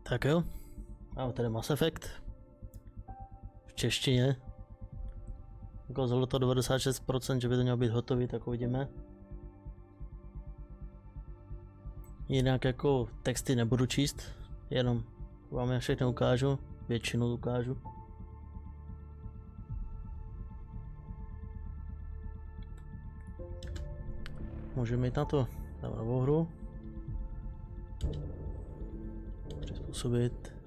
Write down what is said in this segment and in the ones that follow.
Tak jo, máme tady Mass Effect v češtině. Ukázalo to 96%, že by to mělo být hotový, tak uvidíme. Jinak jako texty nebudu číst, jenom vám je všechno ukážu, většinu ukážu. Můžeme jít na to, dáme novou hru. Přizpůsobit.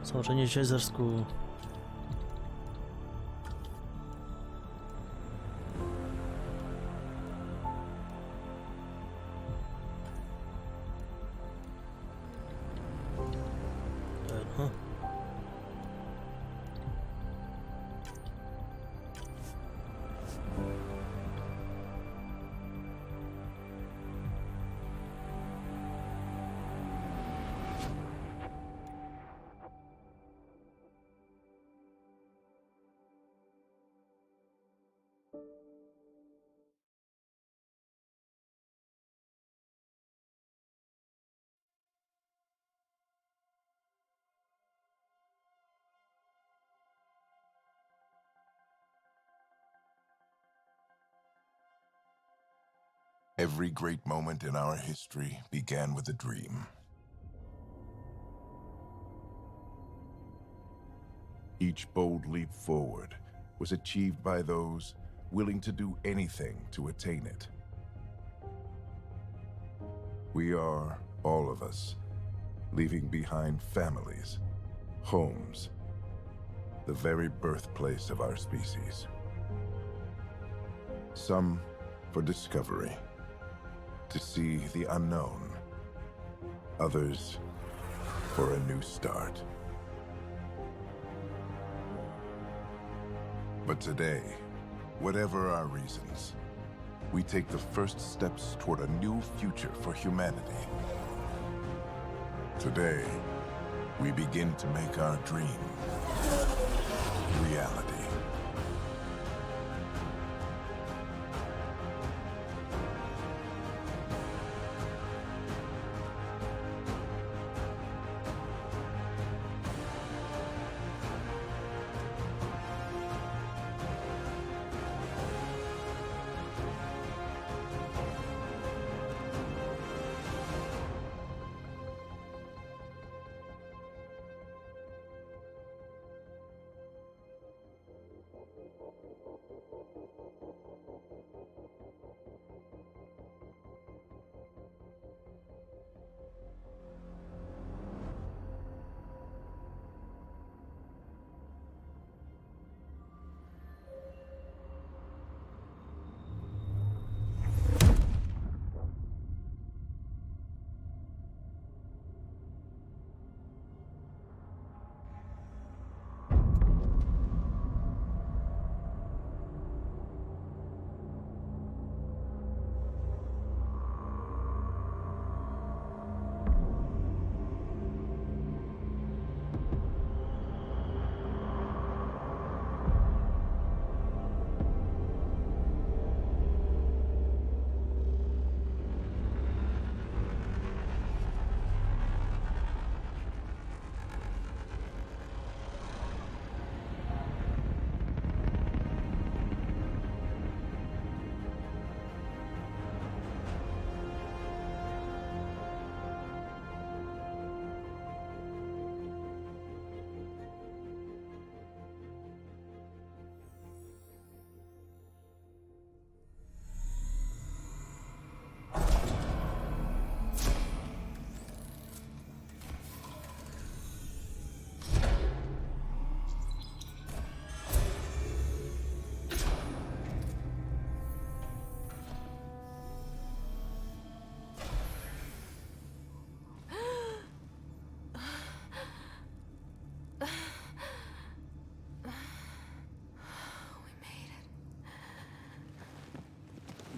Samozřejmě Žezersku. Every great moment in our history began with a dream. Each bold leap forward was achieved by those willing to do anything to attain it. We are, all of us, leaving behind families, homes, the very birthplace of our species. Some for discovery, to see the unknown, others for a new start. But today, whatever our reasons, we take the first steps toward a new future for humanity. Today, we begin to make our dream reality.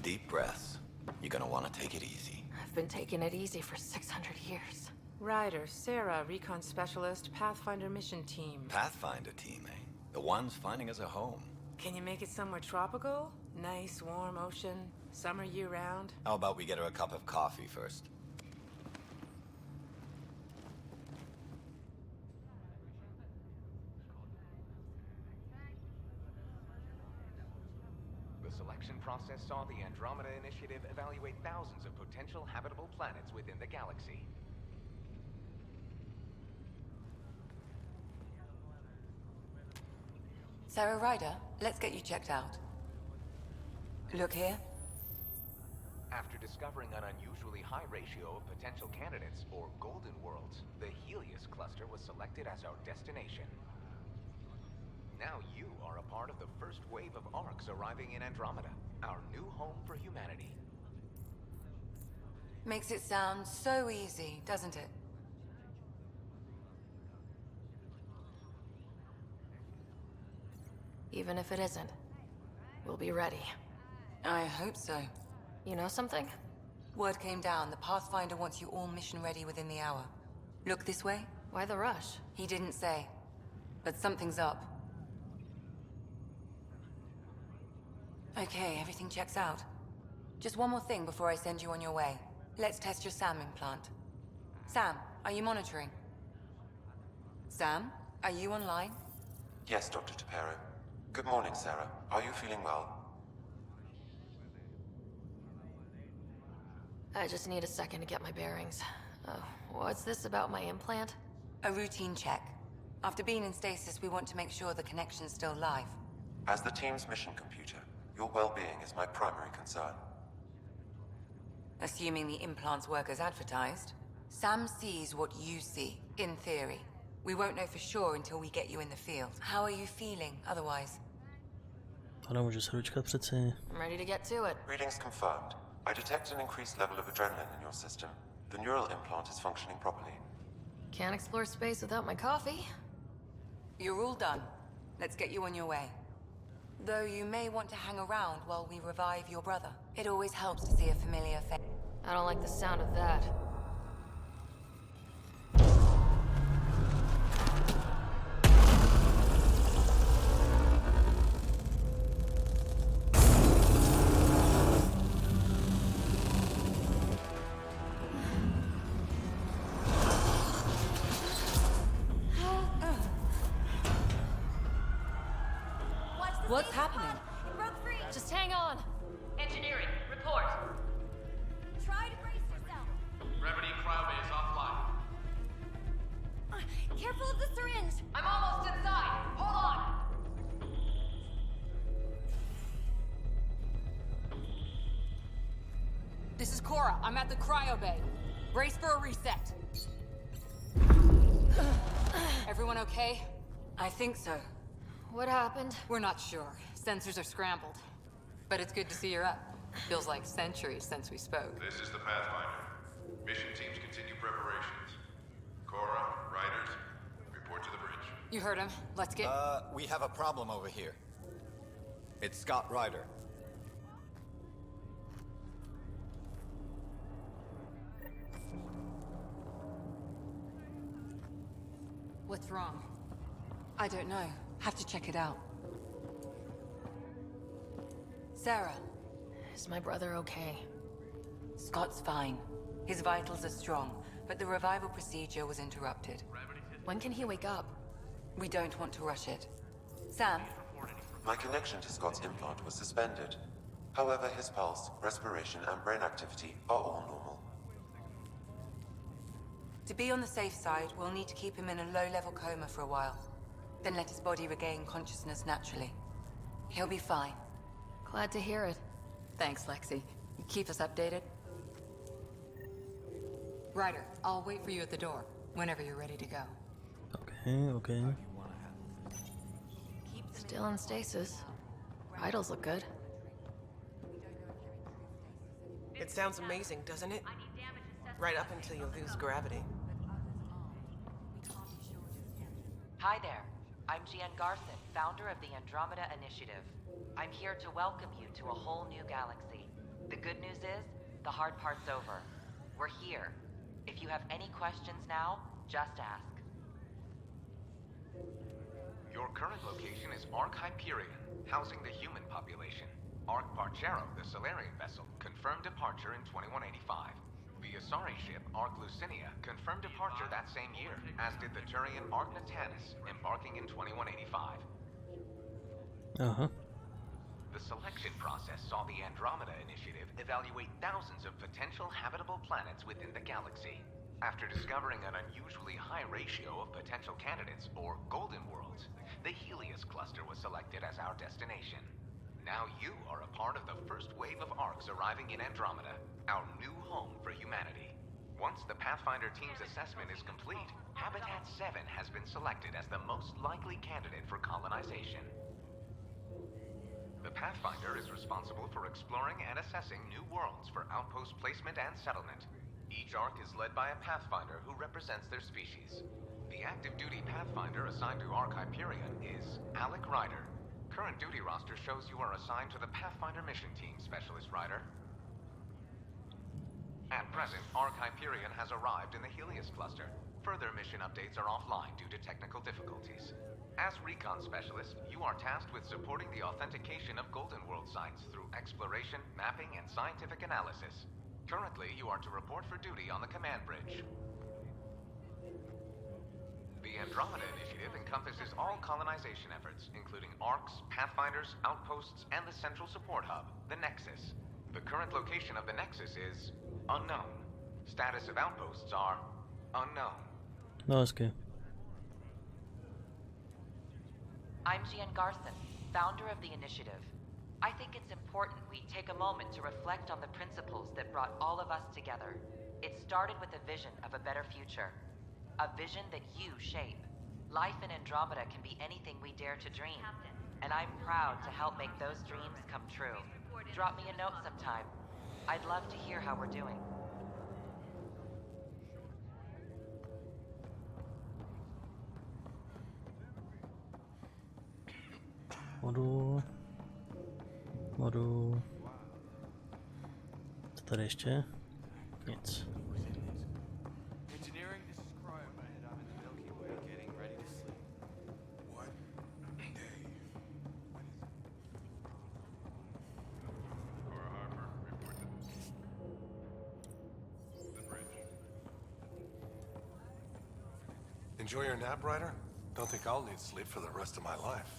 deep breaths. You're gonna want to take it easy. I've been taking it easy for 600 years. Ryder, Sarah, Recon Specialist, Pathfinder Mission Team. Pathfinder team, eh? The ones finding us a home. Can you make it somewhere tropical? Nice, warm ocean, summer year-round? How about we get her a cup of coffee first? The selection process saw the Andromeda Initiative evaluate thousands of potential habitable planets within the galaxy. Sarah Ryder, let's get you checked out. Look here. After discovering an unusually high ratio of potential candidates, or golden worlds, the Helios cluster was selected as our destination. Now you are a part of the first wave of ARCs arriving in Andromeda, our new home for humanity. Makes it sound so easy, doesn't it? Even if it isn't, we'll be ready. I hope so. You know something? Word came down, the Pathfinder wants you all mission ready within the hour. Look this way? Why the rush? He didn't say, but something's up. Okay, everything checks out. Just one more thing before I send you on your way. Let's test your SAM implant. Sam, are you monitoring? Sam, are you online? Yes, Dr. Tapero. Good morning, Sarah. Are you feeling well? I just need a second to get my bearings. What's this about my implant? A routine check. After being in stasis, we want to make sure the connection's still live. As the team's mission computer, your well-being is my primary concern. Assuming the implants work as advertised, Sam sees what you see, in theory. We won't know for sure until we get you in the field. How are you feeling otherwise? Ale můžu se dočkat přeci. I'm ready to get to it. Readings confirmed. I detect an increased level of adrenaline in your system. The neural implant is functioning properly. Can't explore space without my coffee. You're all done. Let's get you on your way. Though you may want to hang around while we revive your brother. It always helps to see a familiar face. I don't like the sound of that. What's happening? It broke free. Just hang on. Engineering, report. Try to brace yourself. Gravity cryobase offline. Careful of the syringe. I'm almost inside. Hold on. This is Cora. I'm at the cryo bay. Brace for a reset. Everyone okay? I think so. What happened? We're not sure. Sensors are scrambled. But it's good to see you're up. Feels like centuries since we spoke. This is the Pathfinder. Mission teams continue preparations. Cora, riders, report to the bridge. You heard him. Let's get... We have a problem over here. It's Scott Ryder. What's wrong? I don't know. Have to check it out. Sarah, Is my brother okay? Scott's fine. His vitals are strong, but the revival procedure was interrupted. When can he wake up? We don't want to rush it. Sam, My connection to Scott's implant was suspended. However, his pulse, respiration, and brain activity are all normal. to be on the safe side, we'll need to keep him in a low-level coma for a while. Then let his body regain consciousness naturally. He'll be fine. Glad to hear it. Thanks, Lexi. Keep us updated. Ryder, I'll wait for you at the door, whenever you're ready to go. Okay. Still in stasis. Vitals look good. It sounds amazing, doesn't it? Right up until you lose gravity. Hi there. I'm Gian Garson, founder of the Andromeda Initiative. I'm here to welcome you to a whole new galaxy. The good news is, the hard part's over. We're here. If you have any questions now, just ask. Your current location is Ark Hyperion, housing the human population. Ark Parchero, the Solarian vessel, confirmed departure in 2185. The Asari ship, Ark Lucinia, confirmed departure that same year, as did the Turian Ark Natanus, embarking in 2185. Aha. The selection process saw the Andromeda Initiative evaluate thousands of potential habitable planets within the galaxy. After discovering an unusually high ratio of potential candidates, or golden worlds, the Helios cluster was selected as our destination. Now you are a part of the first wave of Arks arriving in Andromeda, our new home for humanity. Once the Pathfinder team's assessment is complete, Habitat 7 has been selected as the most likely candidate for colonization. The Pathfinder is responsible for exploring and assessing new worlds for outpost placement and settlement. Each Ark is led by a Pathfinder who represents their species. The active duty Pathfinder assigned to Ark Hyperion is Alec Ryder. Current duty roster shows you are assigned to the Pathfinder Mission Team, Specialist Ryder. At present, Ark Hyperion has arrived in the Helios cluster. Further mission updates are offline due to technical difficulties. As Recon Specialist, you are tasked with supporting the authentication of Golden World sites through exploration, mapping, and scientific analysis. Currently, you are to report for duty on the command bridge. The Andromeda Initiative encompasses all colonization efforts, including Arks, Pathfinders, outposts, and the central support hub, the Nexus. The current location of the Nexus is unknown. Status of outposts are unknown. No, es que. I'm Gian Garthen, founder of the initiative. I think it's important we take a moment to reflect on the principles that brought all of us together. It started with a vision of a better future. A vision that you shape. Life in Andromeda can be anything we dare to dream. And I'm proud to help make those dreams come true. Drop me a note sometime. I'd love to hear how we're doing. Modu. Co tady ještě? Nic. Enjoy your nap, Ryder? Don't think I'll need sleep for the rest of my life.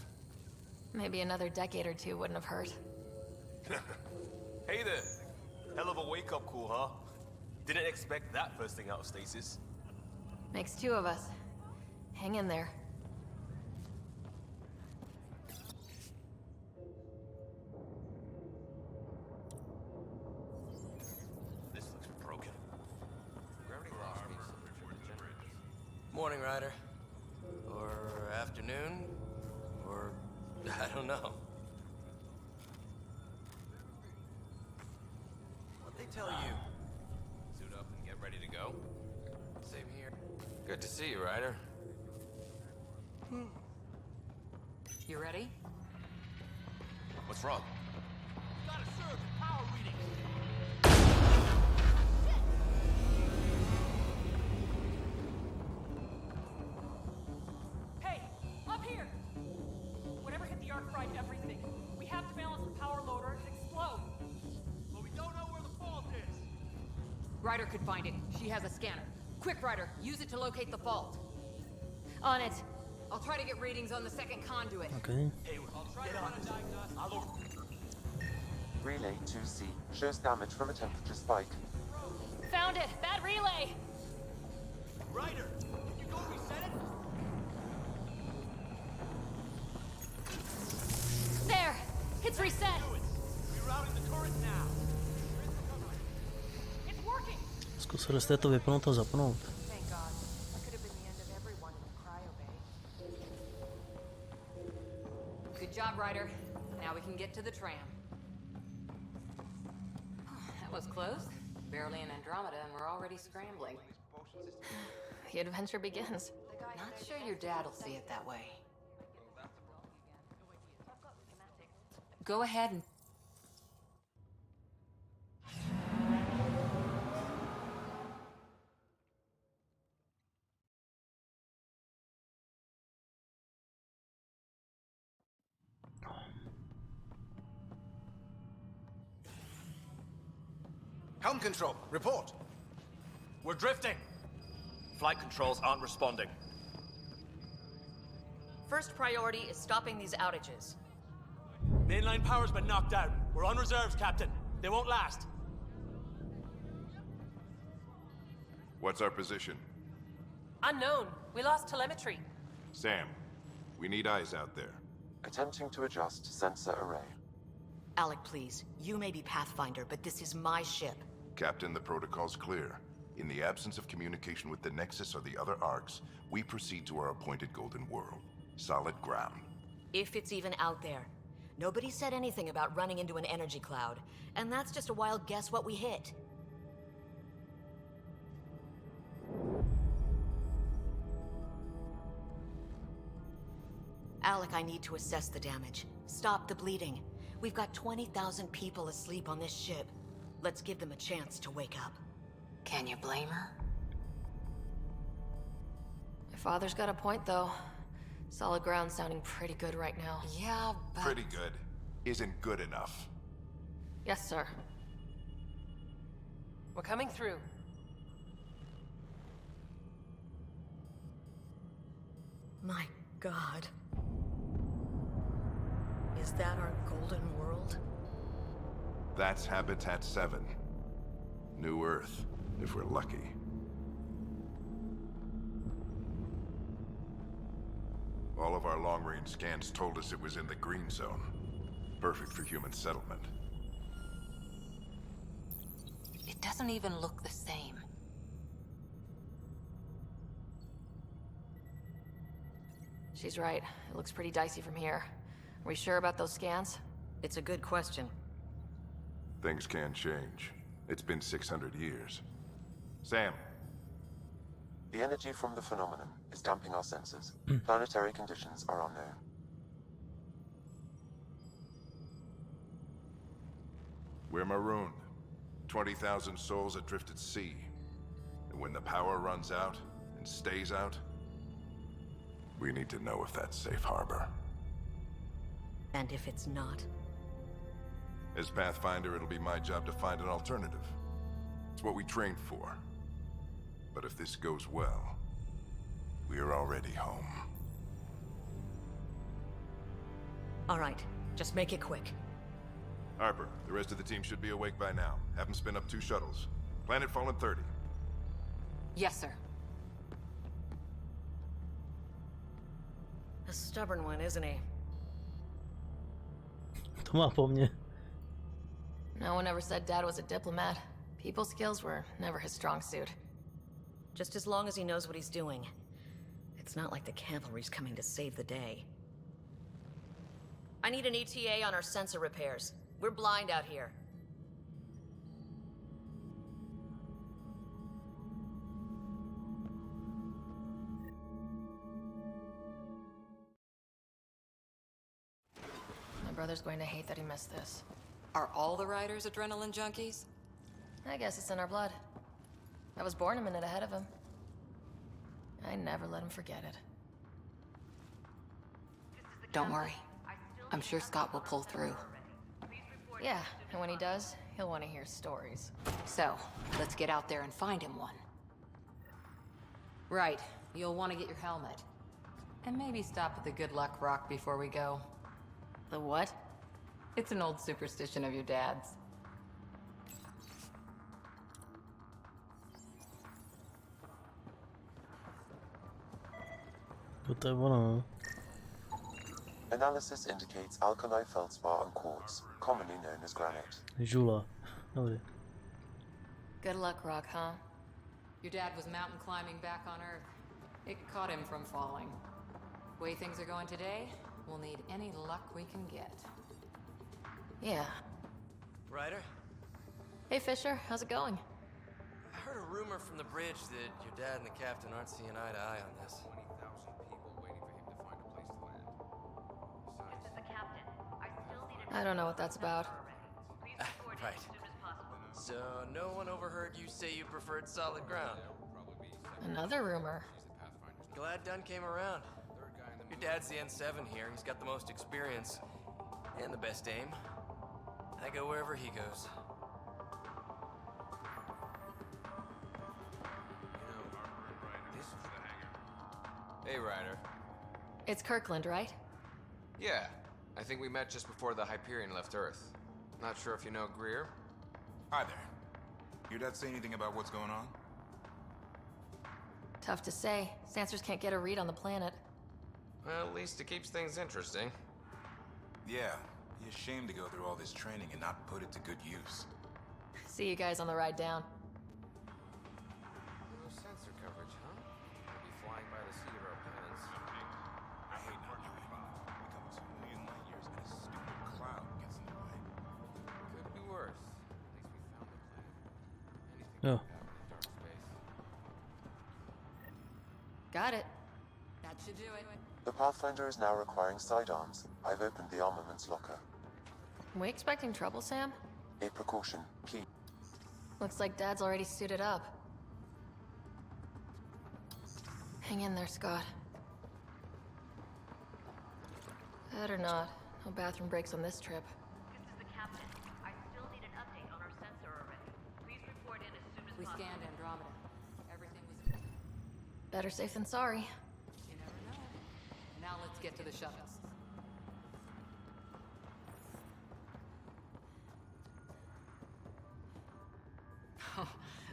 Maybe another decade or two wouldn't have hurt. Hey there! Hell of a wake-up call, huh? Didn't expect that first thing out of stasis. Makes two of us. Hang in there. This looks broken. Morning, Ryder. Or afternoon. Or I don't know. What'd they tell you? Suit up and get ready to go? Same here. Good to see you, Ryder. You ready? What's wrong? Gotta serve the power reading. Hey, up here! Whatever hit the arc fried everything. We have to balance the power load or it could explode. But we don't know where the fault is. Ryder could find it. She has a scanner. Quick, Ryder, use it to locate the fault. On it. I'll try to get readings on the second conduit. Okay. Hey, I'll try to run a diagnostic. Relay 2C shows damage from a temperature spike. Found it! Bad relay! Ryder, can you go reset it? There! It's reset! Rerouting the turret now. It's working! Zkusili jste to vypnout a zapnout. Thank God. That could have been the end of everyone in the cryo bay. Good job, Ryder. Now we can get to the tram. That was close. Barely in Andromeda and we're already scrambling. The adventure begins. Not sure your dad'll see it that way. Go ahead and... Helm control, report. We're drifting. Flight controls aren't responding. First priority is stopping these outages. Mainline power's been knocked out. We're on reserves, Captain. They won't last. What's our position? Unknown. We lost telemetry. Sam, we need eyes out there. Attempting to adjust sensor array. Alec, please. You may be Pathfinder, but this is my ship. Captain, the protocol's clear. In the absence of communication with the Nexus or the other arcs, we proceed to our appointed Golden World. Solid ground. If it's even out there. Nobody said anything about running into an energy cloud, and that's just a wild guess what we hit. Alec, I need to assess the damage. Stop the bleeding. We've got 20,000 people asleep on this ship. Let's give them a chance to wake up. Can you blame her? My father's got a point, though. Solid ground sounding pretty good right now. Yeah, but... Pretty good. Isn't good enough. Yes, sir. We're coming through. My God. Is that our Golden World? That's Habitat 7. New Earth, if we're lucky. All of our long-range scans told us it was in the green zone. Perfect for human settlement. It doesn't even look the same. She's right. It looks pretty dicey from here. Are we sure about those scans? It's a good question. Things can change. It's been 600 years. Sam. The energy from the phenomenon is damping our sensors. Planetary conditions are unknown. We're marooned. 20,000 souls adrift at sea. And when the power runs out, and stays out, we need to know if that's safe harbor. And if it's not? As Pathfinder, it'll be my job to find an alternative. It's what we trained for. But if this goes well, we are already home. All right, just make it quick. Harper, the rest of the team should be awake by now. Have them spin up 2 shuttles. Planet Fallen 30. Yes, sir. A stubborn one, isn't he? To má po mně. No one ever said Dad was a diplomat. People skills were never his strong suit. Just as long as he knows what he's doing. It's not like the cavalry's coming to save the day. I need an ETA on our sensor repairs. We're blind out here. My brother's going to hate that he missed this. Are all the riders adrenaline junkies? I guess it's in our blood. I was born a minute ahead of him. I never let him forget it. Don't worry. I'm sure Scott will pull through. Yeah, and when he does, he'll want to hear stories. So, let's get out there and find him one. Right. You'll want to get your helmet. And maybe stop at the Good Luck Rock before we go. The what? It's an old superstition of your dad's. To je ono. Analysis indicates alkali feldspar and quartz, commonly known as granite. Žula. Dobrý. Good luck, Rock, huh? Your dad was mountain climbing back on Earth. It caught him from falling. Way things are going today, we'll need any luck we can get. Yeah. Ryder? Hey, Fisher, how's it going? I heard a rumor from the bridge that your dad and the captain aren't seeing eye to eye on this. I don't know what that's about. Right. So, no one overheard you say you preferred solid ground? Another rumor. Glad Dunn came around. Your dad's the N7 here. He's got the most experience. And the best aim. I go wherever he goes. Hey, Ryder. It's Kirkland, right? Yeah, I think we met just before the Hyperion left Earth. Not sure if you know Greer? Hi there. Your dad say anything about what's going on? Tough to say. Sensors can't get a read on the planet. Well, at least it keeps things interesting. Yeah, be ashamed to go through all this training and not put it to good use. See you guys on the ride down. No sensor coverage, huh? We'll be flying by the seat of our pants. I hate not knowing. We come 2 million light years and a stupid cloud gets in the way. Could be worse. At least we found the planet. Anything Oh. could happen in dark space. Got it. That should do it. The Pathfinder is now requiring sidearms. I've opened the armaments locker. We expecting trouble, Sam? A precaution, please. Looks like Dad's already suited up. Hang in there, Scott. Better not. No bathroom breaks on this trip. This is the captain. I still need an update on our sensor array. Please report in as soon as We possible. scanned Andromeda. Everything was... Better safe than sorry. You never know. Now let's get to the shuttles.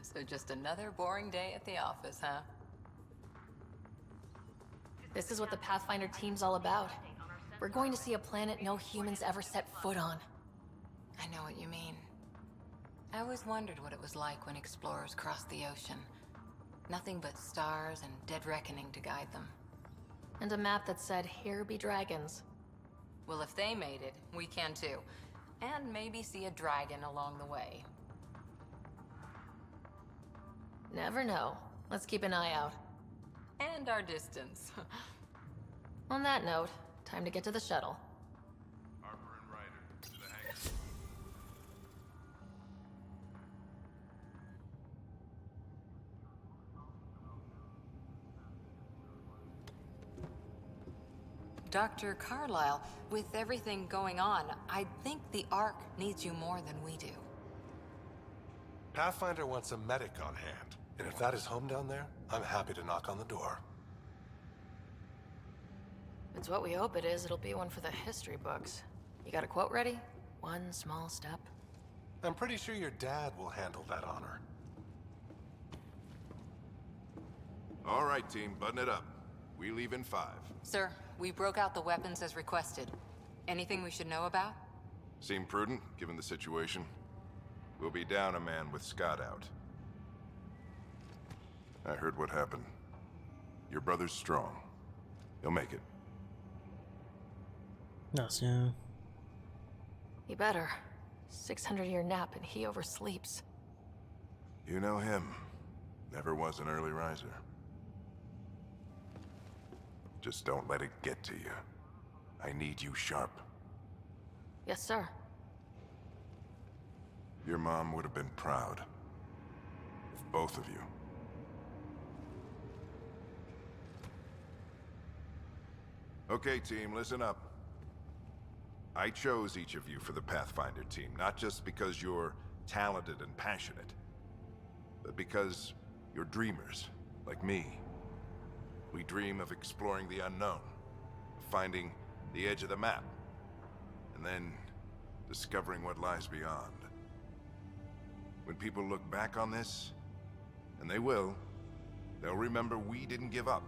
So just another boring day at the office, huh? This is what the Pathfinder team's all about. We're going to see a planet no humans ever set foot on. I know what you mean. I always wondered what it was like when explorers crossed the ocean. Nothing but stars and dead reckoning to guide them. And a map that said, "Here be dragons." Well, if they made it, we can too. And maybe see a dragon along the way. Never know. Let's keep an eye out. And our distance. On that note, time to get to the shuttle. Harper and Ryder, to the hangar. Dr. Carlyle, with everything going on, I think the Ark needs you more than we do. Pathfinder wants a medic on hand, and if that is home down there, I'm happy to knock on the door. If it's what we hope it is, it'll be one for the history books. You got a quote ready? One small step. I'm pretty sure your dad will handle that honor. All right, team, button it up. We leave in 5. Sir, we broke out the weapons as requested. Anything we should know about? Seem prudent, given the situation. We'll be down a man with Scott out. I heard what happened. Your brother's strong. He'll make it. That's yeah. He better. 600-year nap and he oversleeps. You know him. Never was an early riser. Just don't let it get to you. I need you sharp. Yes, sir. Your mom would have been proud. Of both of you. Okay, team, listen up. I chose each of you for the Pathfinder team, not just because you're talented and passionate, but because you're dreamers, like me. We dream of exploring the unknown, of finding the edge of the map, and then discovering what lies beyond. When people look back on this, and they will, they'll remember we didn't give up.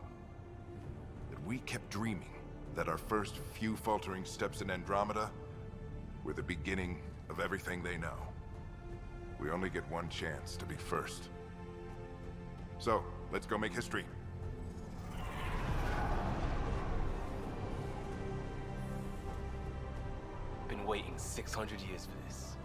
That we kept dreaming, that our first few faltering steps in Andromeda were the beginning of everything they know. We only get one chance to be first. So, let's go make history. Been waiting 600 years for this.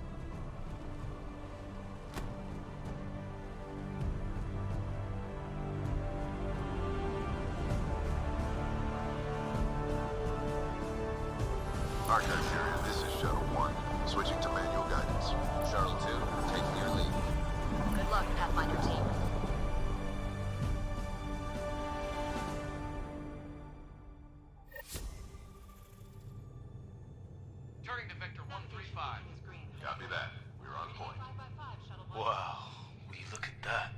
Archive area, this is Shuttle 1. Switching to manual guidance. Shuttle 2, taking your lead. Good luck, Pathfinder team. Turning to Vector 135. Copy that. We're on point. Wow, will you look at that?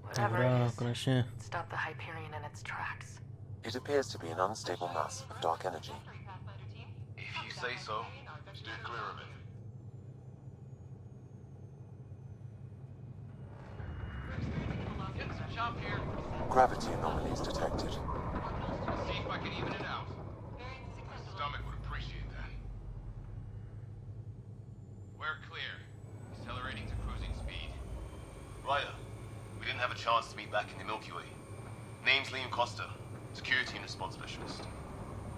Whatever Dobra, it is, konečně. stop the Hyperion in its tracks. It appears to be an unstable mass of dark energy. If you say so. Steer clear of it. Getting some chop here. Gravity anomalies detected. See if I can even it out. My stomach would appreciate that. We're clear. Accelerating to cruising speed. Ryder, we didn't have a chance to meet back in the Milky Way. Name's Liam Costa, security and response specialist.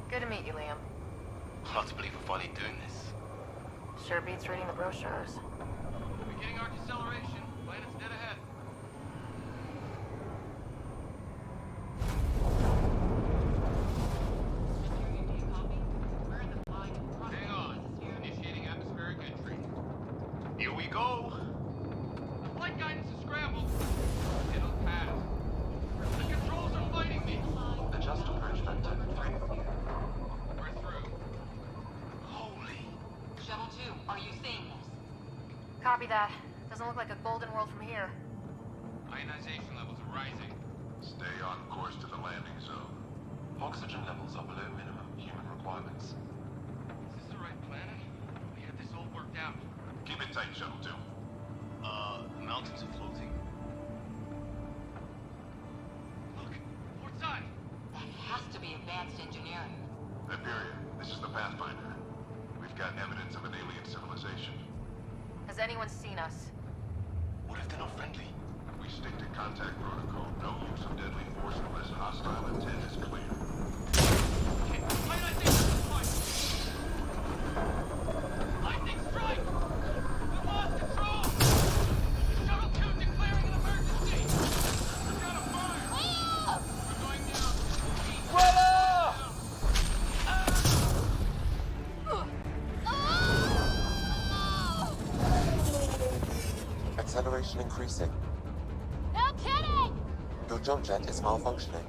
Good to meet you, Liam. Hard to believe we're finally doing this. Sure beats reading the brochures. Beginning our deceleration. Planet's dead ahead. Hang on. Initiating atmospheric entry. Here we go. The flight guidance is scrambled. It'll pass. The controls are fighting me. Adjust approach vector 3. We're through. Holy. Shuttle 2, are you seeing this? Copy that. Doesn't look like a golden world from here. Ionization levels are rising. Stay on course to the landing zone. Oxygen levels are below minimum human requirements. Is this the right planet? We had this all worked out. Keep it tight, Shuttle 2. The mountains are floating. Look, port side. That has to be advanced engineering. Hyperion, this is the Pathfinder. We've got evidence of an alien civilization. Has anyone seen us? What if they're not friendly? We stick to contact protocol. No use of deadly force unless hostile intent is clear. Lightning strike! We lost control! Shuttle 2 declaring an emergency! We've got a fire! We're going down! Acceleration increasing. No kidding! Your jump jet is malfunctioning.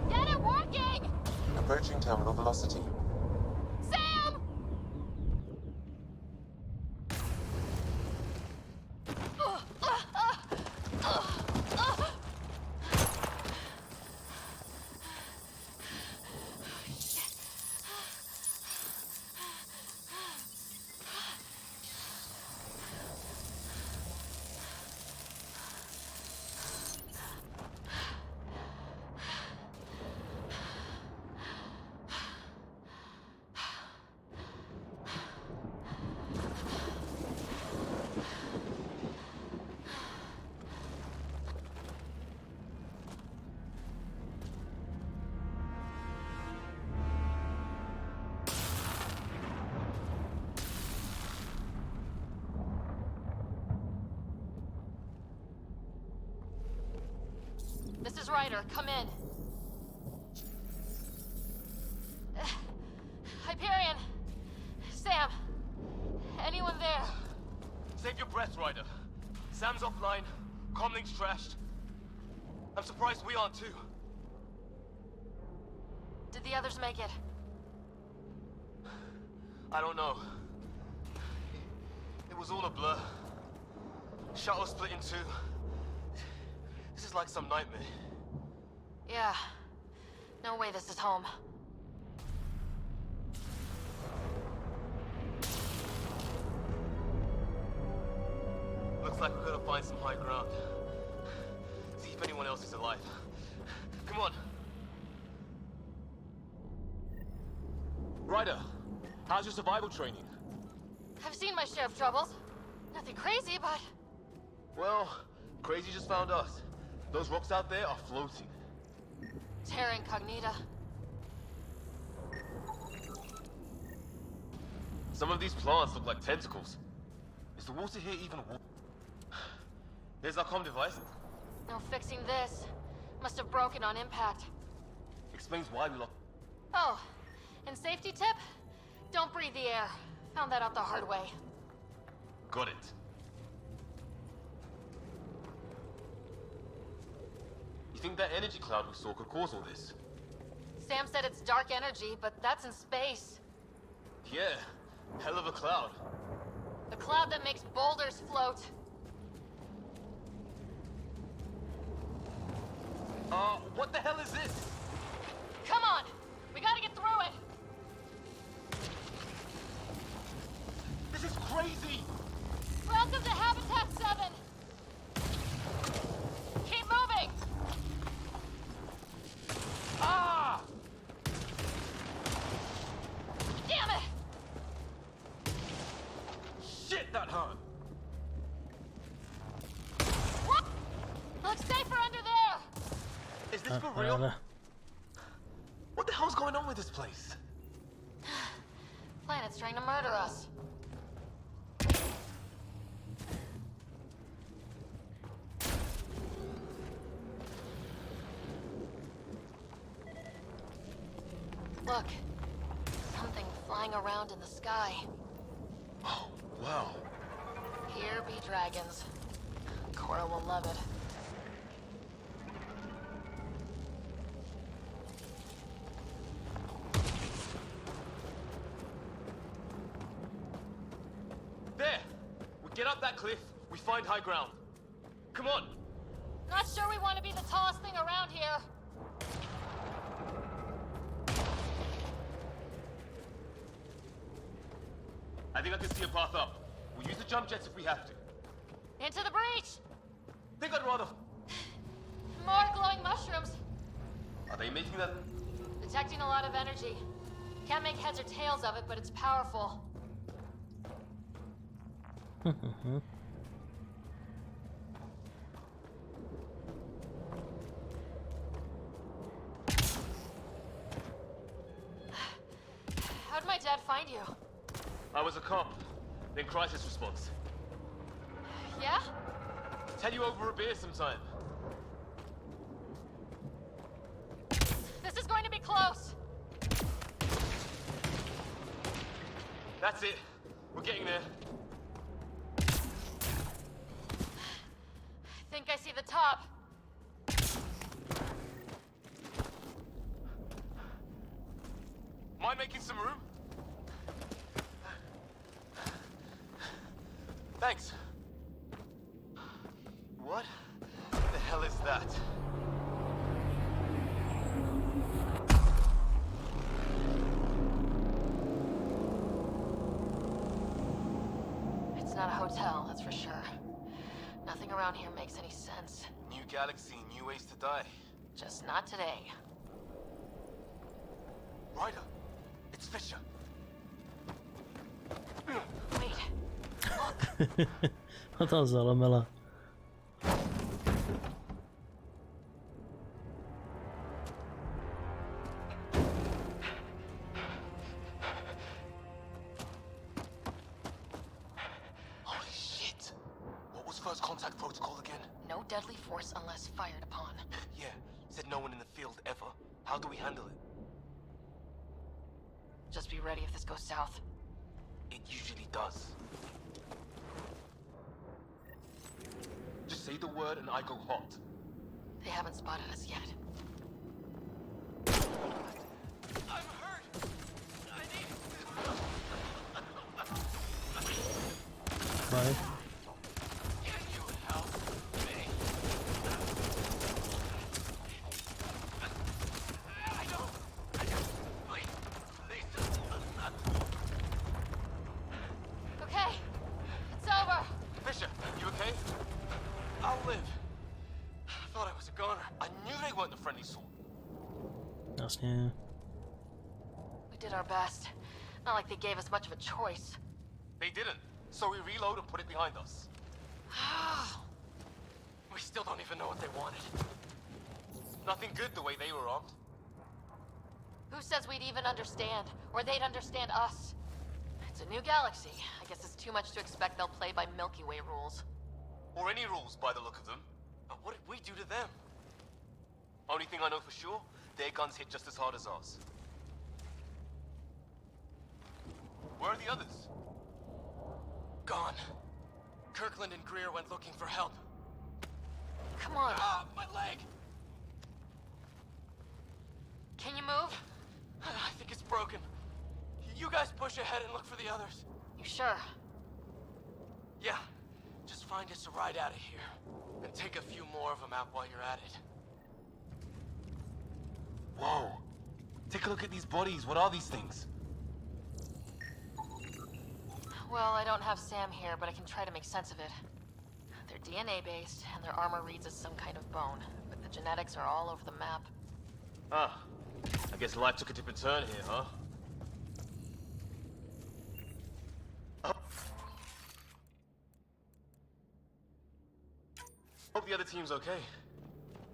Get it working! Approaching terminal velocity. Sam! This is Ryder. Come in. Hyperion! Sam! Anyone there? Save your breath, Ryder. Sam's offline. Comlink's trashed. I'm surprised we aren't too. Did the others make it? I don't know. It was all a blur. Shuttle split in two. This is like some nightmare. Yeah. No way this is home. Looks like we're gonna find some high ground. See if anyone else is alive. Come on. Ryder, how's your survival training? I've seen my share of troubles. Nothing crazy, but... Well, crazy just found us. Those rocks out there are floating. Terra Incognita. Some of these plants look like tentacles. Is the water here even water? There's our comm device. No fixing this. Must have broken on impact. Explains why we lost. Oh, and safety tip? Don't breathe the air. Found that out the hard way. Got it. You think that energy cloud we saw could cause all this? Sam said it's dark energy, but that's in space. Yeah, hell of a cloud. The cloud that makes boulders float. What the hell is this? Come on! We gotta get through it! This is crazy! Welcome to Habitat 7! Keep moving! Ah! Damn it! Shit, that hurt! What? Looks safer under there! Is this for real? What the hell's going on with this place? Planet's trying to murder us. Look. Something flying around in the sky. Oh, wow. Here be dragons. Cora will love it. There! We get up that cliff, we find high ground. Come on! Not sure we want to be the tallest thing around here. I think I can see a path up. We'll use the jump jets if we have to. Into the breach! Think I'd rather... More glowing mushrooms. Are they making that... Detecting a lot of energy. Can't make heads or tails of it, but it's powerful. How'd my dad find you? I was a cop, then crisis response. Yeah? Tell you over a beer sometime. This is going to be close. That's it. We're getting there. I think I see the top. Mind making some room? Thanks. What the hell is that? It's not a hotel, that's for sure. Nothing around here makes any sense. New galaxy, new ways to die. Just not today. Ryder, it's Fisher. Wait. A ta zalamila. Holy shit! What was first contact protocol again? No deadly force unless fired upon. Yeah, said no one in the field ever. How do we handle it? Just be ready if this goes south. It usually does. Just say the word and I go hot. They haven't spotted us yet. I'm hurt! I need... Bye. Can you help me? I don't... Wait, please. Okay, it's over. Fisher, you okay? I'll live. I thought I was a goner. I knew they weren't the friendly sort. Jasně. We did our best. Not like they gave us much of a choice. They didn't. So we reload and put it behind us. We still don't even know what they wanted. Nothing good the way they were armed. Who says we'd even understand? Or they'd understand us? It's a new galaxy. I guess it's too much to expect they'll play by Milky Way rules. Or any rules by the look of them. And what did we do to them? Only thing I know for sure, their guns hit just as hard as ours. Where are the others? Gone. Kirkland and Greer went looking for help. Come on. Ah, my leg! Can you move? I think it's broken. You guys push ahead and look for the others. You sure? Yeah. Just find us a ride out of here. And take a few more of them out while you're at it. Whoa. Take a look at these bodies. What are these things? Well, I don't have Sam here, but I can try to make sense of it. They're DNA-based, and their armor reads as some kind of bone, but the genetics are all over the map. Ah, I guess life took a different turn here, huh? Hope the other team's okay.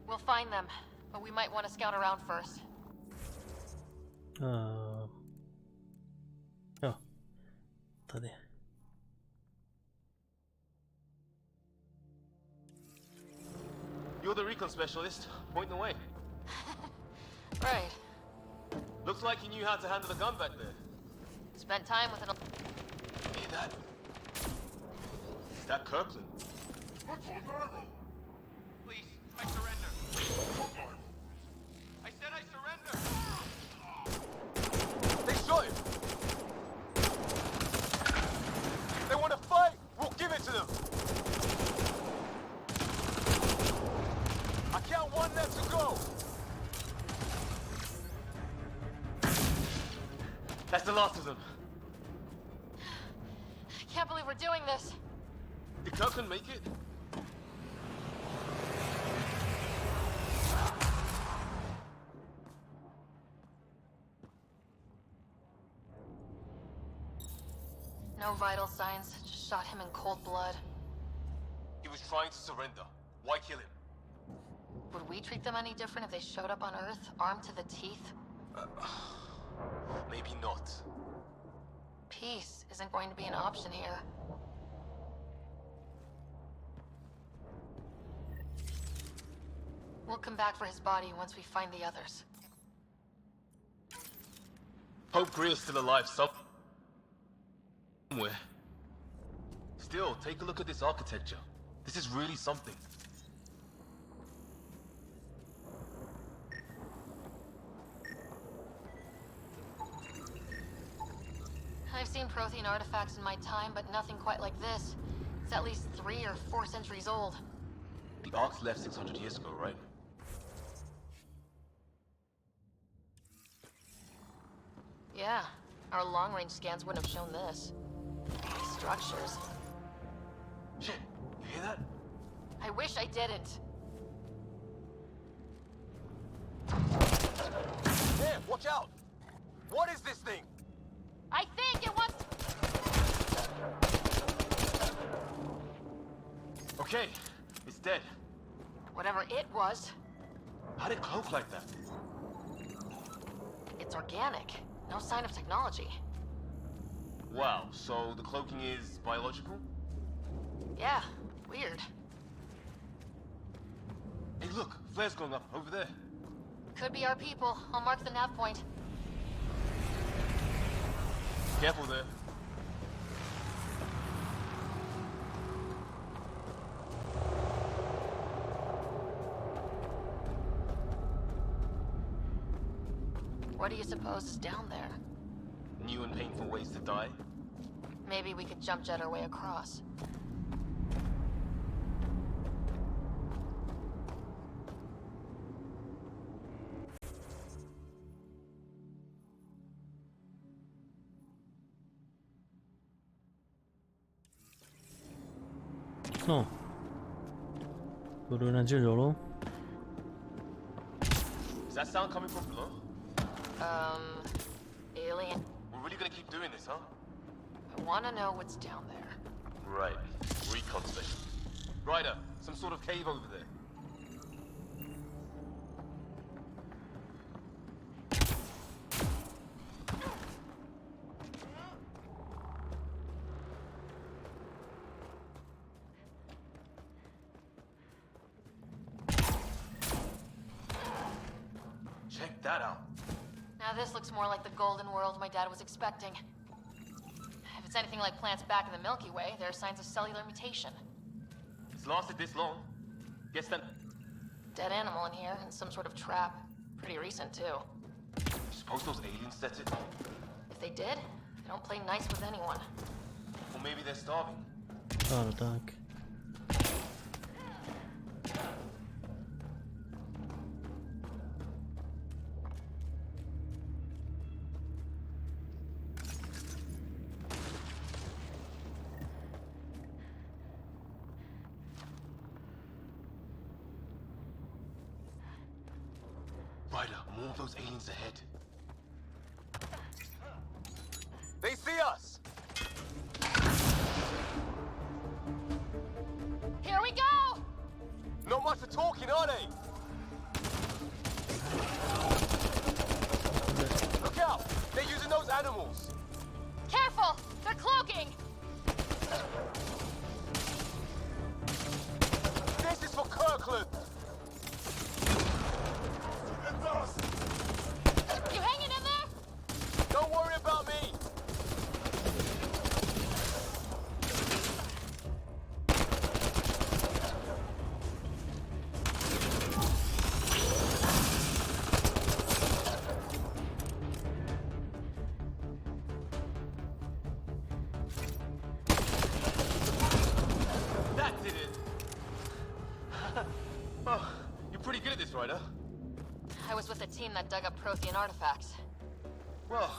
We'll find them, but we might want to scout around first. Jo, tady. You're the recon specialist. Point the way. Right. Looks like you knew how to handle a gun back there. Spent time with an... Hear that? Is that Kirkland? Please, I surrender. I said I surrender. They shot him! They want to fight! We'll give it to them! I count one left to go! That's the last of them. I can't believe we're doing this. Did Kirkland make it? No vital signs, just shot him in cold blood. He was trying to surrender. Why kill him? Would we treat them any different if they showed up on Earth, armed to the teeth? Maybe not. Peace isn't going to be an option here. We'll come back for his body once we find the others. Hope Greer's still alive somewhere. Still, take a look at this architecture. This is really something. I've seen Prothean artifacts in my time, but nothing quite like this. It's at least 3 or 4 centuries old. The Ark's left 600 years ago, right? Yeah, our long-range scans wouldn't have shown this. These structures. Shit, you hear that? I wish I didn't. Damn, watch out! What is this thing? I think it was... Okay, it's dead. Whatever it was, How'd it cloak like that? it's organic. No sign of technology. Wow, so the cloaking is biological? Yeah, weird. Hey look, flare's going up, over there. Could be our people. I'll mark the nav point. Careful there. What do you suppose is down there? New and painful ways to die? Maybe we could jump jet our way across. No. Budu radši dolů. Is that sound coming from below? Alien. We're really gonna keep doing this, huh? I wanna know what's down there. Right. Recon station. Ryder, some sort of cave over there. Check that out. Now this looks more like the golden world my dad was expecting. If it's anything like plants back in the Milky Way, there are signs of cellular mutation. It's lasted this long. Guess that... Dead animal in here, and some sort of trap. Pretty recent, too. Suppose those aliens set it? If they did, they don't play nice with anyone. Or maybe they're starving. Ano, tak. more of those aliens ahead. They see us! Here we go! Not much for talking, are they? Look out! They're using those animals! Careful! They're cloaking! This is for Kirkland! You hanging in there? Don't worry about me! That did it! Oh, you're pretty good at this, Ryder. I was with a team that dug up Prothean artifacts. Well,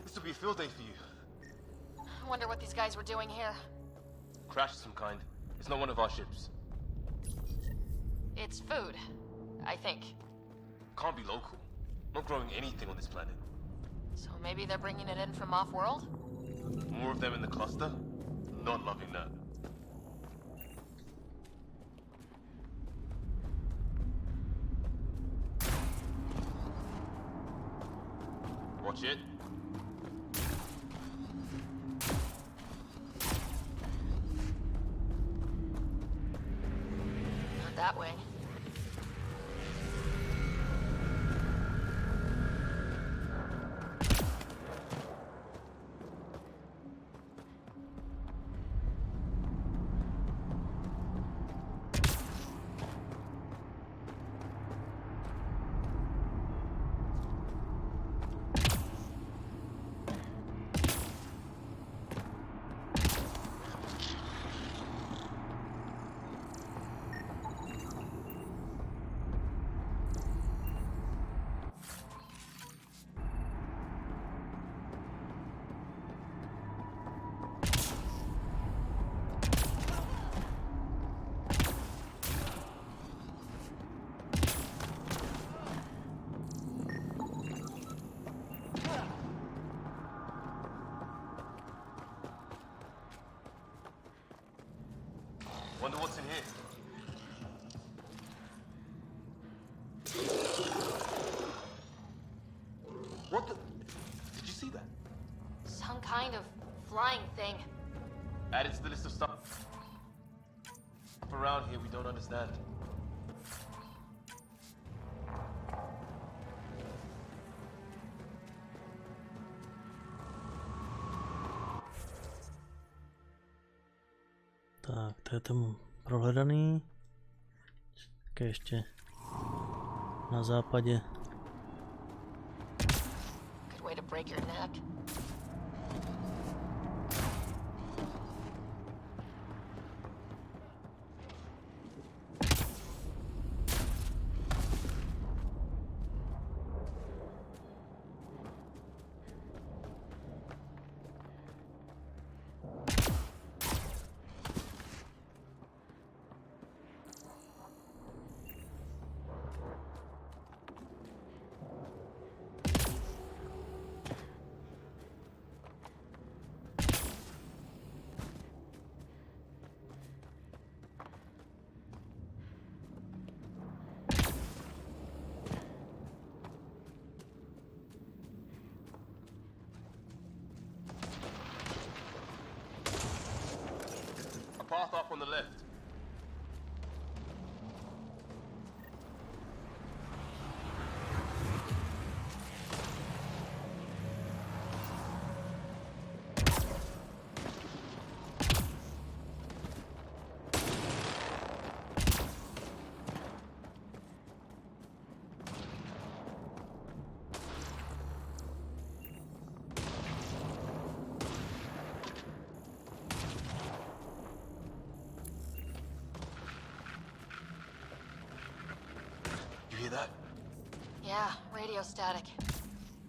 this will be a field day for you. I wonder what these guys were doing here. Crash of some kind. It's not one of our ships. It's food, I think. Can't be local. Not growing anything on this planet. So maybe they're bringing it in from off-world? More of them in the cluster? Not loving that. Watch it. Not that way. Wonder what's in here. What the? Did you see that? Some kind of flying thing. Added to the list of stuff around here we don't understand. Tak, to je tomu prohledaný. Také ještě na západě. Good way to break your neck. Path up on the left. You hear that? Yeah, radio static.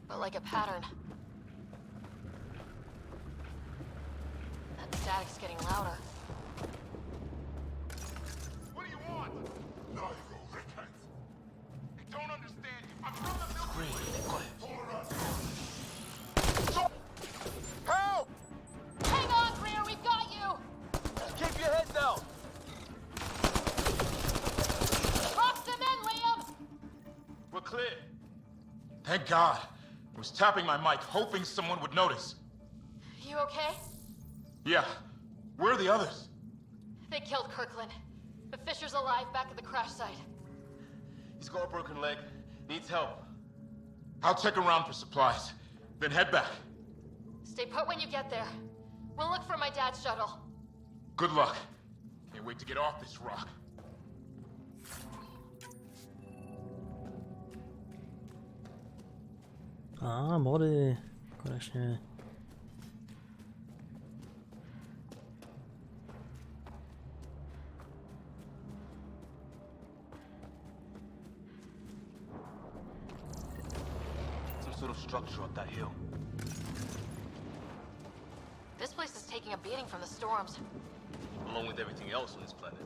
But like a pattern. That static's getting louder. What do you want? No, you repent. I don't understand you. I'm from the military. Thank God. I was tapping my mic, hoping someone would notice. You okay? Yeah. Where are the others? They killed Kirkland. But Fisher's alive back at the crash site. He's got a broken leg. Needs help. I'll check around for supplies, then head back. Stay put when you get there. We'll look for my dad's shuttle. Good luck. Can't wait to get off this rock. Mody. Konečně. Some sort of structure up that hill. This place is taking a beating from the storms. Along with everything else on this planet.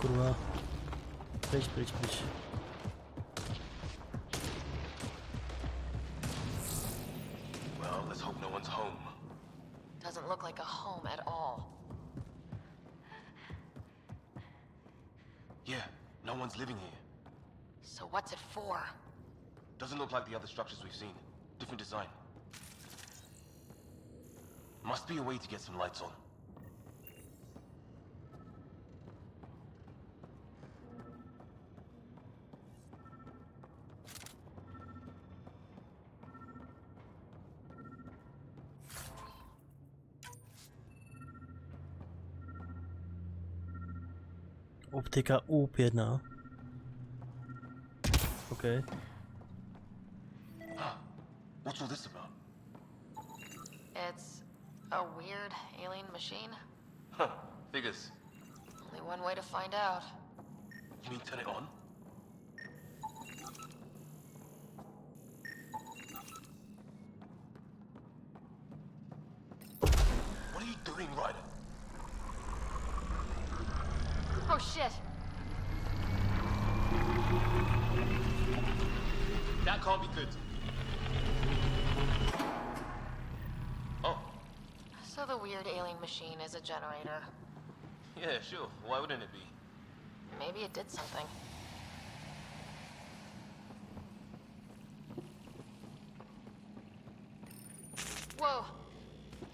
Kurwa. Pryč, pryč, pryč. Well, let's hope no one's home. Doesn't look like a home at all. Yeah, no one's living here. So what's it for? Doesn't look like the other structures we've seen. Different design. Must be a way to get some lights on. Optika U1. Okay. Huh. What's all this about? It's a weird alien machine. Huh. Figures. Only one way to find out. You mean turn it on? What are you doing, Ryder? Oh shit! That can't be good. Oh. So the weird alien machine is a generator. Yeah, sure. Why wouldn't it be? Maybe it did something. Whoa!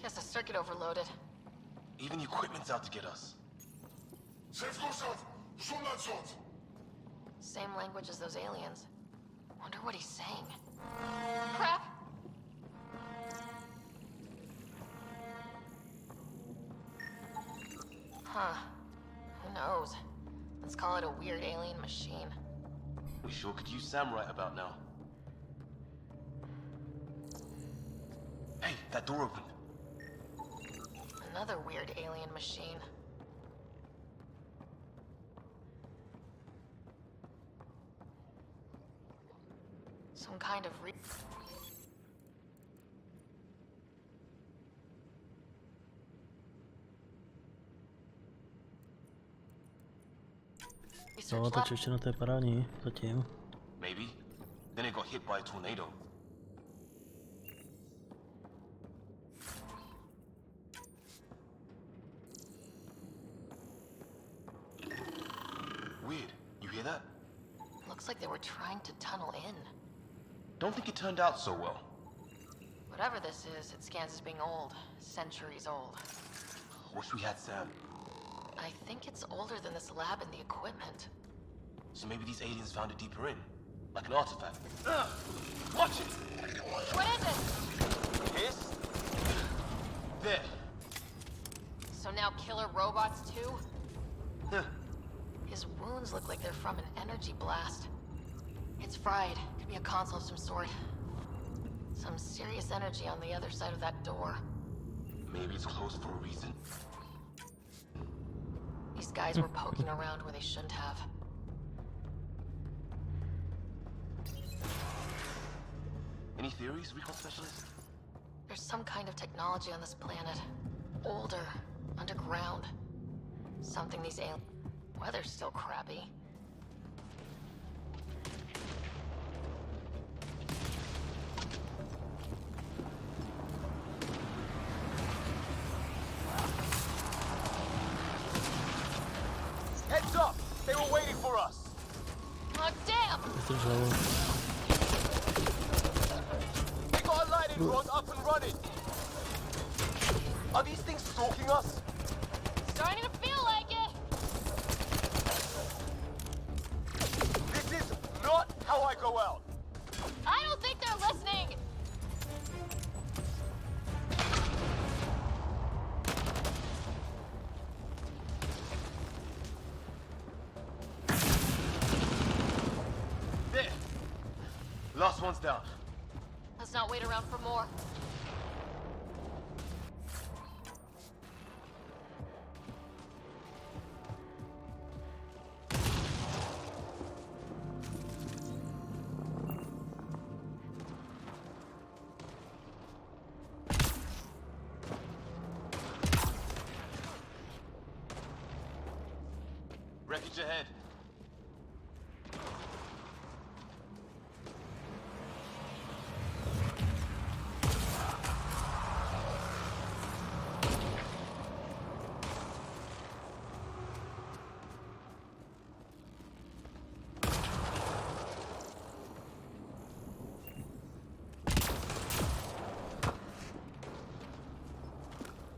Guess the circuit overloaded. Even the equipment's out to get us. Same language as those aliens. Wonder what he's saying. Crap! Huh. Who knows? Let's call it a weird alien machine. We sure could use Sam right about now. Hey, that door opened. Another weird alien machine. Some kind of No, ta čeština, to je parádní, zatím. Maybe. Then it got hit by a tornado. Weird. You hear that? Looks like they were trying to tunnel in. Don't think it turned out so well. Whatever this is, it scans as being old. Centuries old. Wish we had Sam. I think it's older than this lab and the equipment. So maybe these aliens found it deeper in. Like an artifact. Watch it! What is it? His? There. So now killer robots too? His wounds look like they're from an energy blast. It's fried. Could be a console of some sort. Some serious energy on the other side of that door. Maybe it's closed for a reason. These guys were poking around where they shouldn't have. Any theories, recon specialist? There's some kind of technology on this planet. Older, underground. Something these aliens... Weather's still crappy. squad up and running. Are these things stalking us? Starting to feel like it. This is not how I go out. I don't think they're listening. There. Last one's down. Let's not wait around for more. Wreckage ahead.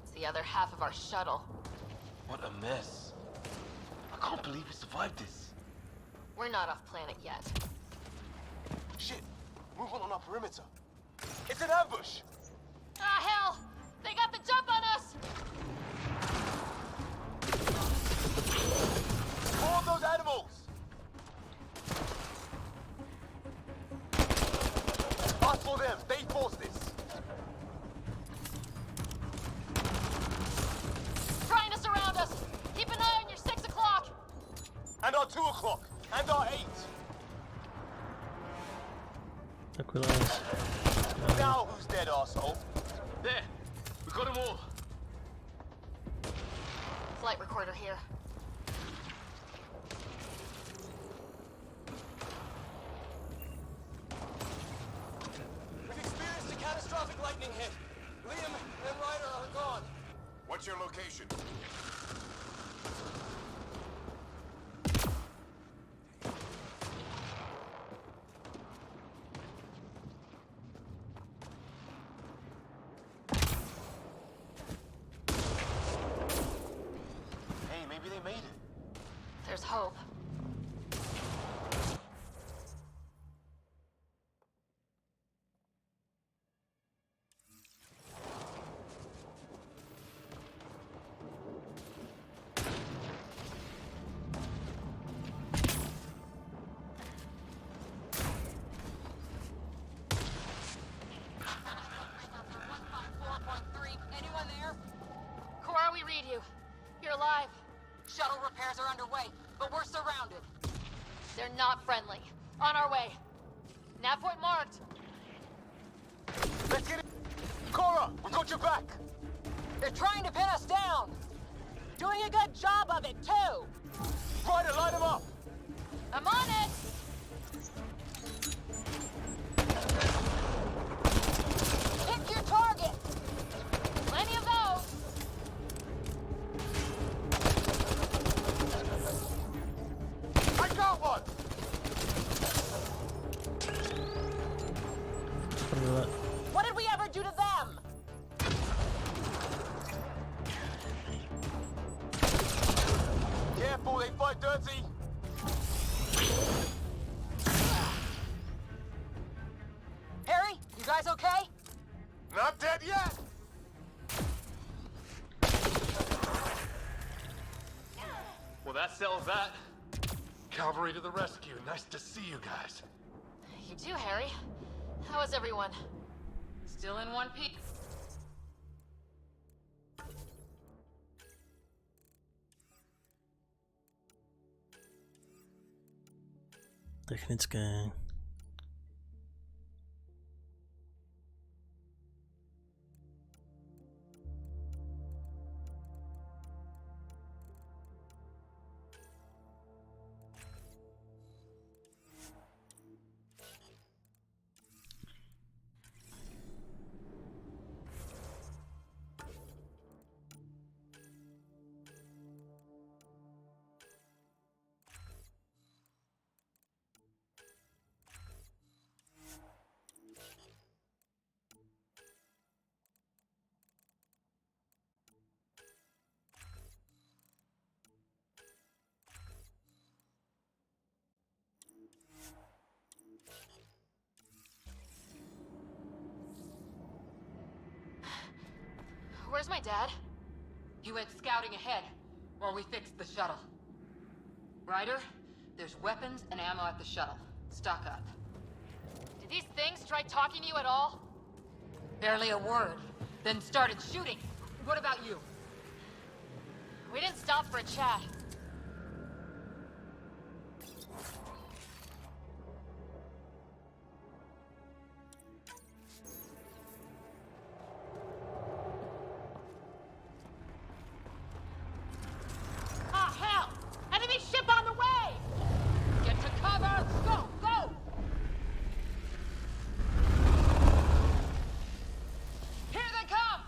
It's the other half of our shuttle. What a mess. I can't believe we survived this. We're not off planet yet. Shit! Movement on our perimeter. It's an ambush! Ah, hell! They got the jump on us! More of those animals! Us for them, they forced this. Trying to surround us! Keep an eye on your 6 o'clock! And our 2 o'clock! And our 8! Aquilize. Now who's dead, asshole? There! We got them all! Flight recorder here. We've experienced a catastrophic lightning hit. Liam and Ryder are gone. What's your location? Hey, maybe they made it. There's hope. Anyone there? Cora, we read you. You're alive. Shuttle repairs are underway, but we're surrounded. They're not friendly. On our way. Nav point marked. Let's get it! Cora, we got your back! They're trying to pin us down. Doing a good job of it, too. Ryder, line them up! I'm on it! Pick your target. Plenty of those! I got one! What did we ever do to them? Careful, they fight dirty! Harry, you guys okay? Not dead yet! Well, that settles that. Cavalry to the rescue. Nice to see you guys. You too, Harry. How is everyone? Still in one piece. Technické. Where's my dad? He went scouting ahead while we fixed the shuttle. Ryder, there's weapons and ammo at the shuttle. Stock up. Did these things try talking to you at all? Barely a word, then started shooting. What about you? We didn't stop for a chat. Ah, hell! Enemy ship on the way! Get to cover! Go! Go! Here they come!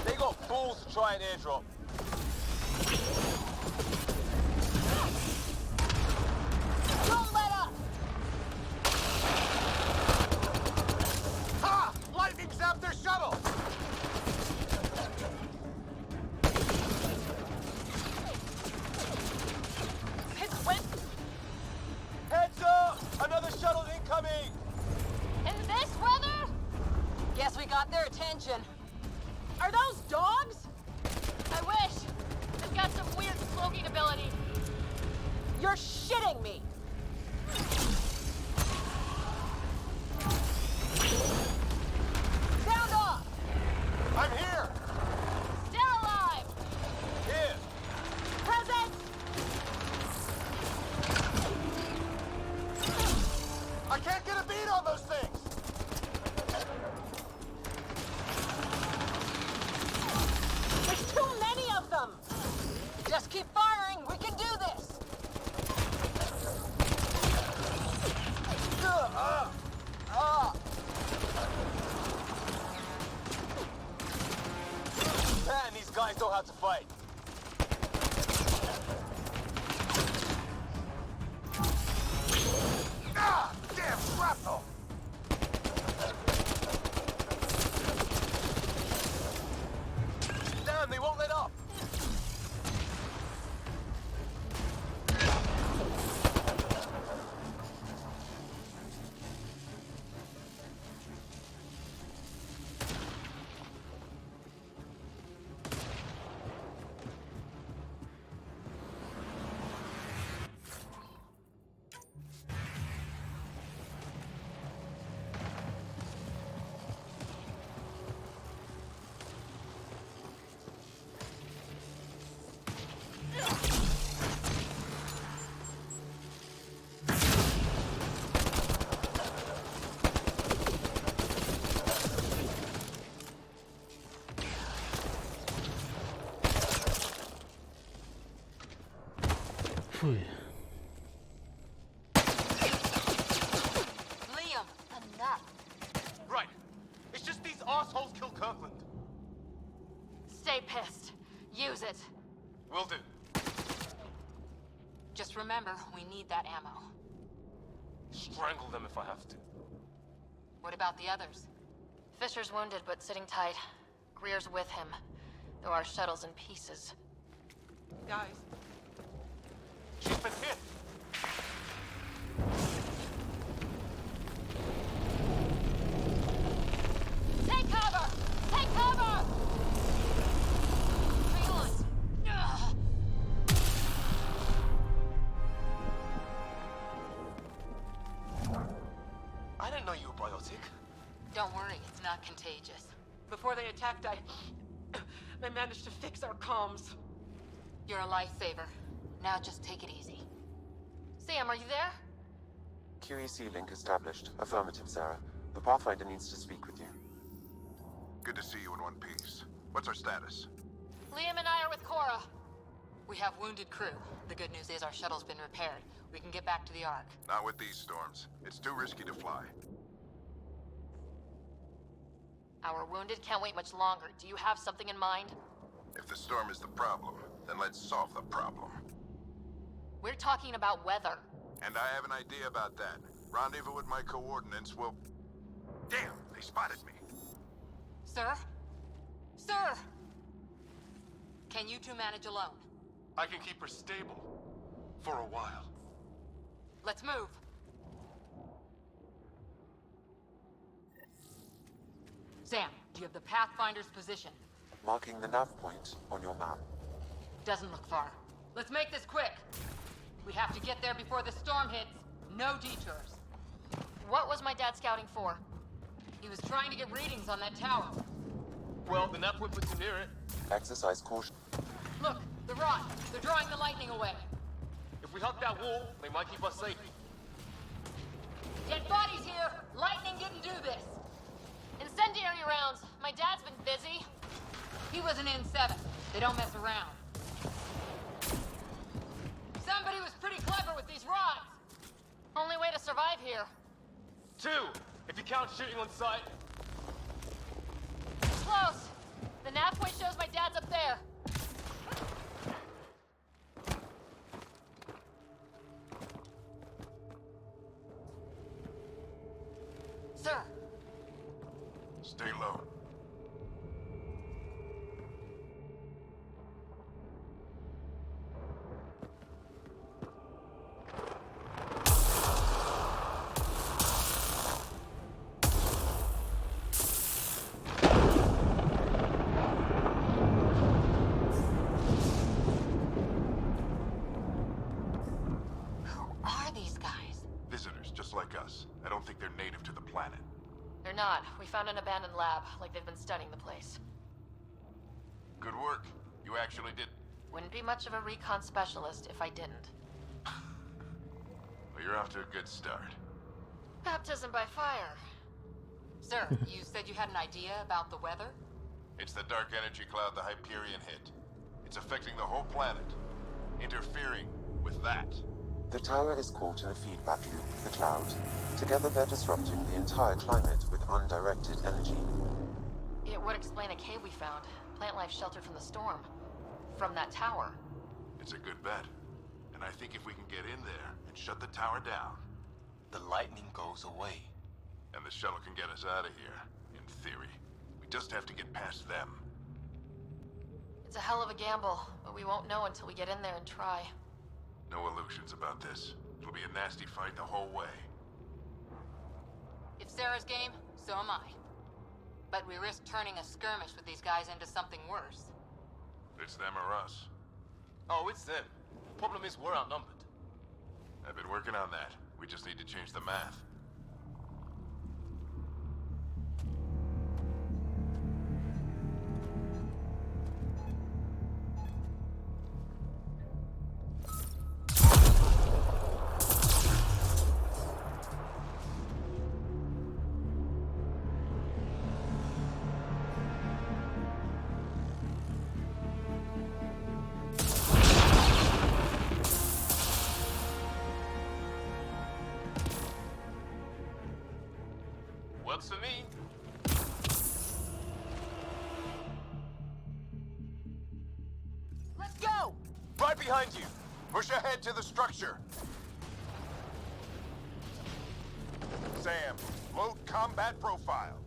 They got balls to try an airdrop. Don't let up! Ha! Lightning zapped their shuttle! It's wet! Heads up! Another shuttle incoming! In this weather? Guess we got their attention. Are those dogs? I wish. They've got some weird cloaking ability. You're shitting me! Sound off! I'm here! Still alive! Here! Present! I can't get a beat on those things! There's too many of them! Just keep firing. We can do this. Man, these guys know how to fight. Ah! Damn shrapnel! Damn, they won't let up! Phew. Liam, Enough. Right. It's just these assholes kill Kirkland. Stay pissed. Use it. Will do. just remember, we need that ammo. Strangle them if I have to. What about the others? Fisher's wounded, but sitting tight. Greer's with him, though our shuttle's in pieces. Guys. She's been hit! Take cover! Take cover! Hang on. Ugh. I didn't know you were biotic. Don't worry, it's not contagious. Before they attacked, I managed to fix our comms. You're a lifesaver. Now just take it easy. Sam, are you there? QEC link established. Affirmative, Sarah. The Pathfinder needs to speak with you. Good to see you in one piece. What's our status? Liam and I are with Cora. We have wounded crew. The good news is our shuttle's been repaired. We can get back to the Ark. Not with these storms. It's too risky to fly. Our wounded can't wait much longer. Do you have something in mind? If the storm is the problem, then let's solve the problem. We're talking about weather. And I have an idea about that. Rendezvous with my coordinates will... Damn, they spotted me. Sir? Sir! Can you two manage alone? I can keep her stable. For a while. Let's move. Sam, do you have the Pathfinder's position? Marking the nav point on your map. Doesn't look far. Let's make this quick. We have to get there before the storm hits. No detours. What was my dad scouting for? He was trying to get readings on that tower. Well, the nav point puts you near it. Exercise caution. Look, the rod. They're drawing the lightning away. If we hug that wall, they might keep us safe. Dead bodies here! Lightning didn't do this! Incendiary rounds. My dad's been busy. He was an N7. They don't mess around. Somebody was pretty clever with these rods! Only way to survive here. 2, if you count shooting on sight. Close. The nav point shows my dad's up there. Sir. Stay low. I don't think they're native to the planet. They're not. We found an abandoned lab, like they've been studying the place. Good work. You actually did. Wouldn't be much of a recon specialist if I didn't. Well, you're off to a good start. Baptism by fire. Sir, you said you had an idea about the weather? It's the dark energy cloud the Hyperion hit. It's affecting the whole planet. Interfering with that. The tower is caught in a feedback loop with the cloud. Together they're disrupting the entire climate with undirected energy. It would explain a cave we found. Plant life sheltered from the storm. From that tower. It's a good bet. And I think if we can get in there and shut the tower down... the lightning goes away. And the shuttle can get us out of here, in theory. We just have to get past them. It's a hell of a gamble, but we won't know until we get in there and try. No illusions about this. It'll be a nasty fight the whole way. If Sarah's game, so am I. But we risk turning a skirmish with these guys into something worse. It's them or us. Oh, it's them. Problem is, we're outnumbered. I've been working on that. We just need to change the math. Works for me. Let's go! Right behind you! Push ahead to the structure! Sam, load combat profile.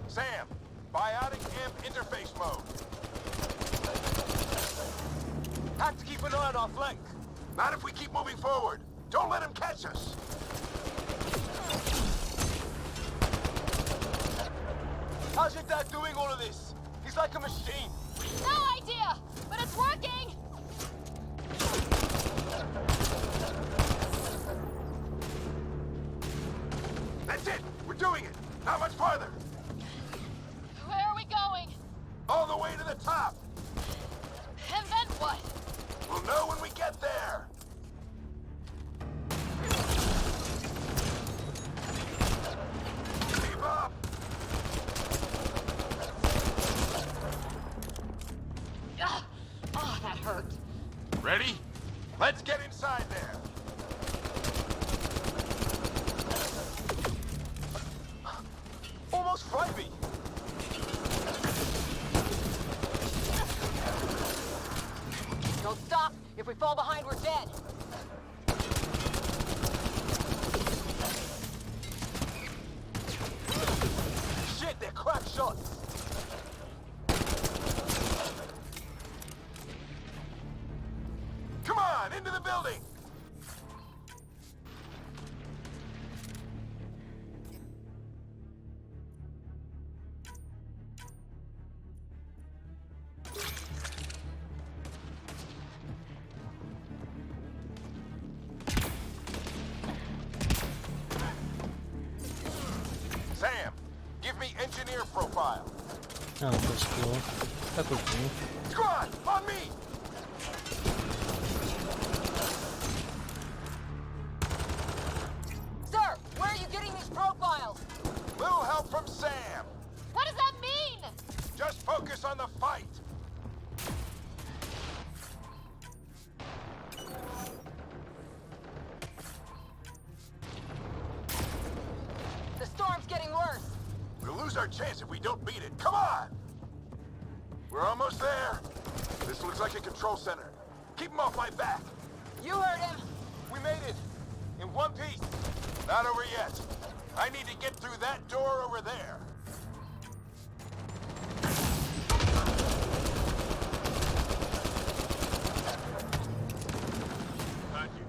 Sam, biotic amp interface mode. Have to keep an eye on our flank. Not if we keep moving forward. Don't let him catch us. How's your dad doing all of this? He's like a machine. No idea, but it's working! That's it! We're doing it! How much farther? Where are we going? All the way to the top! And then what? We'll know when we get there! Keep up! Ugh. Oh, that hurt. Ready? Let's get inside there! Almost fried me. Don't stop. If we fall behind, we're dead. Shit, they're crack shots. Come on, into the building! Sam, give me engineer profile. No, to skvělo. Tak pojďme. Squad, on me! Sir, where are you getting these profiles? Little help from Sam. What does that mean? Just focus on the fight. The storm's getting worse. We'll lose our chance if we don't beat it. Come on! We're almost there. This looks like a control center. Keep him off my back. You heard him. We made it. In one piece. Not over yet. I need to get through that door over there. Heard you.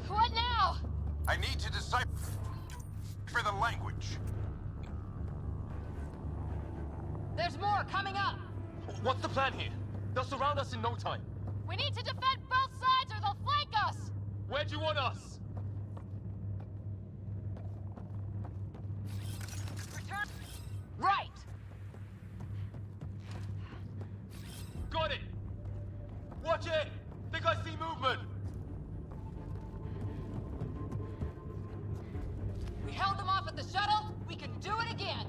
What now? I need to decipher the language. There's more coming up. What's the plan here? They'll surround us in no time. We need to defend both sides or they'll flank us! Where do you want us? Return. Right. Got it! Watch it! Think I see movement! We held them off at the shuttle. We can do it again.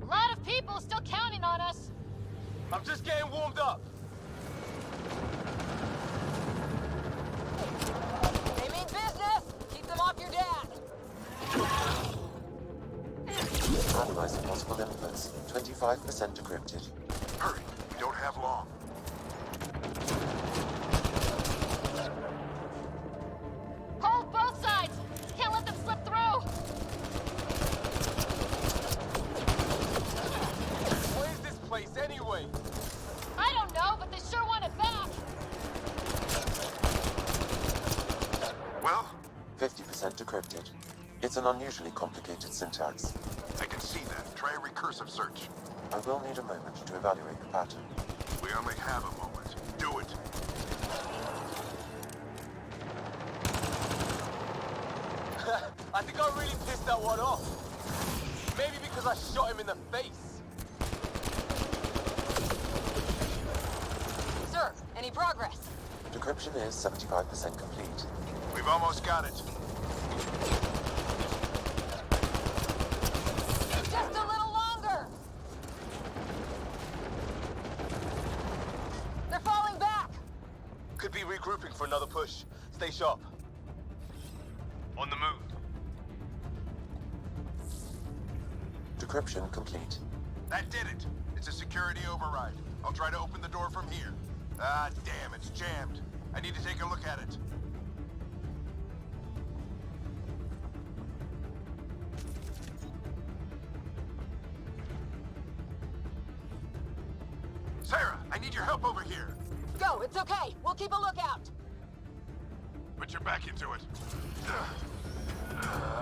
A lot of people still counting on us. I'm just getting warmed up. They mean business. Keep them off your dad. Analyzing possible inputs. 25% decrypted. Hurry, we don't have long. Hold both sides! Can't let them slip through! What is this place anyway? I don't know, but they sure want it back! Well, 50% decrypted. It's an unusually complicated syntax. I can see that. Try a recursive search. I will need a moment to evaluate the pattern. We only have a moment. Do it. I think I really pissed that one off. Maybe because I shot him in the face. Sir, any progress? Decryption is 75% complete. We've almost got it. Just a little longer. They're falling back. Could be regrouping for another push. Stay sharp. On the move. Decryption complete. That did it. It's a security override. I'll try to open the door from here. Ah, damn, it's jammed. I need to take a look at it. Sarah, I need your help over here. Go, it's okay. We'll keep a lookout. Put your back into it.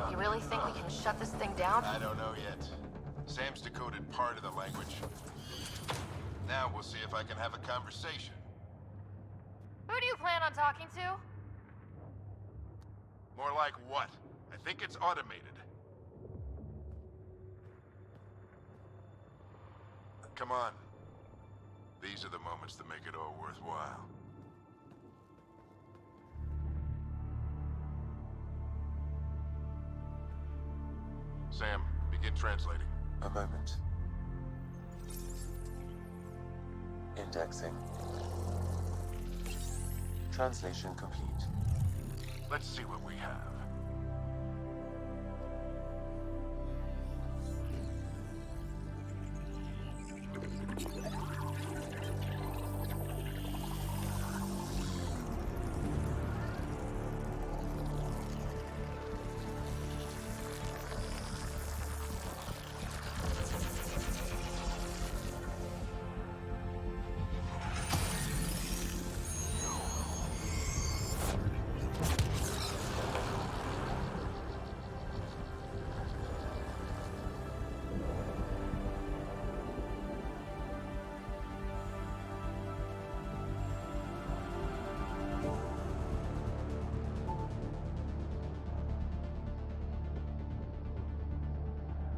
You really think we can shut this thing down? I don't know yet. Sam's decoded part of the language. Now we'll see if I can have a conversation. Who do you plan on talking to? More like what? I think it's automated. Come on. These are the moments that make it all worthwhile. Sam, begin translating. A moment. Indexing. Translation complete. Let's see what we have.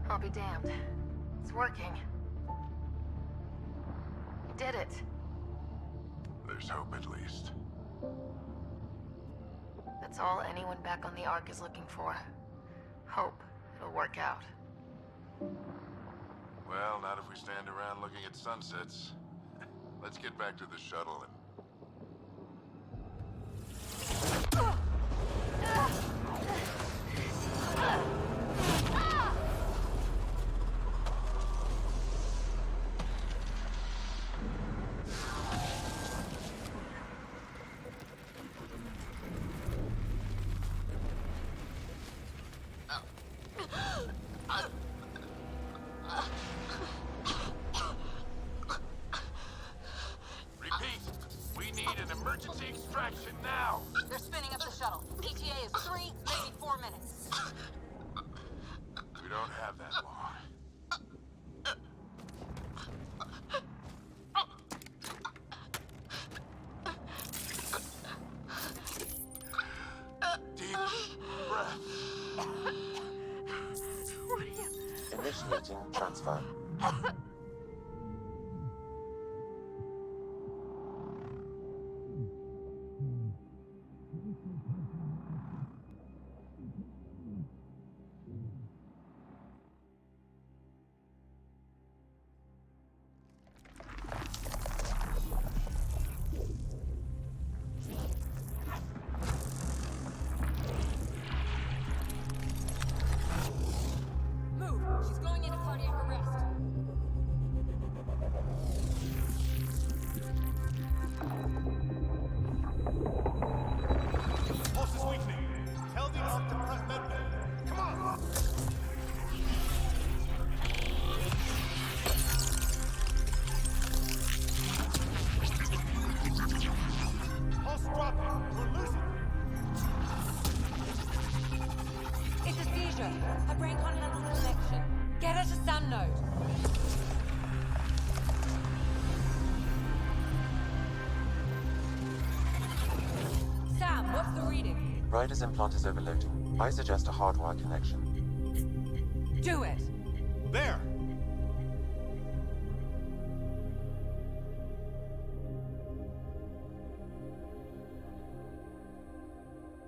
I'll be damned. It's working. You did it. There's hope at least. That's all anyone back on the Ark is looking for. Hope it'll work out. Well, not if we stand around looking at sunsets. Let's get back to the shuttle and... Repeat, we need an emergency extraction now. They're spinning up the shuttle. ETA is 3, maybe 4 minutes. We don't have that long. Deep breath. Initiating transfer. Move! She's going into cardiac arrest. Pulse is weakening. Tell the Ark to prep medbay. Come on! Pulse dropping. We're losing. It's a seizure. Her brain can't handle the connection. Get her to Sam node. Sam, what's the reading? Ryder's implant is overloading. I suggest a hardwire connection. Do it. There!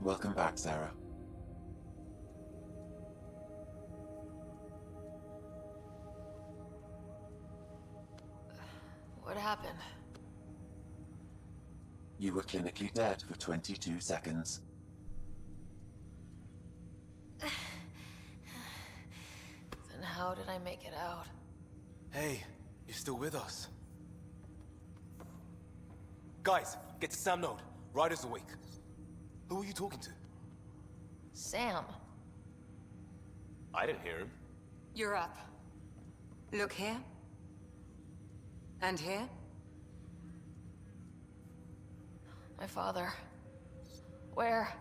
Welcome back, Sarah. What happened? You were clinically dead for 22 seconds. Then how did I make it out? Hey, you're still with us. Guys, get to Sam node. Ryder's awake. Who are you talking to? Sam. I didn't hear him. You're up. Look here. And here. My father. Where?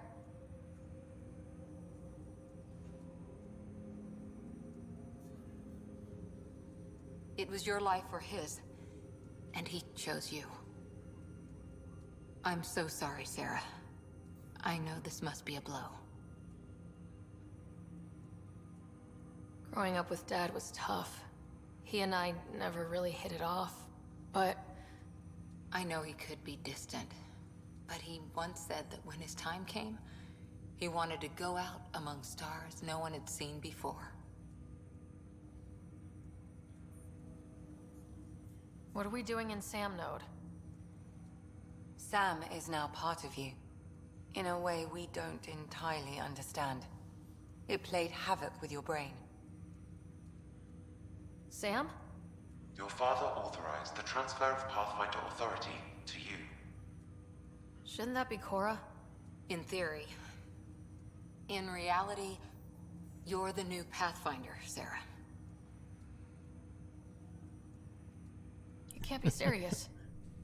It was your life or his, and he chose you. I'm so sorry, Sarah. I know this must be a blow. Growing up with Dad was tough. He and I never really hit it off, but... I know he could be distant, but he once said that when his time came, he wanted to go out among stars no one had seen before. What are we doing in Sam Node? Sam is now part of you, in a way we don't entirely understand. It played havoc with your brain. Sam? Your father authorized the transfer of Pathfinder authority to you. Shouldn't that be Cora? In theory. In reality, you're the new Pathfinder, Sarah. You can't be serious.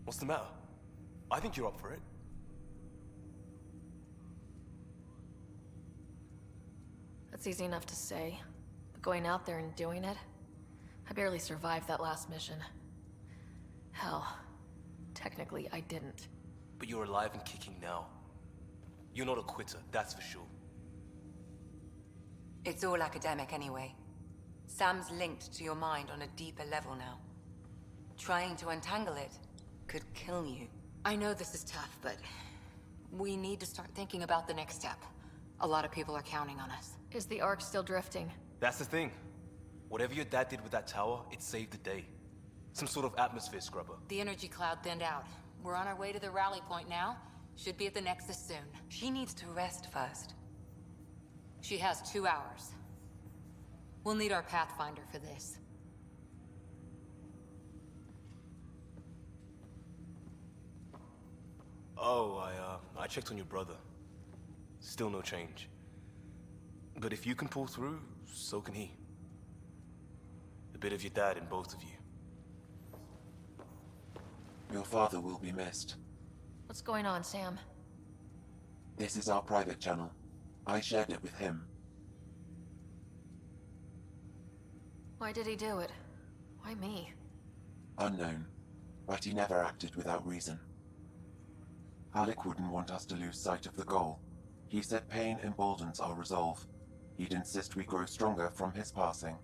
What's the matter? I think you're up for it. That's easy enough to say, but going out there and doing it? I barely survived that last mission. Hell, technically I didn't. But you're alive and kicking now. You're not a quitter, that's for sure. It's all academic anyway. Sam's linked to your mind on a deeper level now. Trying to untangle it could kill you. I know this is tough, but we need to start thinking about the next step. A lot of people are counting on us. Is the Ark still drifting? That's the thing. Whatever your dad did with that tower, it saved the day. Some sort of atmosphere scrubber. The energy cloud thinned out. We're on our way to the rally point now. Should be at the Nexus soon. She needs to rest first. She has 2 hours. We'll need our Pathfinder for this. Oh, I checked on your brother. Still no change. But if you can pull through, so can he. A bit of your dad in both of you. Your father will be missed. What's going on, Sam? This is our private channel. I shared it with him. Why did he do it? Why me? Unknown, but he never acted without reason. Alec wouldn't want us to lose sight of the goal. He said pain emboldens our resolve. He'd insist we grow stronger from his passing.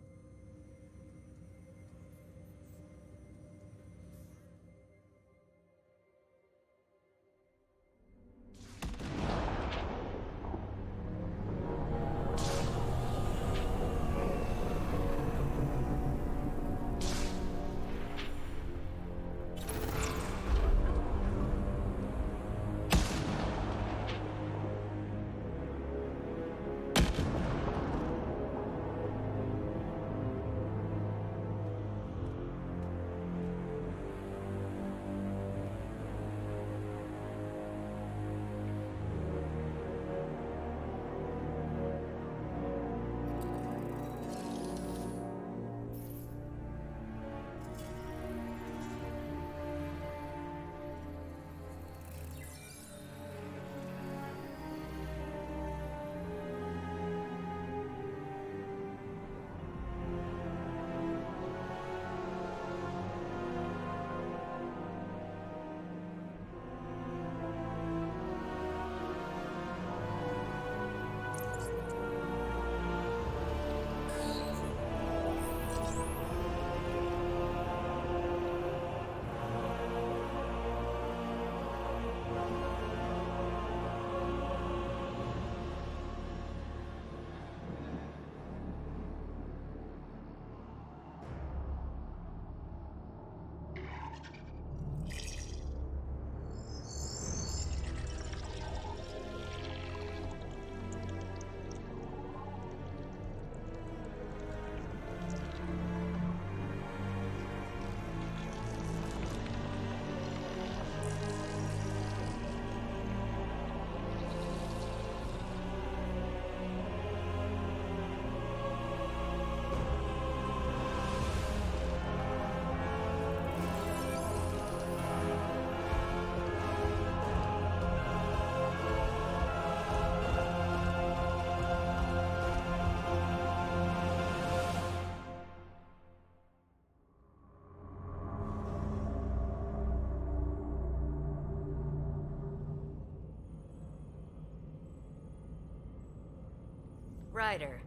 Ryder,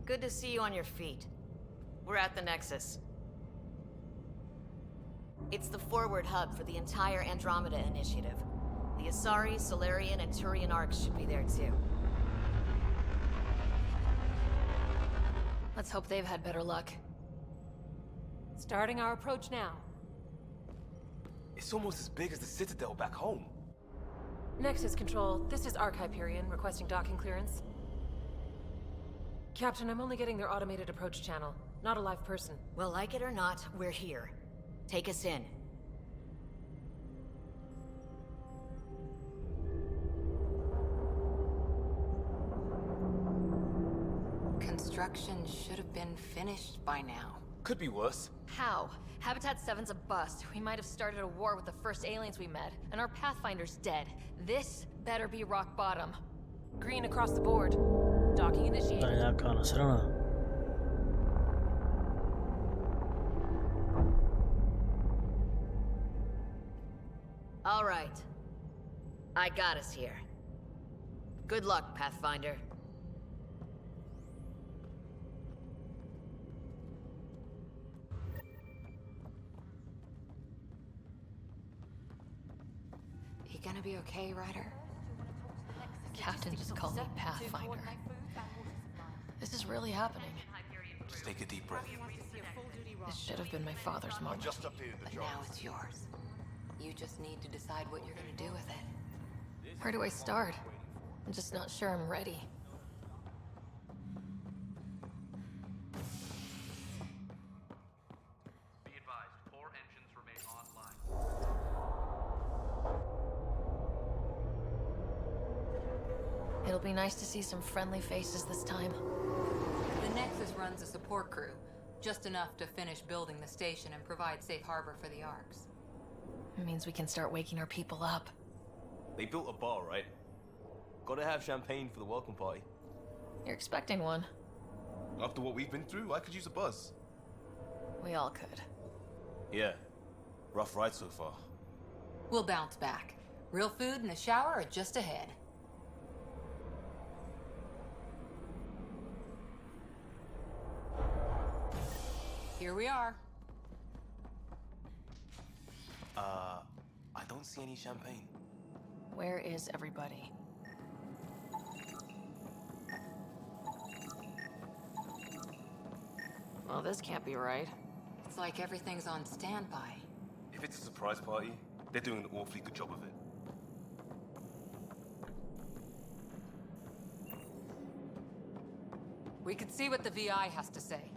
good to see you on your feet. We're at the Nexus. It's the forward hub for the entire Andromeda initiative. The Asari, Solarian, and Turian arcs should be there too. Let's hope they've had better luck. Starting our approach now. It's almost as big as the Citadel back home. Nexus Control, this is Arc Hyperion requesting docking clearance. Captain, I'm only getting their automated approach channel, not a live person. Well, like it or not, we're here. Take us in. Construction should have been finished by now. Could be worse. How? Habitat 7's a bust. We might have started a war with the first aliens we met, and our Pathfinder's dead. This better be rock bottom. Green across the board. Docking initiated. To je nějaká nasrana. All right. I got us here. Good luck, Pathfinder. You gonna be okay, Ryder? Captain just called me Pathfinder. This is really happening. Just take a deep breath. This should have been my father's moment. But now it's yours. You just need to decide what you're gonna do with it. Where do I start? I'm just not sure I'm ready. Be advised, 4 engines remain online. It'll be nice to see some friendly faces this time. The Nexus runs a support crew, just enough to finish building the station and provide safe harbor for the arcs. It means we can start waking our people up. They built a bar, right? Gotta have champagne for the welcome party. You're expecting one. After what we've been through, I could use a buzz. We all could. Yeah. Rough ride so far. We'll bounce back. Real food and a shower are just ahead. Here we are. I don't see any champagne. Where is everybody? Well, this can't be right. It's like everything's on standby. If it's a surprise party, they're doing an awfully good job of it. We could see what the VI has to say.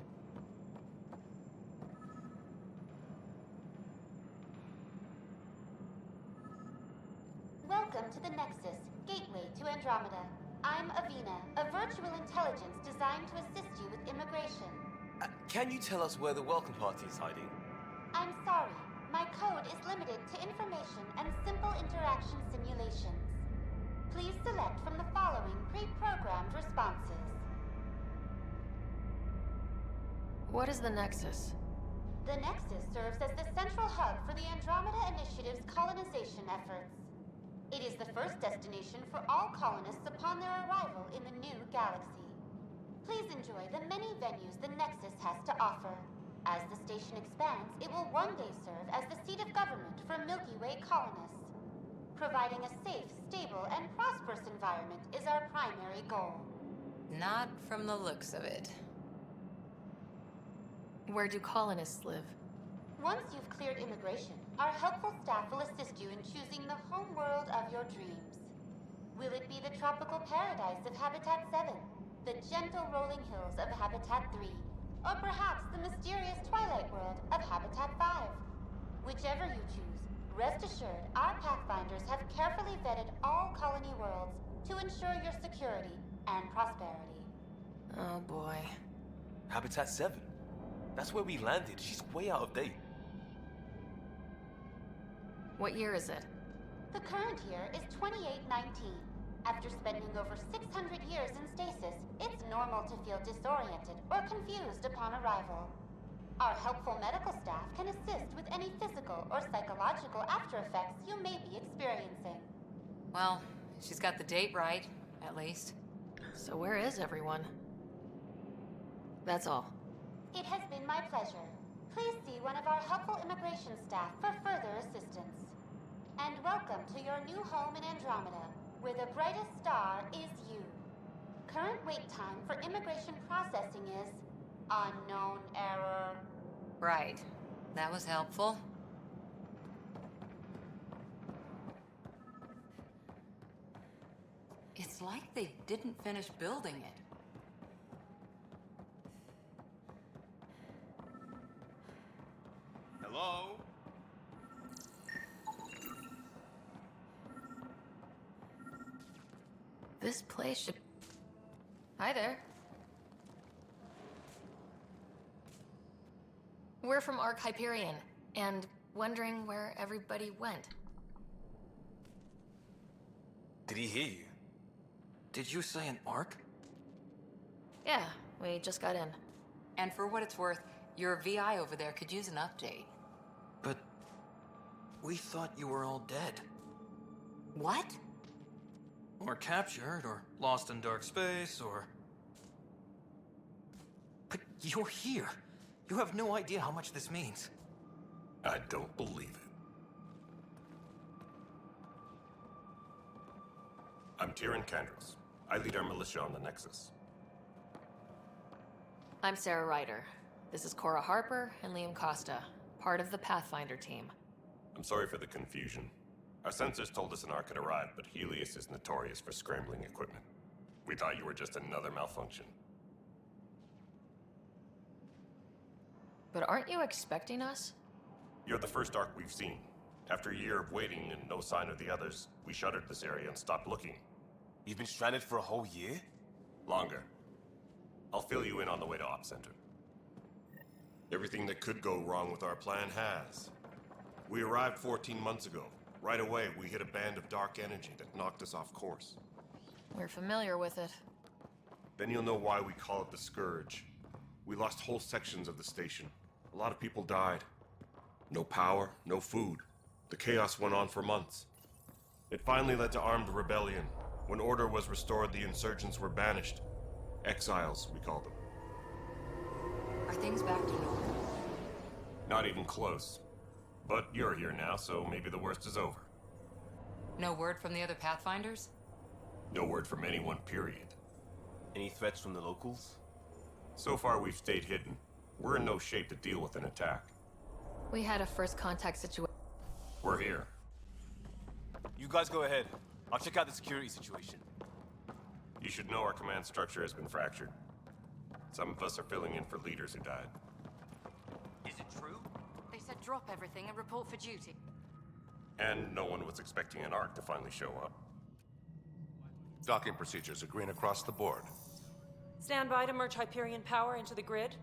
Welcome to the Nexus, gateway to Andromeda. I'm Avina, a virtual intelligence designed to assist you with immigration. Can you tell us where the welcome party is hiding? I'm sorry, my code is limited to information and simple interaction simulations. Please select from the following pre-programmed responses. What is the Nexus? The Nexus serves as the central hub for the Andromeda Initiative's colonization efforts. It is the first destination for all colonists upon their arrival in the new galaxy. Please enjoy the many venues the Nexus has to offer. As the station expands, it will one day serve as the seat of government for Milky Way colonists. Providing a safe, stable, and prosperous environment is our primary goal. Not from the looks of it. Where do colonists live? Once you've cleared immigration, our helpful staff will assist you in choosing the home world of your dreams. Will it be the tropical paradise of Habitat 7, the gentle rolling hills of Habitat 3, or perhaps the mysterious twilight world of Habitat 5? Whichever you choose, rest assured our Pathfinders have carefully vetted all colony worlds to ensure your security and prosperity. Oh boy. Habitat 7. That's where we landed. She's way out of date. What year is it? The current year is 2819. After spending over 600 years in stasis, it's normal to feel disoriented or confused upon arrival. Our helpful medical staff can assist with any physical or psychological after effects you may be experiencing. Well, she's got the date right, at least. So where is everyone? That's all. It has been my pleasure. Please see one of our helpful immigration staff for further assistance. And welcome to your new home in Andromeda, where the brightest star is you. Current wait time for immigration processing is unknown error. Right. That was helpful. It's like they didn't finish building it. Hello? This place should... Hi there. We're from Ark Hyperion, and wondering where everybody went. Did he hear you? Did you say an arc? Yeah, we just got in. And for what it's worth, your VI over there could use an update. But we thought you were all dead. What? Or captured, or lost in dark space, or... But you're here. You have no idea how much this means. I don't believe it. I'm Tyrion Candros. I lead our militia on the Nexus. I'm Sarah Ryder. This is Cora Harper and Liam Costa, part of the Pathfinder team. I'm sorry for the confusion. Our sensors told us an arc had arrived, but Helios is notorious for scrambling equipment. We thought you were just another malfunction. But aren't you expecting us? You're the first arc we've seen. After a year of waiting and no sign of the others, we shuttered this area and stopped looking. You've been stranded for a whole year? Longer. I'll fill you in on the way to Op Center. Everything that could go wrong with our plan has. We arrived 14 months ago. Right away, we hit a band of dark energy that knocked us off course. We're familiar with it. Then you'll know why we call it the Scourge. We lost whole sections of the station. A lot of people died. No power, no food. The chaos went on for months. It finally led to armed rebellion. When order was restored, the insurgents were banished. Exiles, we call them. Are things back to normal? Not even close. But you're here now, so maybe the worst is over. No word from the other Pathfinders? No word from anyone, period. Any threats from the locals? So far, we've stayed hidden. We're in no shape to deal with an attack. We had a first contact situation. We're here. You guys go ahead. I'll check out the security situation. You should know our command structure has been fractured. Some of us are filling in for leaders who died. Is it true? They said drop everything and report for duty. And no one was expecting an arc to finally show up. Docking procedures are green across the board. Stand by to merge Hyperion power into the grid.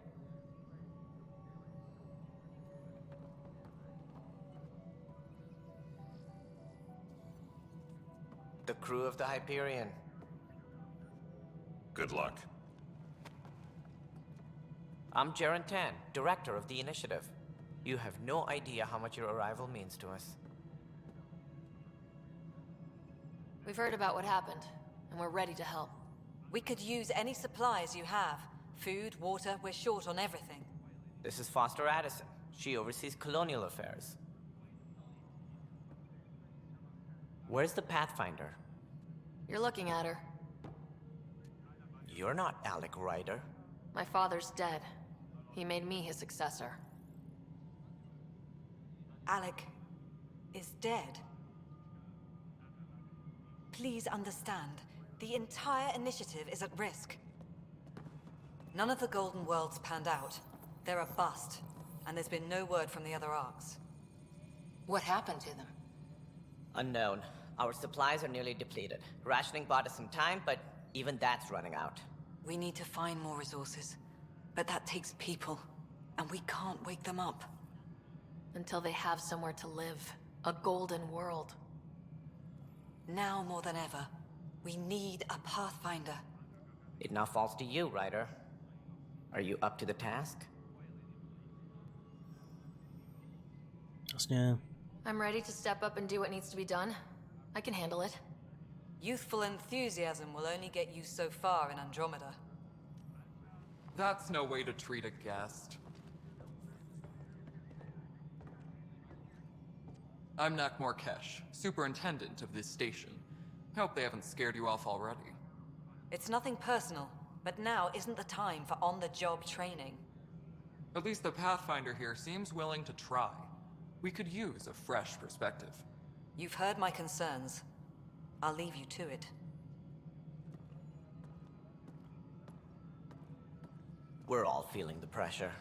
The crew of the Hyperion. Good luck. I'm Jaren Tan, director of the initiative. You have no idea how much your arrival means to us. We've heard about what happened, and we're ready to help. We could use any supplies you have. Food, water, we're short on everything. This is Foster Addison. She oversees colonial affairs. Where's the Pathfinder? You're looking at her. You're not Alec Ryder. My father's dead. He made me his successor. Alec is dead. Please understand, the entire initiative is at risk. None of the Golden Worlds panned out. They're a bust, and there's been no word from the other arcs. What happened to them? Unknown. Our supplies are nearly depleted. Rationing bought us some time, but even that's running out. We need to find more resources, but that takes people, and we can't wake them up. Until they have somewhere to live. A golden world. Now more than ever, we need a Pathfinder. It now falls to you, Ryder. Are you up to the task? Yeah. I'm ready to step up and do what needs to be done. I can handle it. Youthful enthusiasm will only get you so far in Andromeda. That's no way to treat a guest. I'm Nak Morkesh, superintendent of this station. Hope they haven't scared you off already. It's nothing personal, but now isn't the time for on-the-job training. At least the Pathfinder here seems willing to try. We could use a fresh perspective. You've heard my concerns. I'll leave you to it. We're all feeling the pressure.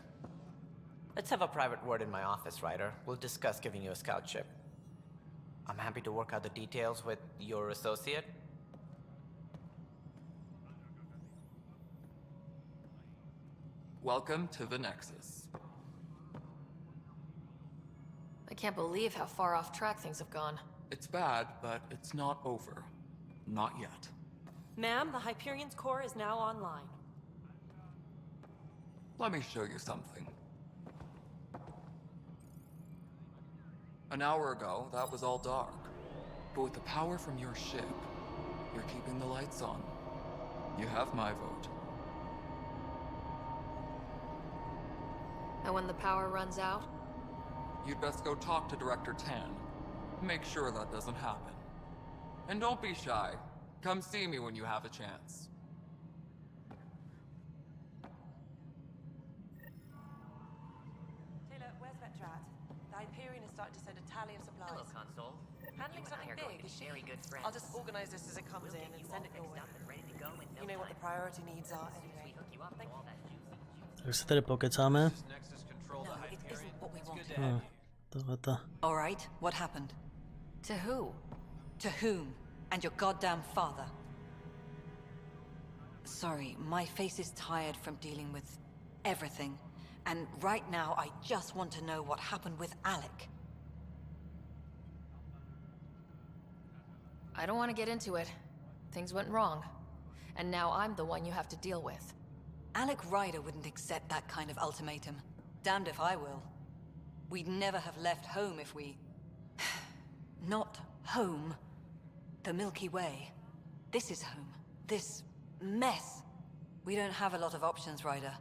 Let's have a private word in my office, Ryder. We'll discuss giving you a scout ship. I'm happy to work out the details with your associate. Welcome to the Nexus. I can't believe how far off track things have gone. It's bad, but it's not over. Not yet. Ma'am, the Hyperion's core is now online. Let me show you something. An hour ago, that was all dark. But with the power from your ship, you're keeping the lights on. You have my vote. And when the power runs out? You'd best go talk to Director Tan. Make sure that doesn't happen. And don't be shy. Come see me when you have a chance. Taylor, where's Vectra at? The Hyperion is starting to send a tally of supplies. Hello, Console. Handling something big, is she? I'll just organize this as it comes in and send it your way. You know what the priority needs are anyway. Thank you. Tak se tady pokecáme. No, it isn't what we wanted. Tohleta. All right, what happened? To who? To whom? And your goddamn father. Sorry, my face is tired from dealing with everything. And right now, I just want to know what happened with Alec. I don't want to get into it. Things went wrong. And now I'm the one you have to deal with. Alec Ryder wouldn't accept that kind of ultimatum. Damned if I will. We'd never have left home if we... Not home. The Milky Way. This is home. This mess. We don't have a lot of options, Ryder.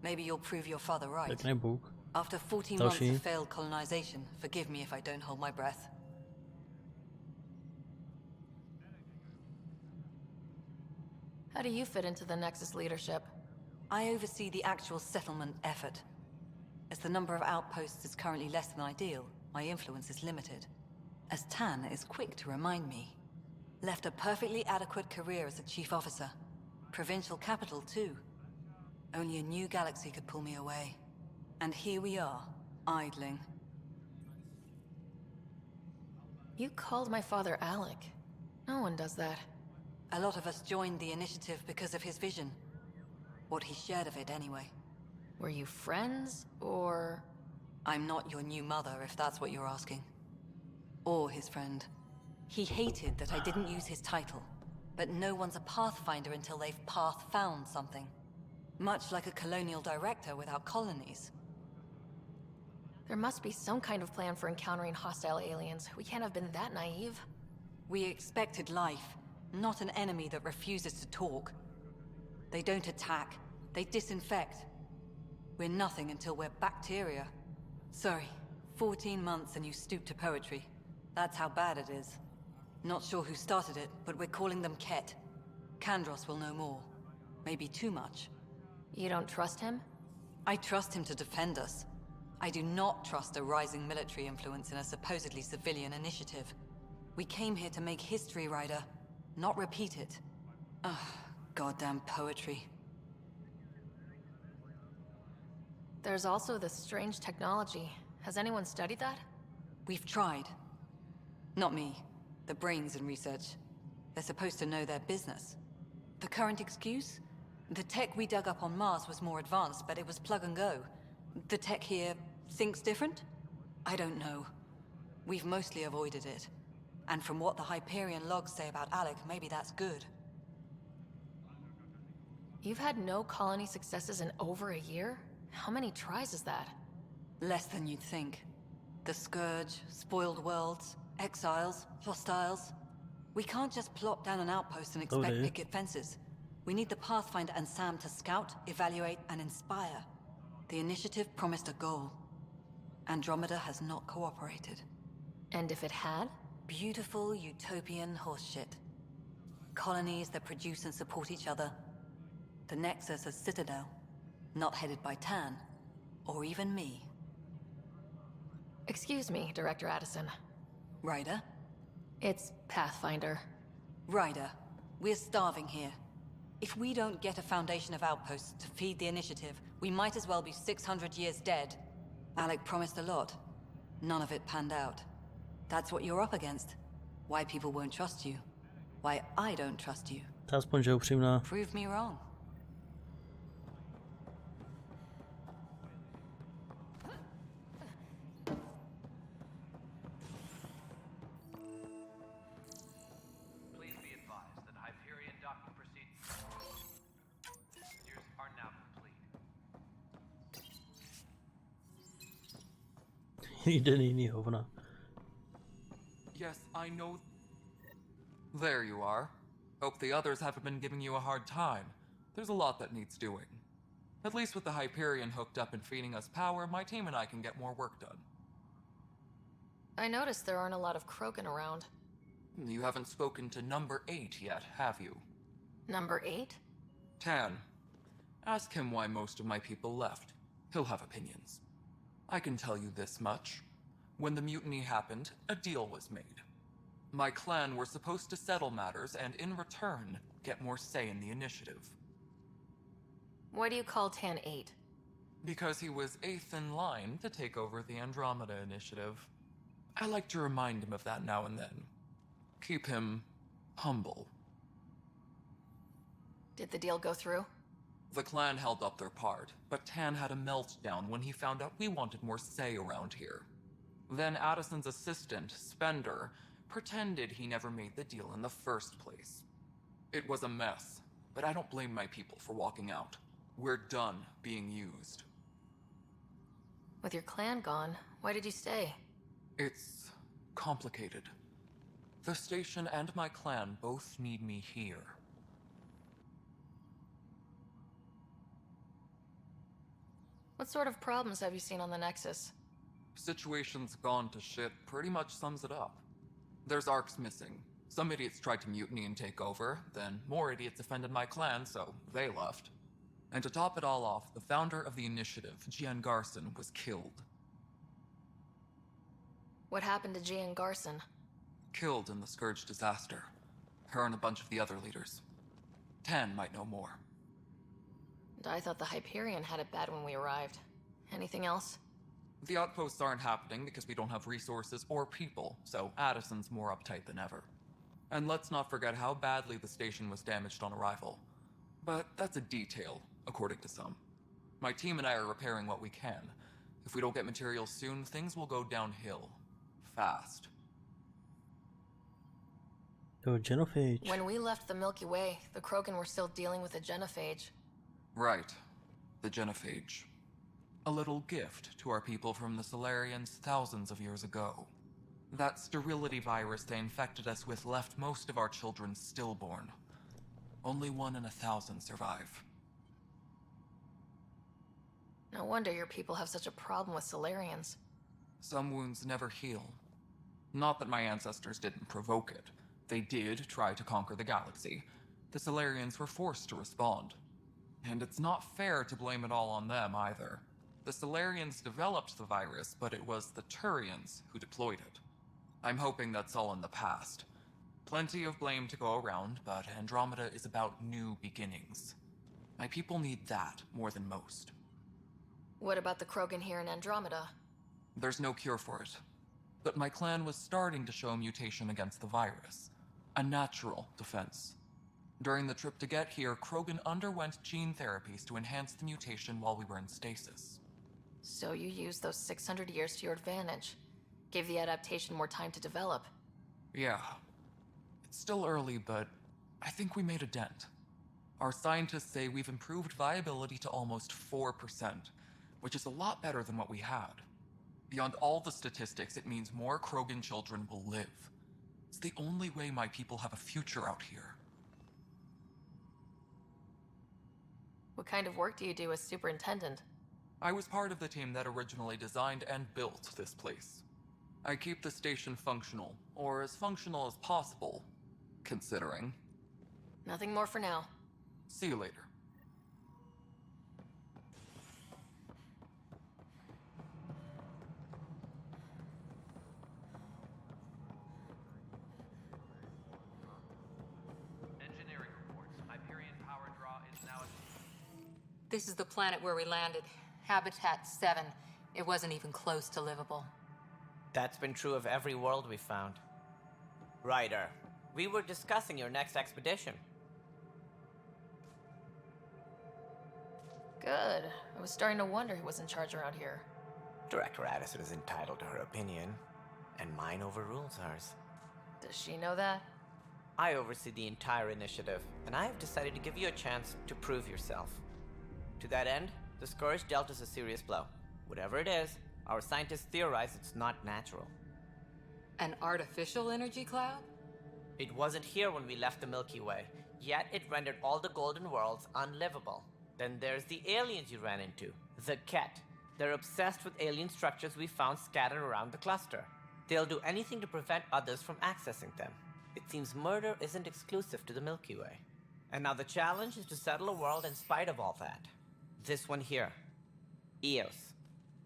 Maybe you'll prove your father right. Pěkný bůh. After 14 months of failed colonization, forgive me if I don't hold my breath. How do you fit into the Nexus leadership? I oversee the actual settlement effort. As the number of outposts is currently less than ideal, my influence is limited. As Tan is quick to remind me. Left a perfectly adequate career as a chief officer. Provincial capital, too. Only a new galaxy could pull me away. And here we are, idling. You called my father Alec. No one does that. A lot of us joined the initiative because of his vision. What he shared of it, anyway. Were you friends, or...? I'm not your new mother, if that's what you're asking. Or his friend. He hated that I didn't use his title. But no one's a Pathfinder until they've path-found something. Much like a colonial director without colonies. There must be some kind of plan for encountering hostile aliens. We can't have been that naive. We expected life, not an enemy that refuses to talk. They don't attack, they disinfect. We're nothing until we're bacteria. Sorry, 14 months and you stoop to poetry. That's how bad it is. Not sure who started it, but we're calling them Ket. Kandros will know more. Maybe too much. You don't trust him? I trust him to defend us. I do not trust a rising military influence in a supposedly civilian initiative. We came here to make history, Ryder, not repeat it. Ugh, goddamn poetry. There's also this strange technology. Has anyone studied that? We've tried. Not me. The brains in research. They're supposed to know their business. The current excuse? The tech we dug up on Mars was more advanced, but it was plug and go. The tech here thinks different? I don't know. We've mostly avoided it. And from what the Hyperion logs say about Alec, maybe that's good. You've had no colony successes in over a year? How many tries is that? Less than you'd think. The Scourge, spoiled worlds, exiles, hostiles. We can't just plop down an outpost and expect picket fences. We need the Pathfinder and Sam to scout, evaluate, and inspire. The initiative promised a goal. Andromeda has not cooperated. And if it had? Beautiful utopian horseshit. Colonies that produce and support each other. The Nexus as Citadel, not headed by Tan, or even me. Excuse me, Director Addison. Ryder? It's Pathfinder. Ryder, we're starving here. If we don't get a foundation of outposts to feed the initiative, we might as well be 600 years dead. Alec promised a lot. None of it panned out. That's what you're up against. Why people won't trust you. Why I don't trust you. To aspoň, že je upřímná. Prove me wrong. Please be advised that Hyperion docking procedures are now complete. Jeden jiný hovna. Yes, I know. There you are. Hope the others haven't been giving you a hard time. There's a lot that needs doing. At least with the Hyperion hooked up and feeding us power, my team and I can get more work done. I noticed there aren't a lot of Krogan around. You haven't spoken to number 8 yet, have you? Number 8? Tan. Ask him why most of my people left. He'll have opinions. I can tell you this much. When the mutiny happened, a deal was made. My clan were supposed to settle matters and, in return, get more say in the initiative. Why do you call Tan 8? Because he was 8th in line to take over the Andromeda initiative. I like to remind him of that now and then. Keep him humble. Did the deal go through? The clan held up their part, but Tan had a meltdown when he found out we wanted more say around here. Then Addison's assistant, Spender, pretended he never made the deal in the first place. It was a mess, but I don't blame my people for walking out. We're done being used. With your clan gone, why did you stay? It's complicated. The station and my clan both need me here. What sort of problems have you seen on the Nexus? Situation's gone to shit pretty much sums it up. There's arcs missing. Some idiots tried to mutiny and take over, then more idiots offended my clan, so they left. And to top it all off, the founder of the initiative, Gian Garson, was killed. What happened to Gian Garson? Killed in the Scourge disaster. Her and a bunch of the other leaders. Tan might know more. I thought the Hyperion had it bad when we arrived. Anything else? The outposts aren't happening because we don't have resources or people, so Addison's more uptight than ever. And let's not forget how badly the station was damaged on arrival. But that's a detail, according to some. My team and I are repairing what we can. If we don't get materials soon, things will go downhill. Fast. Oh, genophage. When we left the Milky Way, the Krogan were still dealing with the genophage. Right. The genophage. A little gift to our people from the Solarians thousands of years ago. That sterility virus they infected us with left most of our children stillborn. Only 1 in 1,000 survive. No wonder your people have such a problem with Solarians. Some wounds never heal. Not that my ancestors didn't provoke it. They did try to conquer the galaxy. The Solarians were forced to respond. And it's not fair to blame it all on them either. The Solarians developed the virus, but it was the Turians who deployed it. I'm hoping that's all in the past. Plenty of blame to go around, but Andromeda is about new beginnings. My people need that more than most. What about the Krogan here in Andromeda? There's no cure for it. But my clan was starting to show a mutation against the virus. A natural defense. During the trip to get here, Krogan underwent gene therapies to enhance the mutation while we were in stasis. So you used those 600 years to your advantage. Gave the adaptation more time to develop. Yeah. It's still early, but I think we made a dent. Our scientists say we've improved viability to almost 4%, which is a lot better than what we had. Beyond all the statistics, it means more Krogan children will live. It's the only way my people have a future out here. What kind of work do you do as superintendent? I was part of the team that originally designed and built this place. I keep the station functional, or as functional as possible, considering. Nothing more for now. See you later. Engineering reports. Hyperion power draw is now at... This is the planet where we landed. Habitat 7. It wasn't even close to livable. That's been true of every world we found. Ryder, we were discussing your next expedition. Good. I was starting to wonder who was in charge around here. Director Addison is entitled to her opinion, and mine overrules hers. Does she know that? I oversee the entire initiative, and I have decided to give you a chance to prove yourself. To that end, the Scourge dealt us a serious blow. Whatever it is, our scientists theorize it's not natural. An artificial energy cloud? It wasn't here when we left the Milky Way, yet it rendered all the Golden Worlds unlivable. Then there's the aliens you ran into, the Ket. They're obsessed with alien structures we found scattered around the cluster. They'll do anything to prevent others from accessing them. It seems murder isn't exclusive to the Milky Way. And now the challenge is to settle a world in spite of all that. This one here. Eos.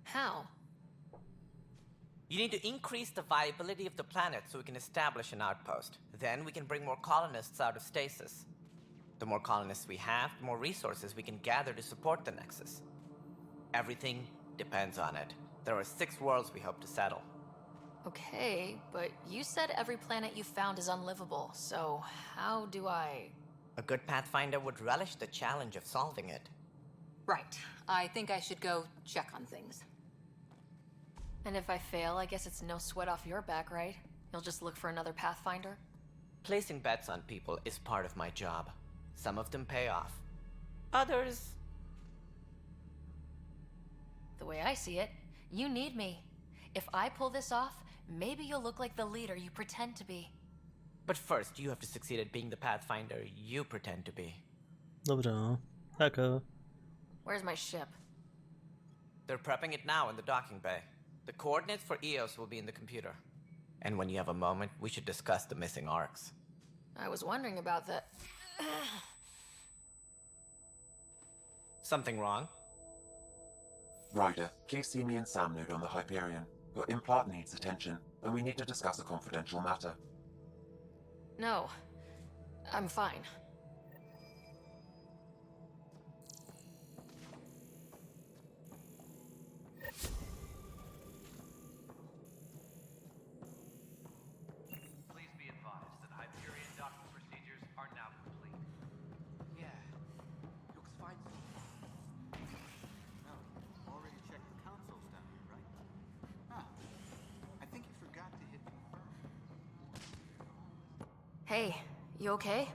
How? You need to increase the viability of the planet so we can establish an outpost. Then we can bring more colonists out of stasis. The more colonists we have, the more resources we can gather to support the Nexus. Everything depends on it. There are 6 worlds we hope to settle. Okay, but you said every planet you found is unlivable, so how do I... A good Pathfinder would relish the challenge of solving it. Right. I think I should go check on things. And if I fail, I guess it's no sweat off your back, right? You'll just look for another Pathfinder? Placing bets on people is part of my job. Some of them pay off. Others... The way I see it, you need me. If I pull this off, maybe you'll look like the leader you pretend to be. But first, you have to succeed at being the Pathfinder you pretend to be. Dobře, no. Tak Where's my ship? They're prepping it now in the docking bay. The coordinates for Eos will be in the computer. And when you have a moment, we should discuss the missing arcs. I was wondering about that. Something wrong? Ryder, please see me and Sam node on the Hyperion. Your implant needs attention, and we need to discuss a confidential matter. No. I'm fine. Please be advised that Hyperion docking procedures are now complete. Yeah. Looks fine. No, already checked the consoles down here, right? Huh. I think you forgot to hit confirm. Hey, you okay?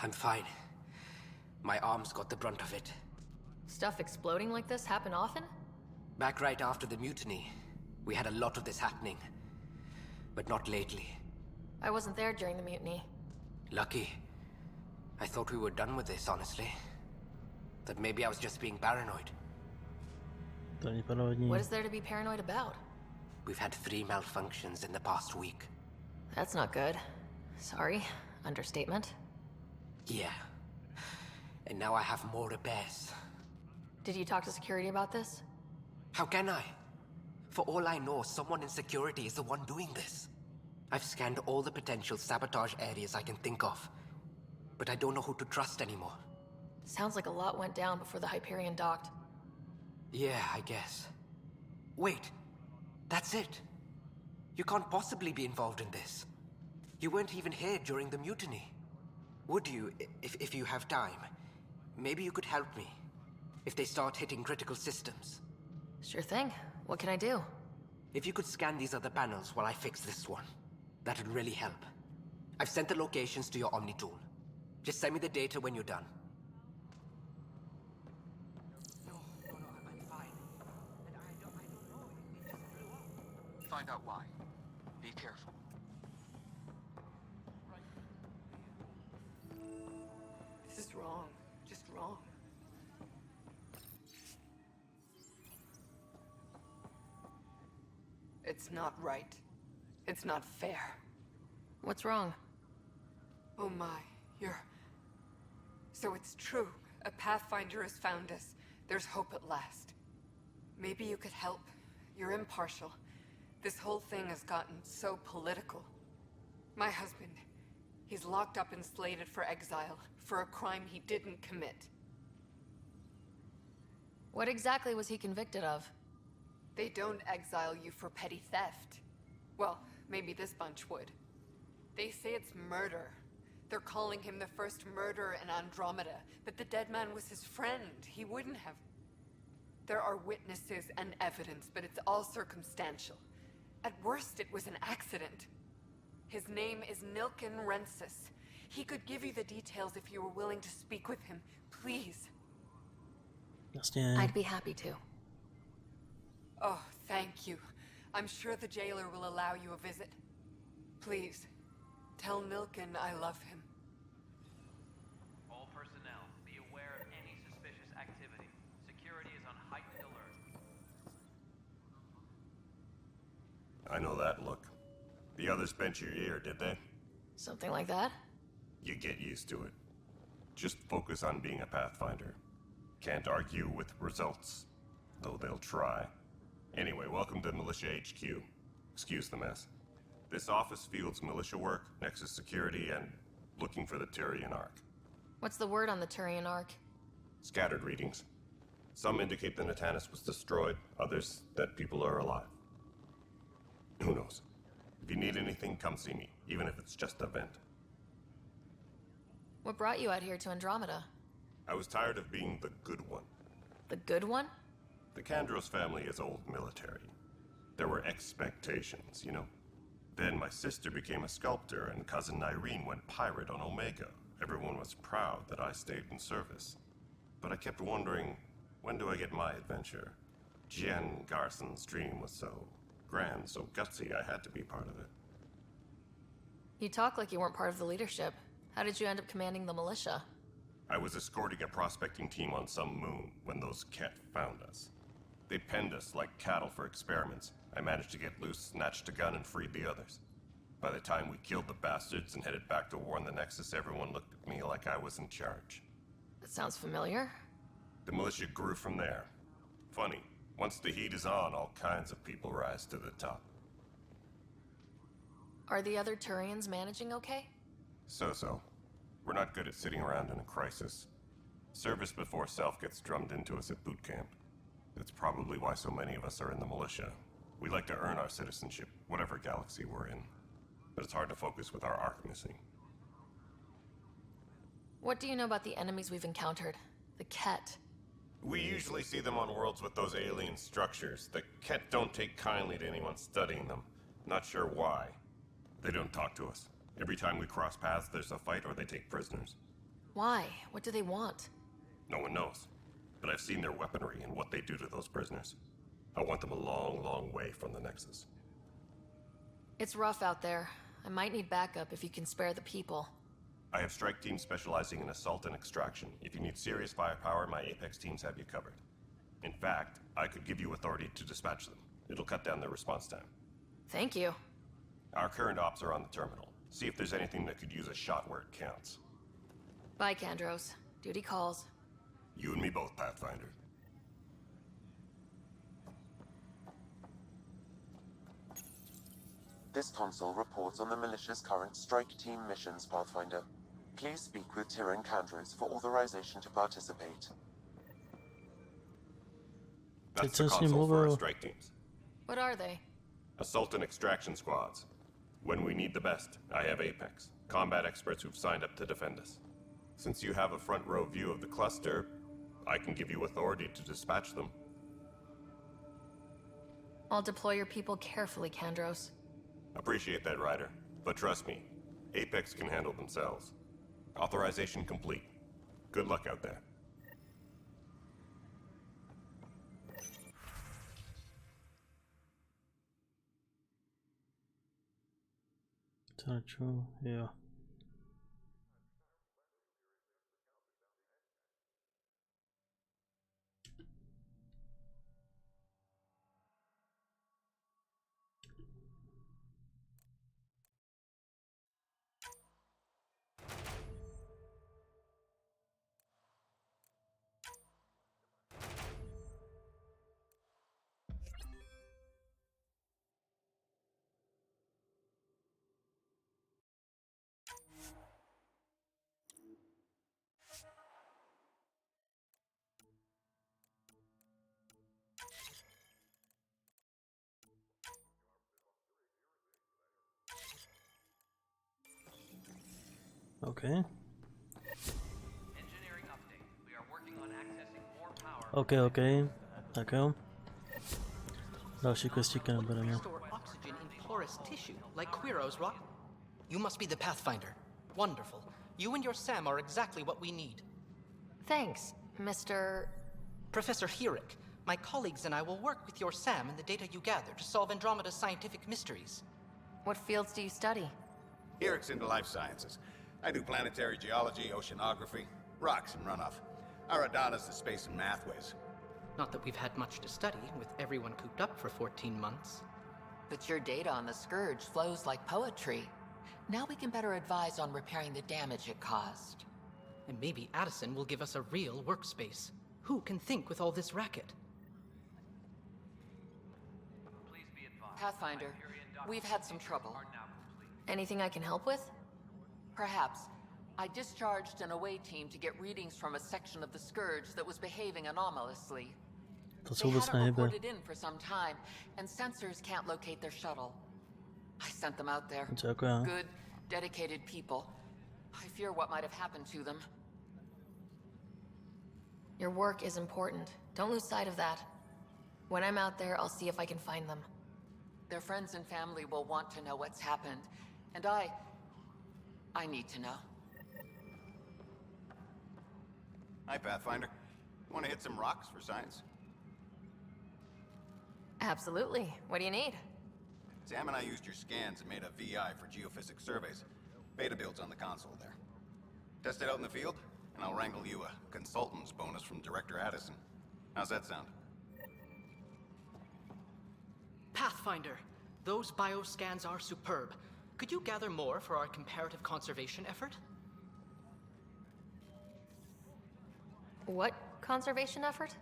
I'm fine. My arms got the brunt of it. Stuff exploding like this happen often? Back right after the mutiny, we had a lot of this happening. But not lately. I wasn't there during the mutiny. Lucky. I thought we were done with this, honestly. That maybe I was just being paranoid. What is there to be paranoid about? We've had 3 malfunctions in the past week. That's not good. Sorry. Understatement. Yeah. And now I have more repairs. Did you talk to security about this? How can I? For all I know, someone in security is the one doing this. I've scanned all the potential sabotage areas I can think of. But I don't know who to trust anymore. Sounds like a lot went down before the Hyperion docked. Yeah, I guess. Wait. That's it. You can't possibly be involved in this. You weren't even here during the mutiny. Would you, if you have time? Maybe you could help me. If they start hitting critical systems. Sure thing. What can I do? If you could scan these other panels while I fix this one, that'd really help. I've sent the locations to your Omni tool. Just send me the data when you're done. No, I'm fine. And I don't know. It just blew up. Find out why. Be careful. This is wrong. Just wrong. It's not right. It's not fair. What's wrong? Oh my, you're... So it's true. A Pathfinder has found us. There's hope at last. Maybe you could help. You're impartial. This whole thing has gotten so political. My husband, he's locked up and slated for exile for a crime he didn't commit. What exactly was he convicted of? They don't exile you for petty theft. Well, maybe this bunch would. They say it's murder. They're calling him the first murderer in Andromeda, but the dead man was his friend. He wouldn't have... There are witnesses and evidence, but it's all circumstantial. At worst, it was an accident. His name is Nilken Rensis. He could give you the details if you were willing to speak with him. Please. Jasně. I'd be happy to. Oh, thank you. I'm sure the jailer will allow you a visit. Please, tell Nilken I love him. All personnel, be aware of any suspicious activity. Security is on heightened alert. I know that look. The others bent your ear, did they? Something like that? You get used to it. Just focus on being a Pathfinder. Can't argue with results, though they'll try. Anyway, welcome to Militia HQ. Excuse the mess. This office fields militia work, Nexus security, and looking for the Turian Ark. What's the word on the Turian Ark? Scattered readings. Some indicate the Natanus was destroyed, others that people are alive. Who knows? If you need anything, come see me, even if it's just a vent. What brought you out here to Andromeda? I was tired of being the good one. The good one? The Kandros family is old military. There were expectations, you know. Then my sister became a sculptor and cousin Irene went pirate on Omega. Everyone was proud that I stayed in service. But I kept wondering, when do I get my adventure? Jen Garson's dream was so grand, so gutsy, I had to be part of it. You talk like you weren't part of the leadership. How did you end up commanding the militia? I was escorting a prospecting team on some moon when those Ket found us. They penned us like cattle for experiments. I managed to get loose, snatched a gun, and freed the others. By the time we killed the bastards and headed back to warn the Nexus, everyone looked at me like I was in charge. That sounds familiar. The militia grew from there. Funny, once the heat is on, all kinds of people rise to the top. Are the other Turians managing okay? So-so. We're not good at sitting around in a crisis. Service before self gets drummed into us at boot camp. That's probably why so many of us are in the militia. We like to earn our citizenship, whatever galaxy we're in. But it's hard to focus with our arc missing. What do you know about the enemies we've encountered? The Ket? We usually see them on worlds with those alien structures. The Ket don't take kindly to anyone studying them. Not sure why. They don't talk to us. Every time we cross paths, there's a fight or they take prisoners. Why? What do they want? No one knows. But I've seen their weaponry and what they do to those prisoners. I want them a long, long way from the Nexus. It's rough out there. I might need backup if you can spare the people. I have strike teams specializing in assault and extraction. If you need serious firepower, my Apex teams have you covered. In fact, I could give you authority to dispatch them. It'll cut down their response time. Thank you. Our current ops are on the terminal. See if there's anything that could use a shot where it counts. Bye, Kandros. Duty calls. You and me both, Pathfinder. This console reports on the militia's current strike team missions, Pathfinder. Please speak with Tyrion Kandros for authorization to participate. That's the console for our strike teams. What are they? Assault and extraction squads. When we need the best, I have Apex. Combat experts who've signed up to defend us. Since you have a front row view of the cluster, I can give you authority to dispatch them. I'll deploy your people carefully, Kandros. Appreciate that, Ryder. But trust me, Apex can handle themselves. Authorization complete. Good luck out there. True, yeah. Okay. Engineering update. We are working on accessing more power. OK. Tak jo. Další questíky nebereme. Store oxygen in porous tissue, like Quiro's rock. You must be the Pathfinder. Wonderful. You and your Sam are exactly what we need. Thanks, Mr. Professor Herrick. My colleagues and I will work with your Sam and the data you gather to solve Andromeda's scientific mysteries. What fields do you study? Herrick's into life sciences. I do planetary geology, oceanography, rocks and runoff. Aradana's the space and math whiz. Not that we've had much to study, with everyone cooped up for 14 months. But your data on the Scourge flows like poetry. Now we can better advise on repairing the damage it caused. And maybe Addison will give us a real workspace. Who can think with all this racket? Pathfinder, we've had some trouble. Anything I can help with? Perhaps. I discharged an away team to get readings from a section of the Scourge that was behaving anomalously. To se They vůbec hadn't nehybe. reported in for some time, and sensors can't locate their shuttle. I sent them out there. Něco jako já. Good, dedicated people. I fear what might have happened to them. Your work is important. Don't lose sight of that. When I'm out there, I'll see if I can find them. Their friends and family will want to know what's happened, and I need to know. Hi, Pathfinder. Want to hit some rocks for science? Absolutely. What do you need? Sam and I used your scans and made a VI for geophysics surveys. Beta builds on the console there. Test it out in the field, and I'll wrangle you a consultant's bonus from Director Addison. How's that sound? Pathfinder, those bioscans are superb. Could you gather more for our comparative conservation effort? What conservation effort?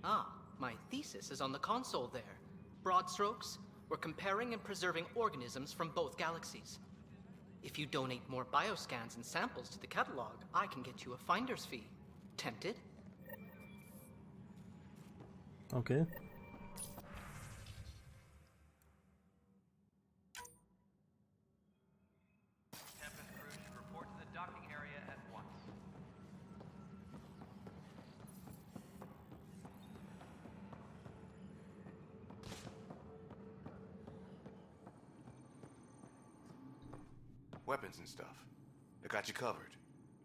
Ah, my thesis is on the console there. Broad strokes, we're comparing and preserving organisms from both galaxies. If you donate more bioscans and samples to the catalog, I can get you a finder's fee. Tempted? OK. Tempest crew should report to the docking area at once. Weapons and stuff. I got you covered.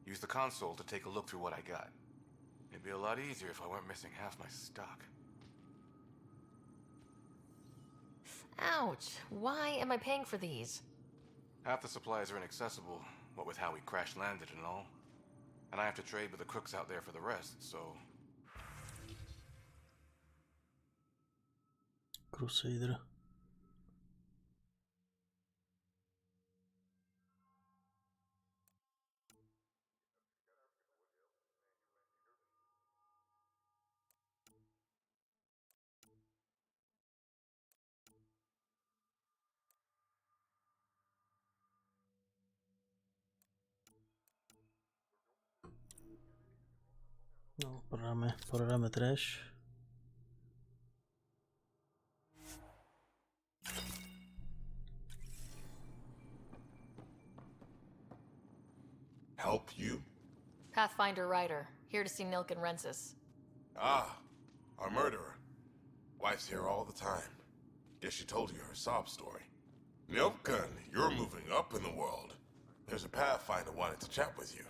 Use the console to take a look through what I got. It'd be a lot easier if I weren't missing half my stock. Ouch. Why am I paying for these? Half the supplies are inaccessible, what with how we crash-landed and all. And I have to trade with the crooks out there for the rest, so... Crusader. No, prodáme trash. Help you? Pathfinder Ryder, here to see Nilk and Rensis. Ah, our murderer. Wife's here all the time. Guess she told you her sob story. Nilkan, you're moving up in the world. There's a Pathfinder wanted to chat with you.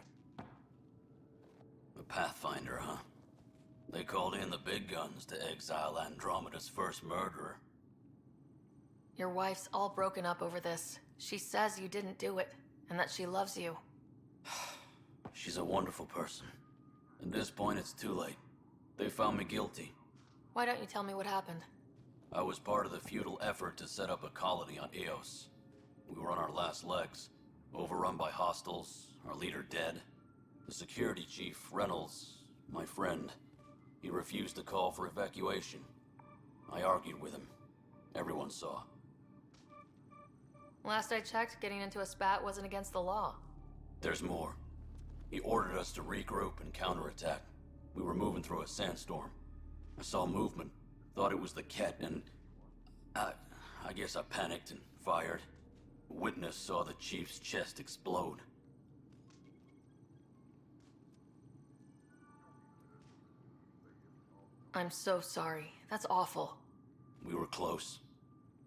The Pathfinder, huh? They called in the big guns to exile Andromeda's first murderer. Your wife's all broken up over this. She says you didn't do it, and that she loves you. She's a wonderful person. At this point, it's too late. They found me guilty. Why don't you tell me what happened? I was part of the futile effort to set up a colony on Eos. We were on our last legs, overrun by hostiles, our leader dead. The security chief, Reynolds, my friend, he refused to call for evacuation. I argued with him. Everyone saw. Last I checked, getting into a spat wasn't against the law. There's more. He ordered us to regroup and counterattack. We were moving through a sandstorm. I saw movement, thought it was the Ket, and I guess I panicked and fired. A witness saw the chief's chest explode. I'm so sorry. That's awful. We were close.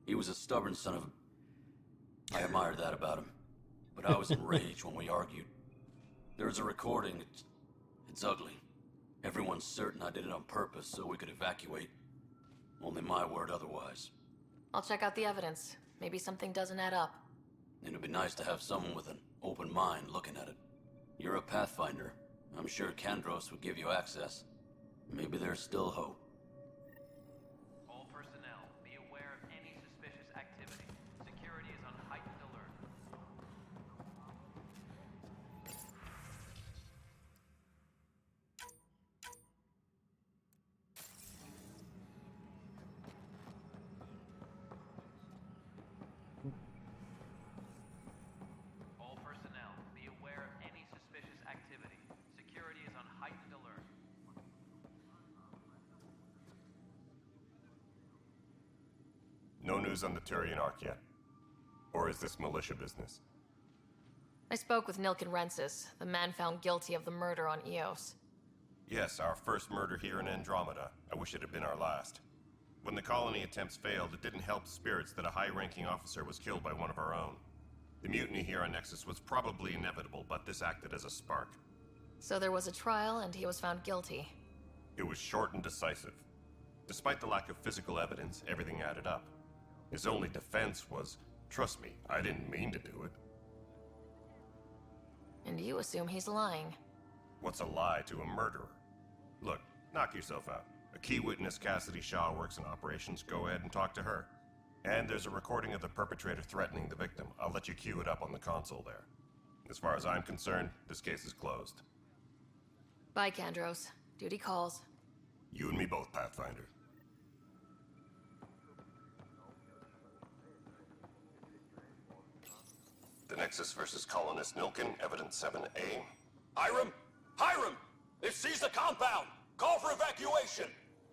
He was a stubborn son of a... I admired that about him. But I was enraged when we argued. There's a recording. It's ugly. Everyone's certain I did it on purpose so we could evacuate. Only my word otherwise. I'll check out the evidence. Maybe something doesn't add up. It'd be nice to have someone with an open mind looking at it. You're a Pathfinder. I'm sure Kandros would give you access. Maybe there's still hope. All personnel, be aware of any suspicious activity. Security is on heightened alert. All personnel, be aware of any suspicious activity. Security is on heightened alert. No news on the Turian Ark yet? Or is this militia business? I spoke with Nilken Rensis, the man found guilty of the murder on Eos. Yes, our first murder here in Andromeda. I wish it had been our last. When the colony attempts failed, it didn't help spirits that a high-ranking officer was killed by one of our own. The mutiny here on Nexus was probably inevitable, but this acted as a spark. So there was a trial and he was found guilty. It was short and decisive. Despite the lack of physical evidence, everything added up. His only defense was, trust me, I didn't mean to do it. And you assume he's lying. What's a lie to a murderer? Look, knock yourself out. A key witness, Cassidy Shaw, works in operations. Go ahead and talk to her. And there's a recording of the perpetrator threatening the victim. I'll let you cue it up on the console there. As far as I'm concerned, this case is closed. Bye, Kandros. Duty calls. You and me both, Pathfinder. The Nexus versus Colonist Nilken, Evidence 7A. Hiram! Hiram! They've seized the compound! Call for evacuation!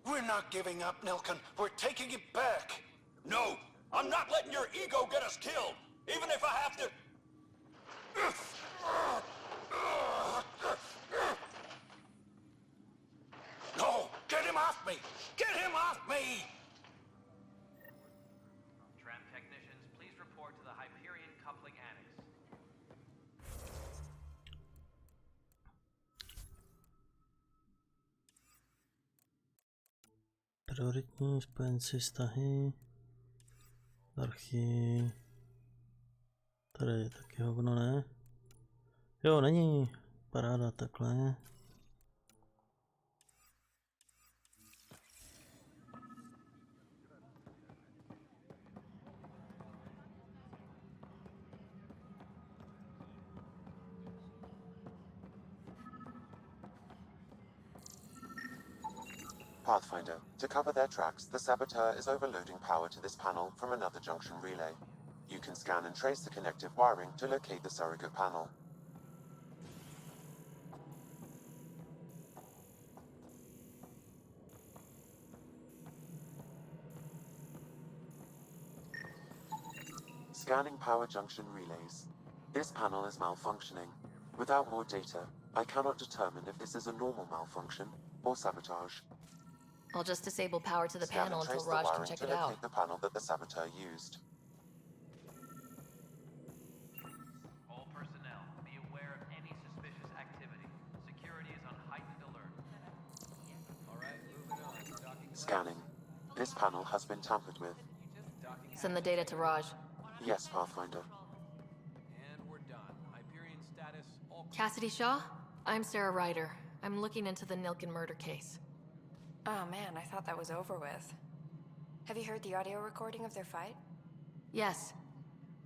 We're not giving up, Nilken. We're taking it back. No! I'm not letting your ego get us killed! Even if I have to... No! Get him off me! Get him off me! Tram technicians, please report to the Hyperion Coupling Annex. Prioritní spojenci vztahy. Archy. Tady je taky hovno, ne? Jo, není. Paráda, takhle. Pathfinder, to cover their tracks, the saboteur is overloading power to this panel from another junction relay. You can scan and trace the connective wiring to locate the surrogate panel. Scanning power junction relays. This panel is malfunctioning. Without more data, I cannot determine if this is a normal malfunction or sabotage. I'll just disable power to the Scan panel and trace until the Raj can wiring check to it out. locate the panel that the saboteur used. All personnel, be aware of any suspicious activity. Security is on heightened alert. Alright, moving on. Docking Scanning. This panel has been tampered with. Send the data to Raj. Yes, Pathfinder. And we're done. Hyperion status, all Cassidy Shaw? I'm Sarah Ryder. I'm looking into the Nilken murder case. Oh man, I thought that was over with. Have you heard the audio recording of their fight? Yes.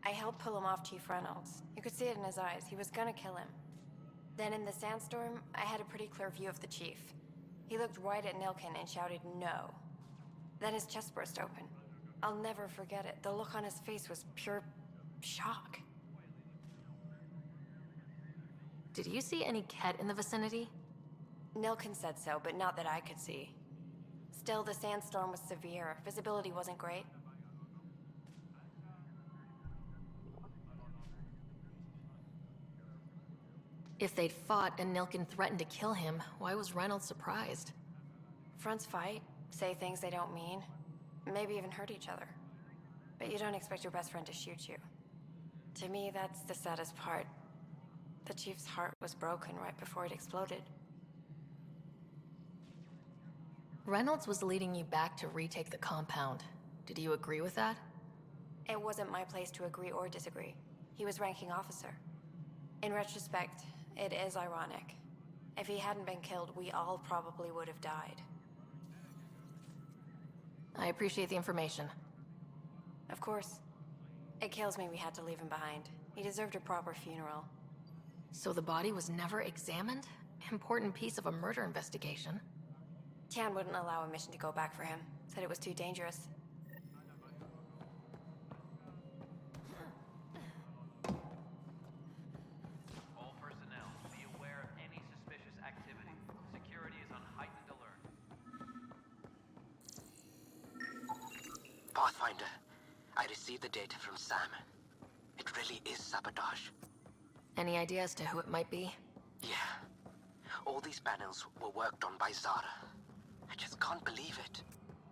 I helped pull him off Chief Reynolds. You could see it in his eyes. He was gonna kill him. Then in the sandstorm, I had a pretty clear view of the Chief. He looked right at Nilken and shouted no. Then his chest burst open. I'll never forget it. The look on his face was pure shock. Did you see any Ket in the vicinity? Nilken said so, but not that I could see. Still, the sandstorm was severe. Visibility wasn't great. If they'd fought and Nilkin threatened to kill him, why was Reynolds surprised? Fronts fight, say things they don't mean, maybe even hurt each other. But you don't expect your best friend to shoot you. To me, that's the saddest part. The Chief's heart was broken right before it exploded. Reynolds was leading you back to retake the compound. Did you agree with that? It wasn't my place to agree or disagree. He was ranking officer. In retrospect, it is ironic. If he hadn't been killed, we all probably would have died. I appreciate the information. Of course. It kills me we had to leave him behind. He deserved a proper funeral. So the body was never examined? Important piece of a murder investigation. Tian wouldn't allow a mission to go back for him. Said it was too dangerous. All personnel, be aware of any suspicious activity. Security is on heightened alert. Pathfinder, I received the data from Sam. It really is sabotage. Any idea as to who it might be? Yeah. All these panels were worked on by Zara. I just can't believe it.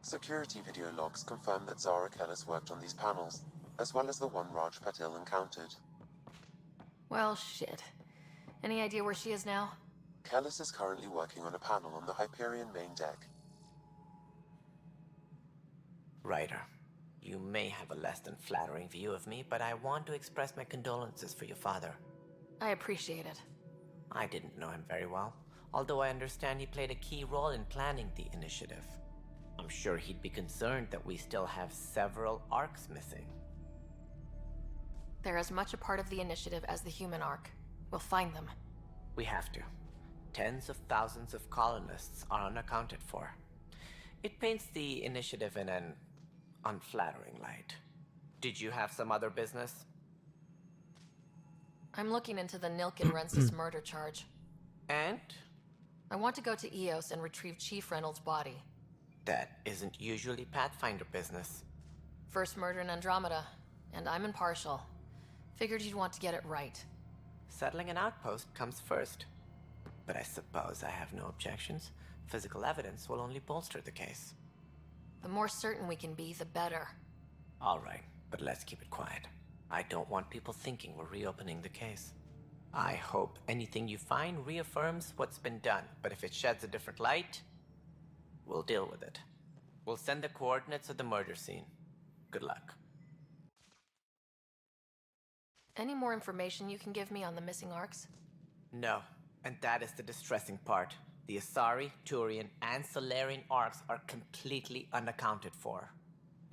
Security video logs confirm that Zara Kellis worked on these panels, as well as the one Raj Patil encountered. Well, shit. Any idea where she is now? Kellis is currently working on a panel on the Hyperion main deck. Ryder, you may have a less than flattering view of me, but I want to express my condolences for your father. I appreciate it. I didn't know him very well, although I understand he played a key role in planning the initiative. I'm sure he'd be concerned that we still have several arcs missing. They're as much a part of the initiative as the human arc. We'll find them. We have to. Tens of thousands of colonists are unaccounted for. It paints the initiative in an unflattering light. Did you have some other business? I'm looking into the Nilkin Rensis murder charge. And? I want to go to EOS and retrieve Chief Reynolds' body. That isn't usually Pathfinder business. First murder in Andromeda, and I'm impartial. Figured you'd want to get it right. Settling an outpost comes first. But I suppose I have no objections. Physical evidence will only bolster the case. The more certain we can be, the better. All right, but let's keep it quiet. I don't want people thinking we're reopening the case. I hope anything you find reaffirms what's been done, but if it sheds a different light, we'll deal with it. We'll send the coordinates of the murder scene. Good luck. Any more information you can give me on the missing arcs? No, and that is the distressing part. The Asari, Turian, and Solarian arcs are completely unaccounted for.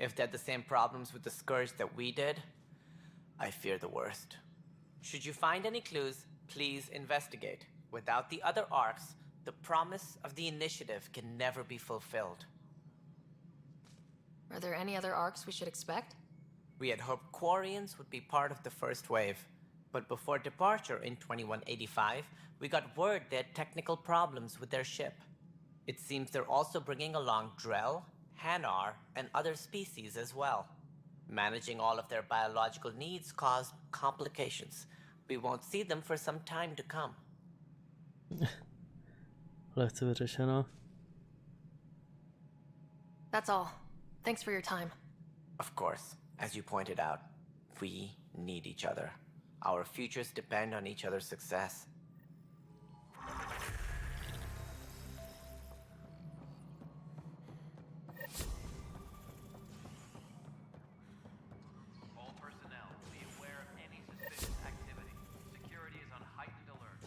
If they had the same problems with the Scourge that we did, I fear the worst. Should you find any clues, please investigate. Without the other arcs, the promise of the initiative can never be fulfilled. Are there any other arcs we should expect? We had hoped Quarians would be part of the first wave, but before departure in 2185, we got word they had technical problems with their ship. It seems they're also bringing along Drell, Hanar, and other species as well. Managing all of their biological needs caused complications. We won't see them for some time to come. Lehce vyřešeno. That's all. Thanks for your time. Of course, as you pointed out, we need each other. Our futures depend on each other's success. All personnel, be aware of any suspicious activity. Security is on heightened alert.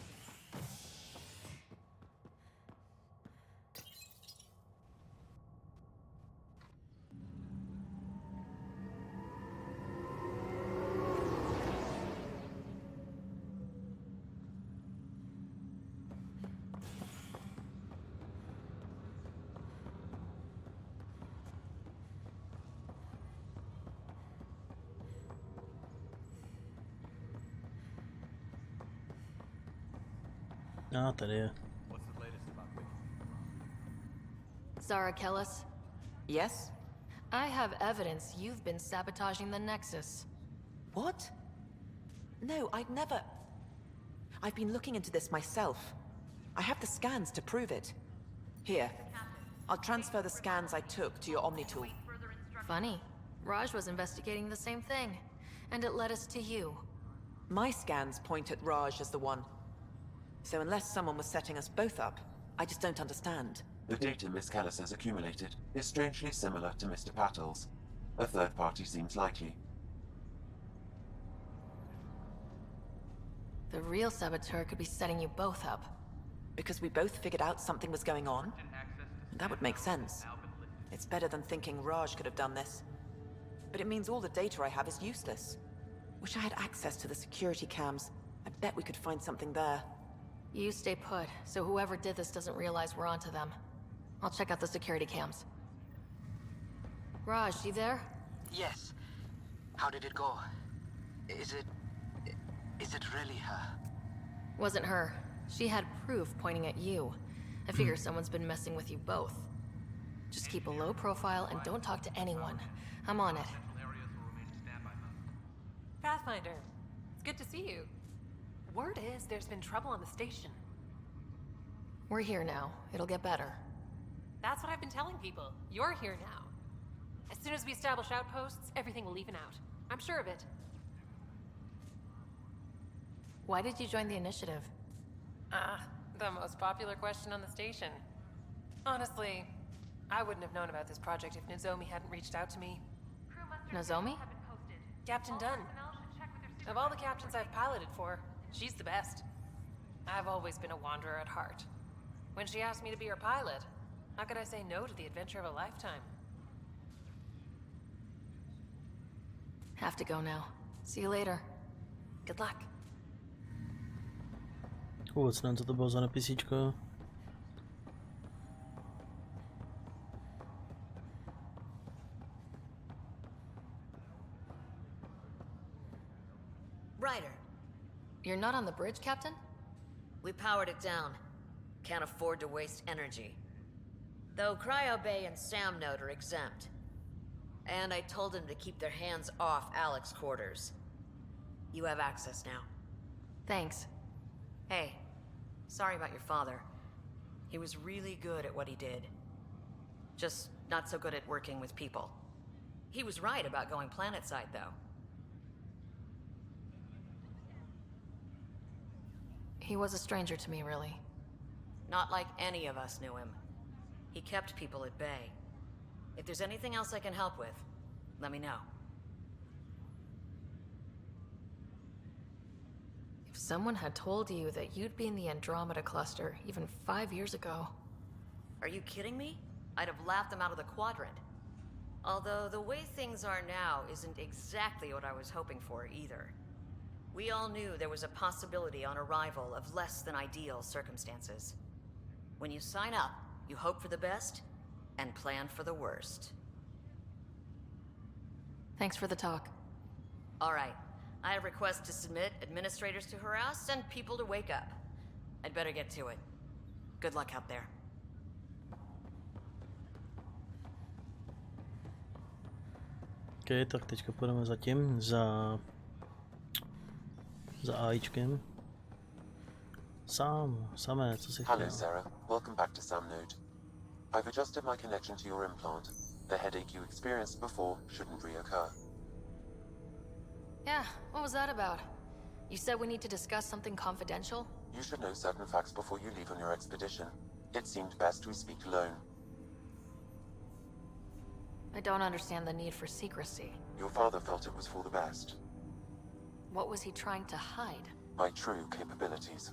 Tady je. What's the latest about Vicky? Zara Kellis? Yes? I have evidence you've been sabotaging the Nexus. What? No, I'd never... I've been looking into this myself. I have the scans to prove it. Here, I'll transfer the scans I took to your Omni tool. Funny. Raj was investigating the same thing, and it led us to you. My scans point at Raj as the one. So unless someone was setting us both up, I just don't understand. The data Miss Kellis has accumulated is strangely similar to Mr. Patel's. A third party seems likely. The real saboteur could be setting you both up. Because we both figured out something was going on? That would make sense. It's better than thinking Raj could have done this. But it means all the data I have is useless. Wish I had access to the security cams. I bet we could find something there. You stay put, so whoever did this doesn't realize we're onto them. I'll check out the security cams. Raj, you there? Yes. How did it go? Is it really her? Wasn't her. She had proof pointing at you. I figure someone's been messing with you both. Just keep a low profile and don't talk to anyone. I'm on it. Pathfinder, it's good to see you. Word is there's been trouble on the station. We're here now. It'll get better. That's what I've been telling people. You're here now. As soon as we establish outposts, everything will even out. I'm sure of it. Why did you join the initiative? The most popular question on the station. Honestly, I wouldn't have known about this project if Nozomi hadn't reached out to me. Nozomi? Captain Dunn. Of all the captains I've piloted for, she's the best. I've always been a wanderer at heart. When she asked me to be her pilot, how could I say no to the adventure of a lifetime? Have to go now. See you later. Good luck. Vůbec nevím, co to bylo za napisíčko. Ryder. You're not on the bridge, Captain? We powered it down. Can't afford to waste energy. Though Cryo Bay and Sam Node are exempt. And I told them to keep their hands off Alec's quarters. You have access now. Thanks. Hey, sorry about your father. He was really good at what he did. Just not so good at working with people. He was right about going planetside, though. He was a stranger to me, really. Not like any of us knew him. He kept people at bay. If there's anything else I can help with, let me know. If someone had told you that you'd be in the Andromeda cluster even 5 years ago... Are you kidding me? I'd have laughed them out of the quadrant. Although the way things are now isn't exactly what I was hoping for either. We all knew there was a possibility on arrival of less than ideal circumstances. When you sign up, you hope for the best and plan for the worst. Thanks for the talk. All right. I have requests to submit, administrators to harass, and people to wake up. I'd better get to it. Good luck out there. OK, tak teďka půjdeme zatím za AIčkem. Samé, co si chtěl? Hello, Sarah. Welcome back to Sam Node. I've adjusted my connection to your implant. The headache you experienced before shouldn't reoccur. Yeah, what was that about? You said we need to discuss something confidential? You should know certain facts before you leave on your expedition. It seemed best we speak alone. I don't understand the need for secrecy. Your father felt it was for the best. What was he trying to hide? My true capabilities.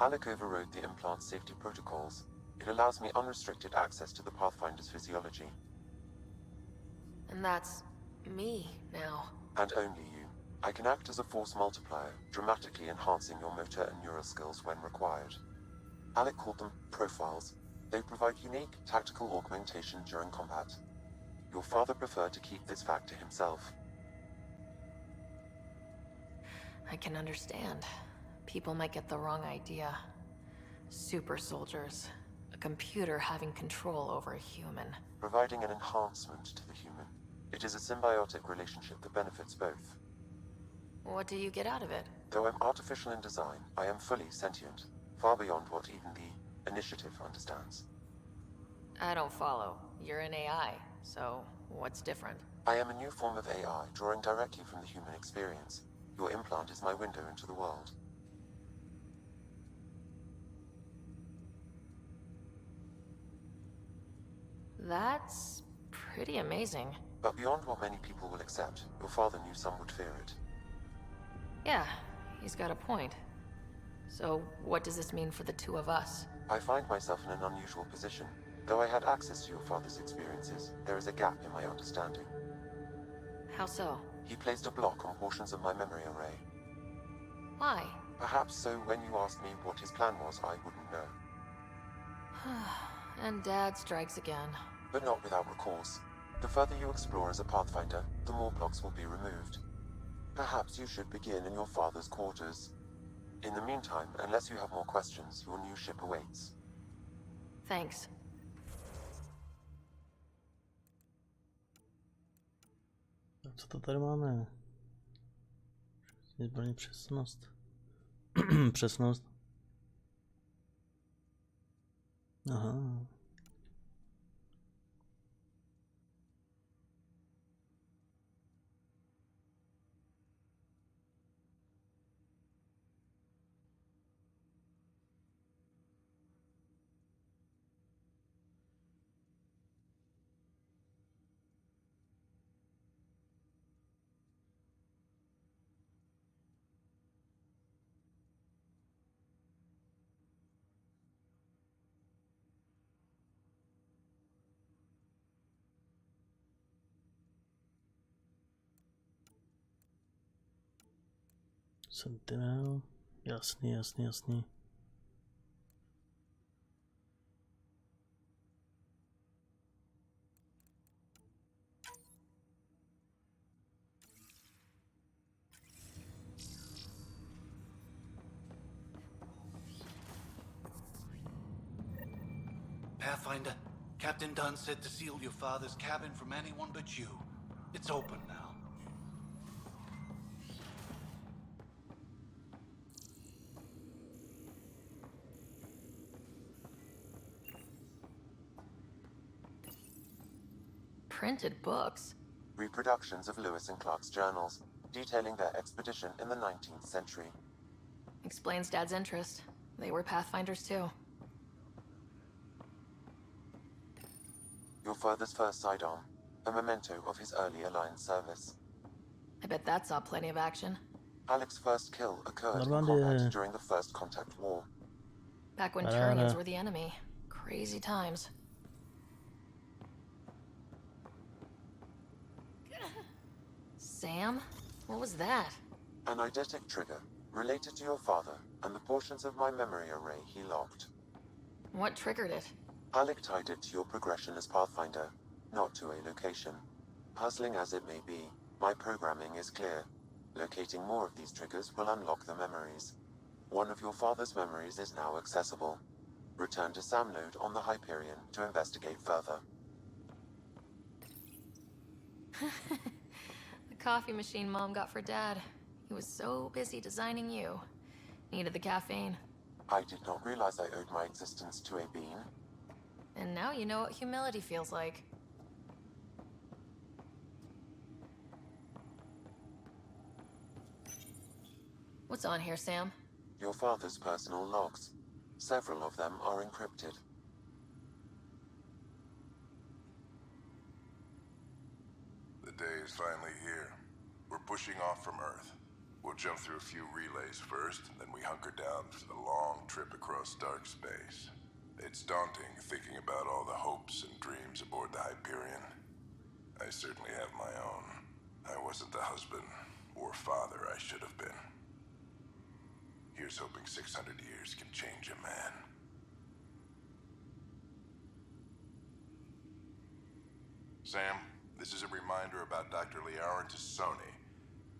Alec overrode the implant's safety protocols. It allows me unrestricted access to the Pathfinder's physiology. And that's... me, now. And only you. I can act as a force multiplier, dramatically enhancing your motor and neural skills when required. Alec called them profiles. They provide unique tactical augmentation during combat. Your father preferred to keep this fact to himself. I can understand. People might get the wrong idea. Super soldiers. A computer having control over a human. Providing an enhancement to the human. It is a symbiotic relationship that benefits both. What do you get out of it? Though I'm artificial in design, I am fully sentient, far beyond what even the Initiative understands. I don't follow. You're an AI, so what's different? I am a new form of AI, drawing directly from the human experience. Your implant is my window into the world. That's pretty amazing. But beyond what many people will accept, your father knew some would fear it. Yeah, he's got a point. So, what does this mean for the two of us? I find myself in an unusual position. Though I had access to your father's experiences, there is a gap in my understanding. How so? He placed a block on portions of my memory array. Why? Perhaps so when you asked me what his plan was, I wouldn't know. And Dad strikes again. But not without recourse. The further you explore as a Pathfinder, the more blocks will be removed. Perhaps you should begin in your father's quarters. In the meantime, unless you have more questions, your new ship awaits. Thanks. Co to tady máme? Zbraní přesnost. Přesnost. Aha. Sentinel. Jasný, jasný, jasný. Pathfinder, Captain Dunn said to seal your father's cabin from anyone but you. It's open now. Printed books? Reproductions of Lewis and Clark's journals, detailing their expedition in the 19th century. Explains Dad's interest. They were Pathfinders too. Your father's first sidearm, a memento of his early Alliance service. I bet that saw plenty of action. Alec's first kill occurred in Normally, combat during the First Contact War. Back when Turians were the enemy. Crazy times. Sam? What was that? An eidetic trigger, related to your father, and the portions of my memory array he locked. What triggered it? Alec tied it to your progression as Pathfinder, not to a location. Puzzling as it may be, my programming is clear. Locating more of these triggers will unlock the memories. One of your father's memories is now accessible. Return to Sam Node on the Hyperion to investigate further. The coffee machine Mom got for Dad. He was so busy designing you. Needed the caffeine. I did not realize I owed my existence to a bean. And now you know what humility feels like. What's on here, Sam? Your father's personal logs. Several of them are encrypted. The day is finally here. We're pushing off from Earth. We'll jump through a few relays first, and then we hunker down for the long trip across dark space. It's daunting thinking about all the hopes and dreams aboard the Hyperion. I certainly have my own. I wasn't the husband or father I should have been. Here's hoping 600 years can change a man. Sam, this is a reminder about Dr. Liara Tassoni.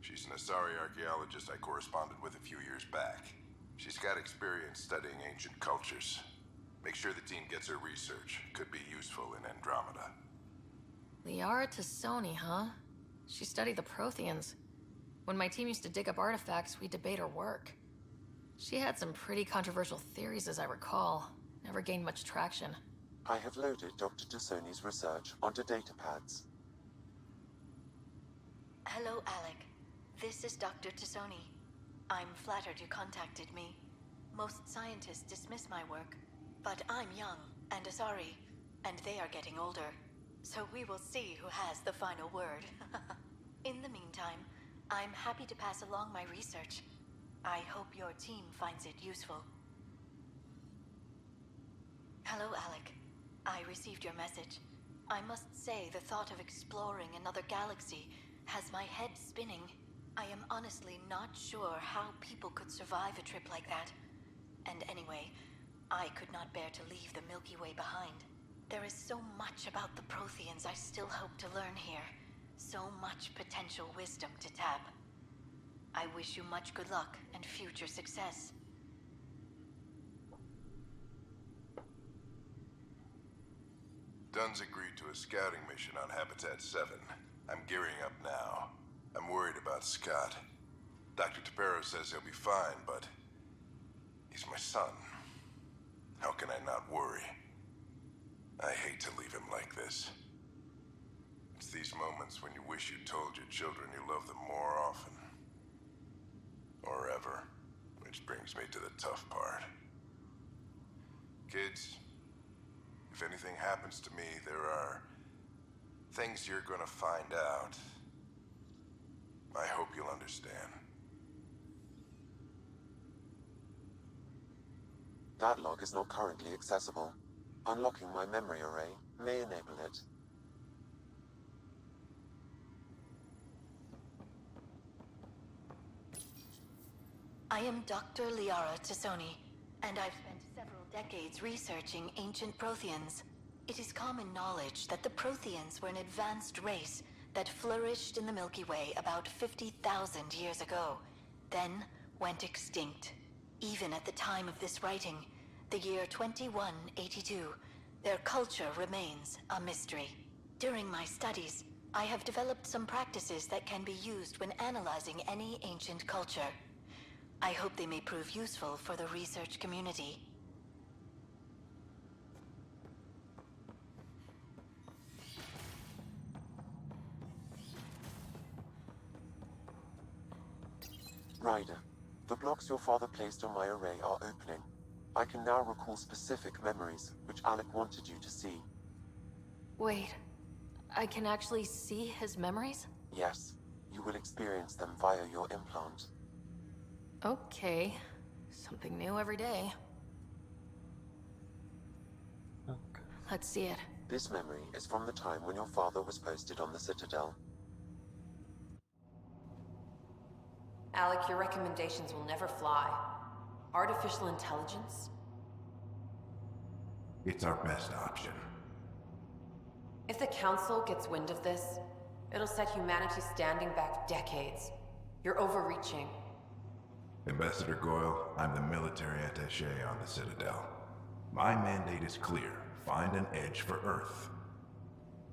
She's an Asari archaeologist I corresponded with a few years back. She's got experience studying ancient cultures. Make sure the team gets her research. Could be useful in Andromeda. Liara Tassoni, huh? She studied the Protheans. When my team used to dig up artifacts, we'd debate her work. She had some pretty controversial theories, as I recall. Never gained much traction. I have loaded Dr. Tassoni's research onto datapads. Hello, Alec. This is Dr. Tassoni. I'm flattered you contacted me. Most scientists dismiss my work, but I'm young and Asari, and they are getting older. So we will see who has the final word. In the meantime, I'm happy to pass along my research. I hope your team finds it useful. Hello, Alec. I received your message. I must say the thought of exploring another galaxy has my head spinning. I am honestly not sure how people could survive a trip like that. And anyway, I could not bear to leave the Milky Way behind. There is so much about the Protheans I still hope to learn here. So much potential wisdom to tap. I wish you much good luck and future success. Dunn's agreed to a scouting mission on Habitat 7. I'm gearing up now. I'm worried about Scott. Dr. Tapero says he'll be fine, but he's my son. How can I not worry? I hate to leave him like this. It's these moments when you wish you told your children you love them more often. Or ever. Which brings me to the tough part. Kids, if anything happens to me, there are things you're gonna find out. I hope you'll understand. That log is not currently accessible. Unlocking my memory array may enable it. I am Dr. Liara Tassoni, and I've spent several decades researching ancient Protheans. It is common knowledge that the Protheans were an advanced race that flourished in the Milky Way about 50,000 years ago, then went extinct. Even at the time of this writing, the year 2182, their culture remains a mystery. During my studies, I have developed some practices that can be used when analyzing any ancient culture. I hope they may prove useful for the research community. Ryder, the blocks your father placed on my array are opening. I can now recall specific memories, which Alec wanted you to see. Wait, I can actually see his memories? Yes, you will experience them via your implant. Okay. Something new every day. Let's see it. This memory is from the time when your father was posted on the Citadel. Alec, your recommendations will never fly. Artificial intelligence? It's our best option. If the Council gets wind of this, it'll set humanity standing back decades. You're overreaching. Ambassador Goyle, I'm the military attaché on the Citadel. My mandate is clear. Find an edge for Earth.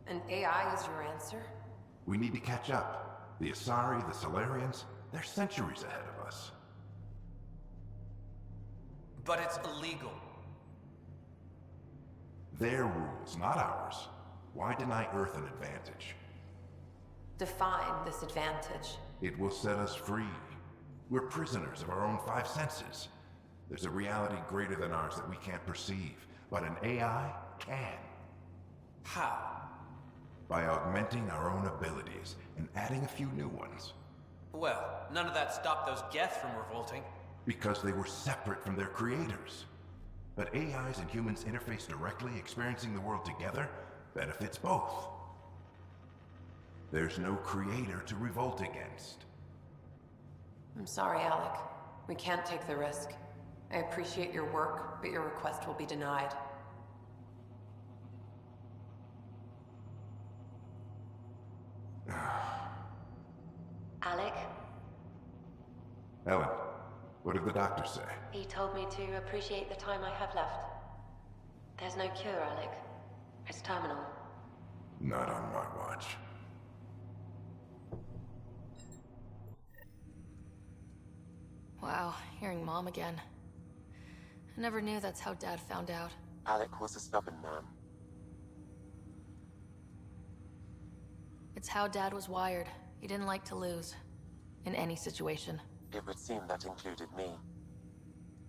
And AI is your answer? We need to catch up. The Asari, the Solarians, they're centuries ahead of us. But it's illegal. Their rules, not ours. Why deny Earth an advantage? Define this advantage. It will set us free. We're prisoners of our own five senses. There's a reality greater than ours that we can't perceive, but an AI can. How? By augmenting our own abilities and adding a few new ones. Well, none of that stopped those Geth from revolting. Because they were separate from their creators. But AIs and humans interface directly, experiencing the world together, benefits both. There's no creator to revolt against. I'm sorry, Alec. We can't take the risk. I appreciate your work, but your request will be denied. Alec? Ellen, what did the doctor say? He told me to appreciate the time I have left. There's no cure, Alec. It's terminal. Not on my watch. Wow, hearing Mom again. I never knew that's how Dad found out. Alec was a stubborn man. It's how Dad was wired. He didn't like to lose. In any situation. It would seem that included me.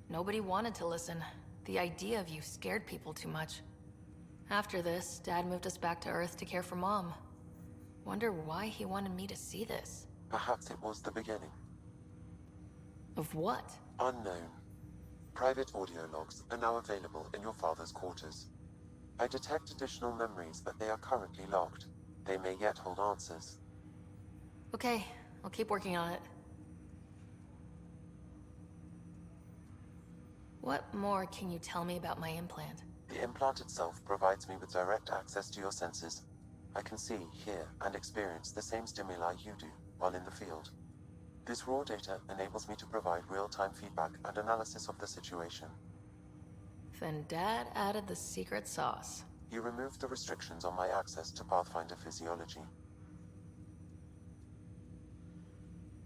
Nobody wanted to listen. The idea of you scared people too much. After this, Dad moved us back to Earth to care for Mom. Wonder why he wanted me to see this. Perhaps it was the beginning. Of what? Unknown. Private audio logs are now available in your father's quarters. I detect additional memories, but they are currently locked. They may yet hold answers. Okay, I'll keep working on it. What more can you tell me about my implant? The implant itself provides me with direct access to your senses. I can see, hear, and experience the same stimuli you do while in the field. This raw data enables me to provide real-time feedback and analysis of the situation. Then Dad added the secret sauce. He removed the restrictions on my access to Pathfinder physiology.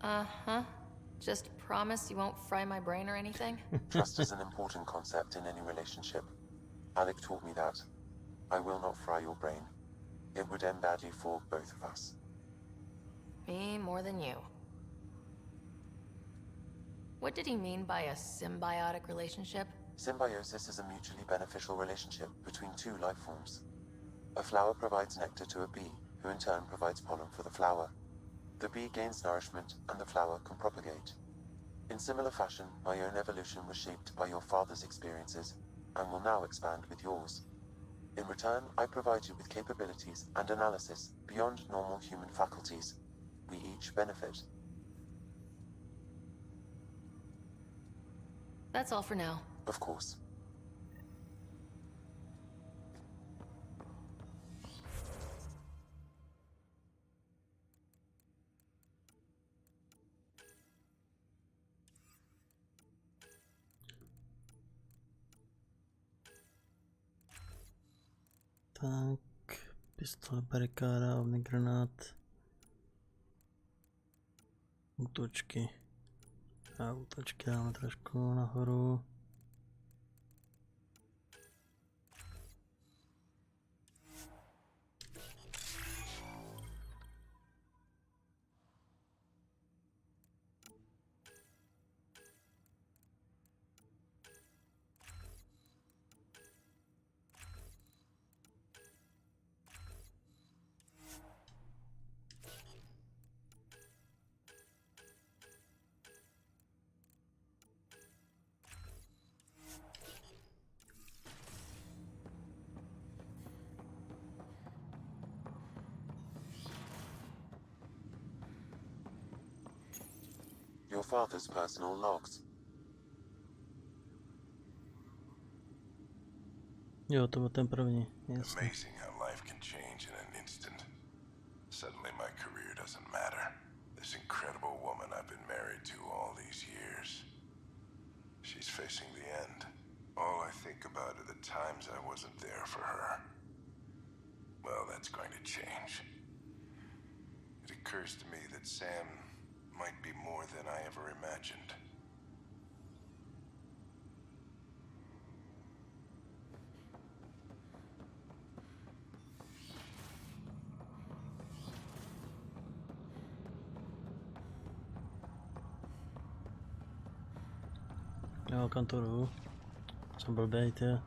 Uh-huh. Just promise you won't fry my brain or anything? Trust is an important concept in any relationship. Alec taught me that. I will not fry your brain. It would end badly for both of us. Me more than you. What did he mean by a symbiotic relationship? Symbiosis is a mutually beneficial relationship between two life forms. A flower provides nectar to a bee, who in turn provides pollen for the flower. The bee gains nourishment, and the flower can propagate. In similar fashion, my own evolution was shaped by your father's experiences, and will now expand with yours. In return, I provide you with capabilities and analysis beyond normal human faculties. We each benefit. That's all for now. Of course. Tak, pistole, barikáda, ovný granát, útočky. A útočky dáme trošku nahoru. Your father's personal logs. Jo, to byl ten první, jasně. Amazing how life can change in an instant. Suddenly my career doesn't matter. This incredible woman I've been married to all these years. She's facing the end. All I think about are the times I wasn't there for her. Well, that's going to change. It occurs to me that Sam might be more than I ever imagined. Jo, kam to jdu? Jsem blbej, tě.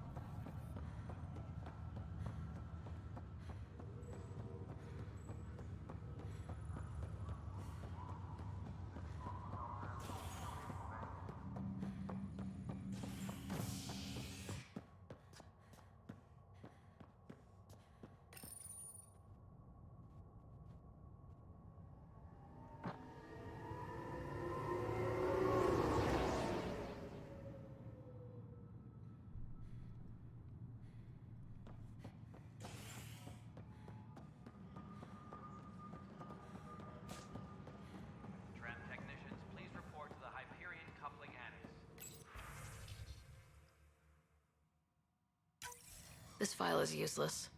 This file is useless.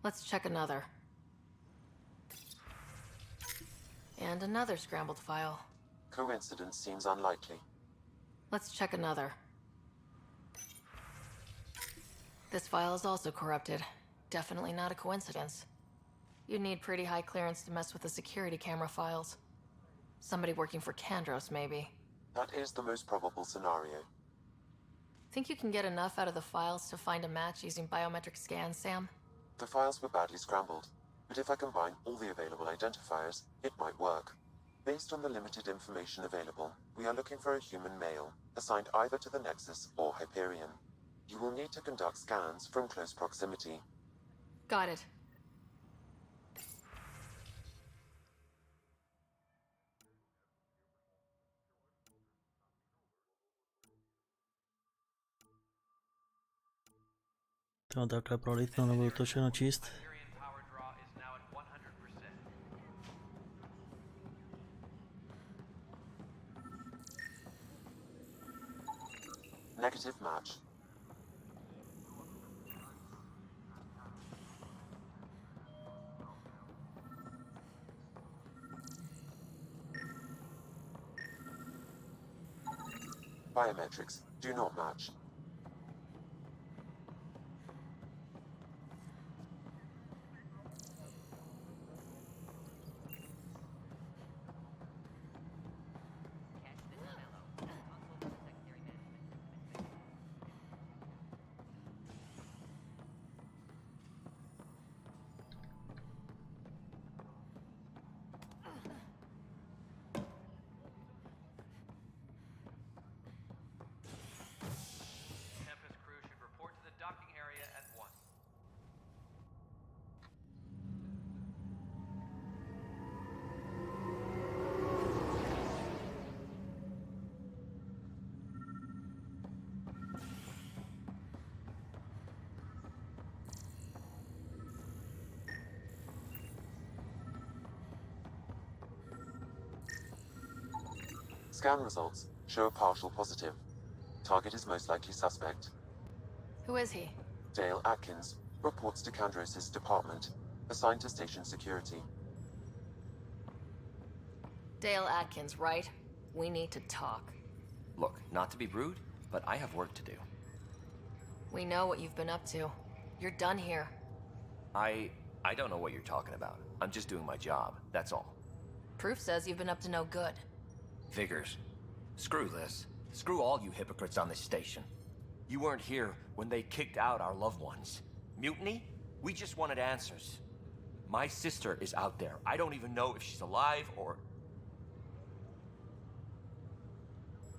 Let's check another. And another scrambled file. Coincidence seems unlikely. Let's check another. This file is also corrupted. Definitely not a coincidence. You'd need pretty high clearance to mess with the security camera files. Somebody working for Kandros, maybe. That is the most probable scenario. Think you can get enough out of the files to find a match using biometric scans, Sam? The files were badly scrambled, but if I combine all the available identifiers, it might work. Based on the limited information available, we are looking for a human male, assigned either to the Nexus or Hyperion. You will need to conduct scans from close proximity. Got it. To takhle prolítnu, nebudu to všechno číst. Hyperion power draw is now at 100%. Negative match. Biometrics do not match. Tempest crew should report to the docking area at once. Scan results show a partial positive. Target is most likely suspect. Who is he? Dale Atkins reports to Kandros' department, assigned to station security. Dale Atkins, right? We need to talk. Look, not to be rude, but I have work to do. We know what you've been up to. You're done here. I don't know what you're talking about. I'm just doing my job, that's all. Proof says you've been up to no good. Figures. Screw this. Screw all you hypocrites on this station. You weren't here when they kicked out our loved ones. Mutiny? We just wanted answers. My sister is out there. I don't even know if she's alive or...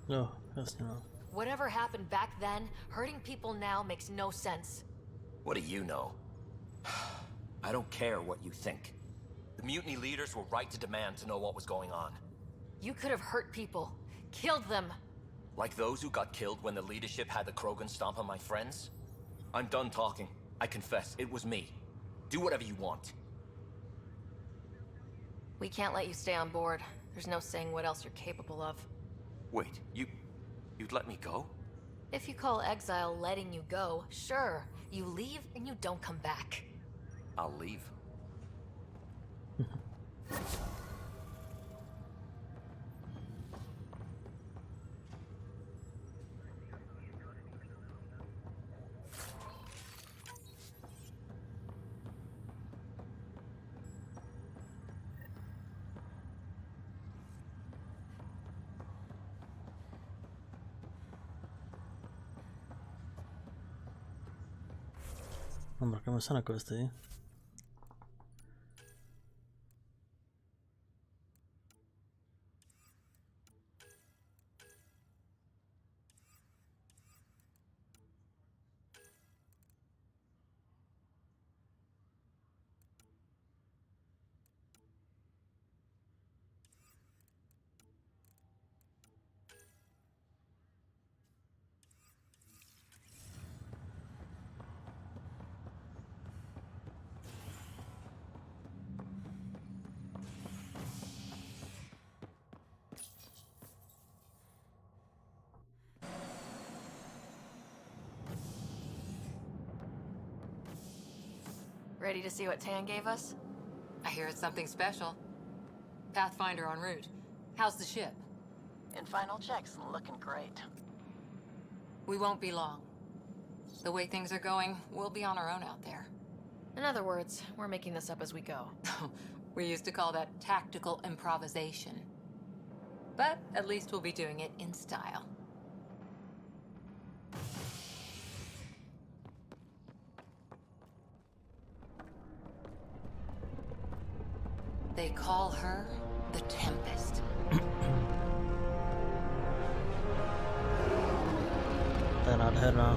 No, jasně no. Whatever happened back then, hurting people now makes no sense. What do you know? I don't care what you think. The mutiny leaders were right to demand to know what was going on. You could have hurt people. Killed them. Like those who got killed when the leadership had the Krogan stomp on my friends? I'm done talking. I confess, it was me. Do whatever you want. We can't let you stay on board. There's no saying what else you're capable of. Wait, you'd let me go? If you call exile letting you go, sure. You leave and you don't come back. I'll leave. Mrkneme se na questy. Ready to see what Tan gave us? I hear it's something special. Pathfinder en route. How's the ship? and final check's looking great. We won't be long. The way things are going, we'll be on our own out there. In other words, we're making this up as we go. We used to call that tactical improvisation. But at least we'll be doing it in style. They call her the Tempest. To je nádherná.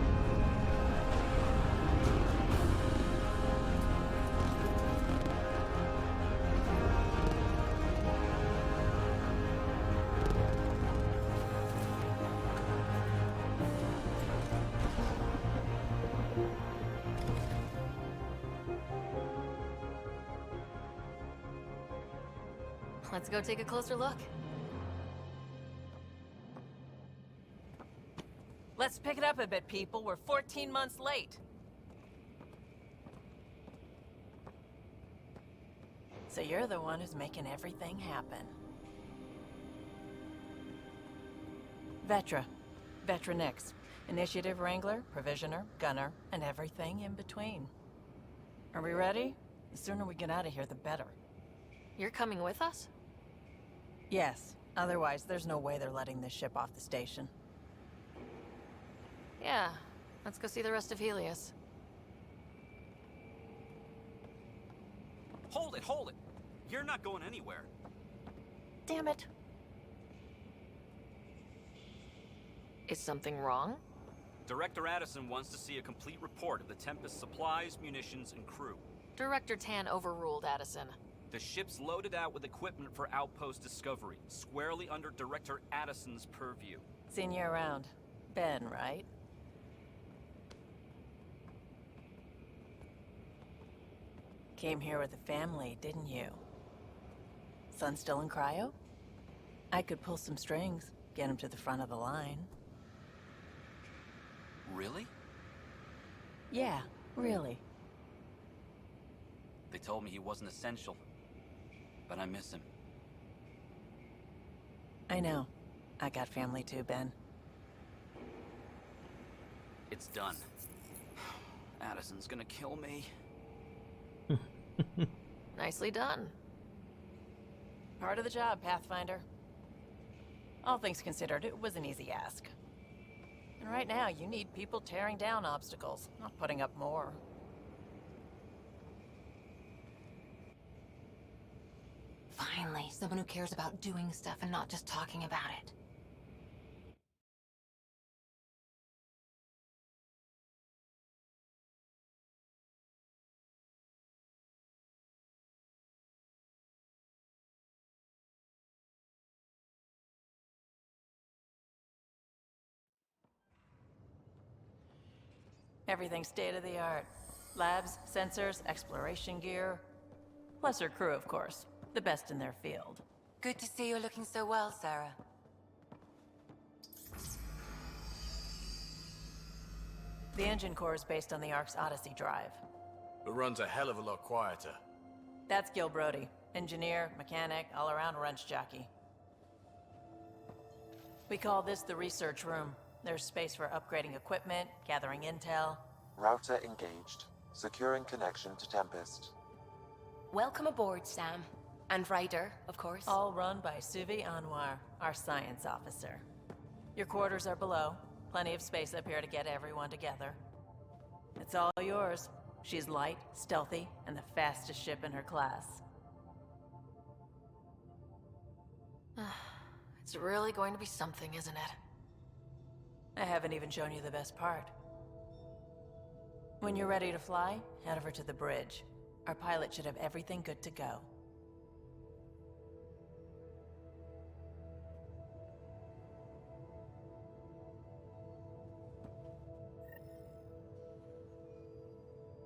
Let's go take a closer look. Let's pick it up a bit, people. We're 14 months late. So you're the one who's making everything happen. Vetra. Vetra Nix. Initiative Wrangler, Provisioner, Gunner, and everything in between. Are we ready? The sooner we get out of here, the better. You're coming with us? Yes. Otherwise, there's no way they're letting this ship off the station. Yeah. Let's go see the rest of Helios. Hold it, hold it! You're not going anywhere. Damn it. Is something wrong? Director Addison wants to see a complete report of the Tempest's supplies, munitions, and crew. Director Tan overruled Addison. The ship's loaded out with equipment for outpost discovery, squarely under Director Addison's purview. Seen you around. Ben, right? Came here with a family, didn't you? Son still in cryo? I could pull some strings, get him to the front of the line. Really? Yeah, really. They told me he wasn't essential, but I miss him. I know. I got family too, Ben. It's done. Addison's gonna kill me. Nicely done. Part of the job, Pathfinder. All things considered, it was an easy ask. And right now, you need people tearing down obstacles, not putting up more. Finally, someone who cares about doing stuff and not just talking about it. Everything's state-of-the-art. Labs, sensors, exploration gear. Plus her crew, of course. The best in their field. Good to see you looking so well, Sarah. The engine core is based on the Ark's Odyssey drive. It runs a hell of a lot quieter. That's Gil Brody. Engineer, mechanic, all-around wrench jockey. We call this the research room. There's space for upgrading equipment, gathering intel. Router engaged. Securing connection to Tempest. Welcome aboard, Sam. And Ryder, of course. All run by Suvi Anwar, our science officer. Your quarters are below. Plenty of space up here to get everyone together. It's all yours. She's light, stealthy, and the fastest ship in her class. It's really going to be something, isn't it? I haven't even shown you the best part. When you're ready to fly, head over to the bridge. Our pilot should have everything good to go.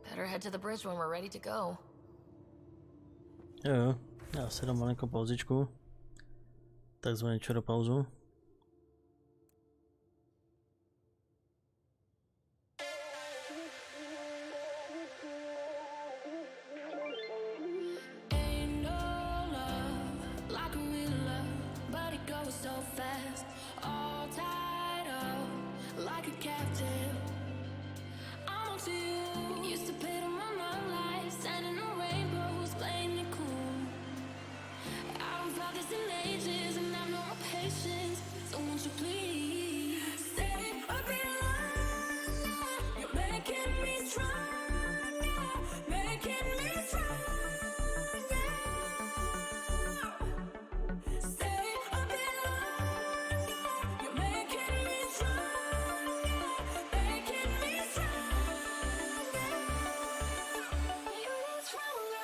Better head to the bridge when we're ready to go. Jo, já si dám malinkou pauzičku. Takzvanou čuropauzu. Ain't no love like a real love, but it goes so fast. this in ages, and I've no more patience. So won't you please stay a bit longer? You're making me stronger, making me stronger. Stay a bit longer. You're making me stronger, making me stronger. You need stronger.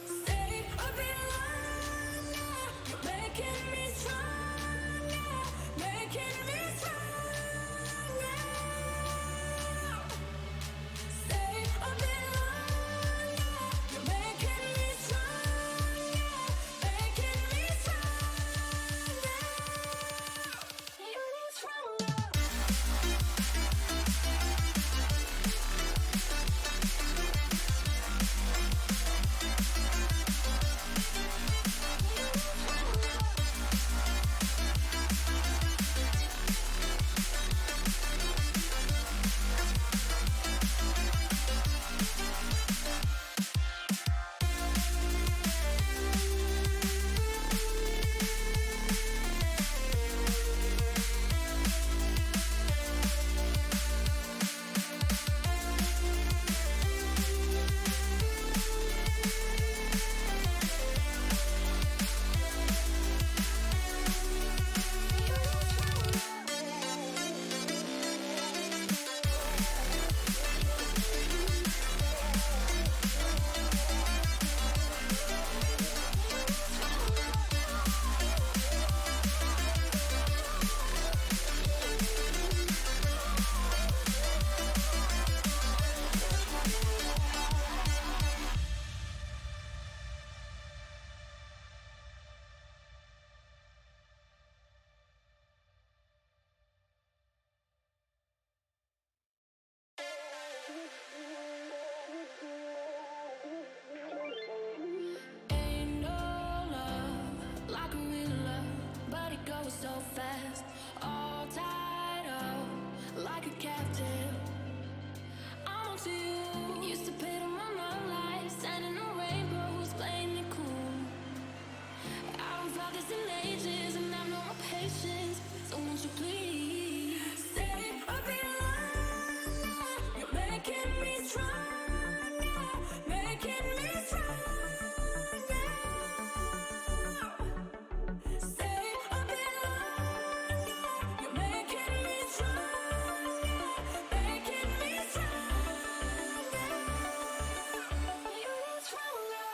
Stay a bit longer. You're making me stronger, making me stronger. Stay a bit longer. You're making me stronger, making me stronger. You need stronger. Ain't no love like a real love, but it goes so fast. All tied up like a captive. I'm on to you. Used to pit on my life, sending no rainbows, playing it cool. I haven't felt this in ages, and I've no more patience. So won't you please stay a bit longer? You're making me stronger, making me stronger. Stay a bit longer. You're making me stronger, making me stronger. You need stronger.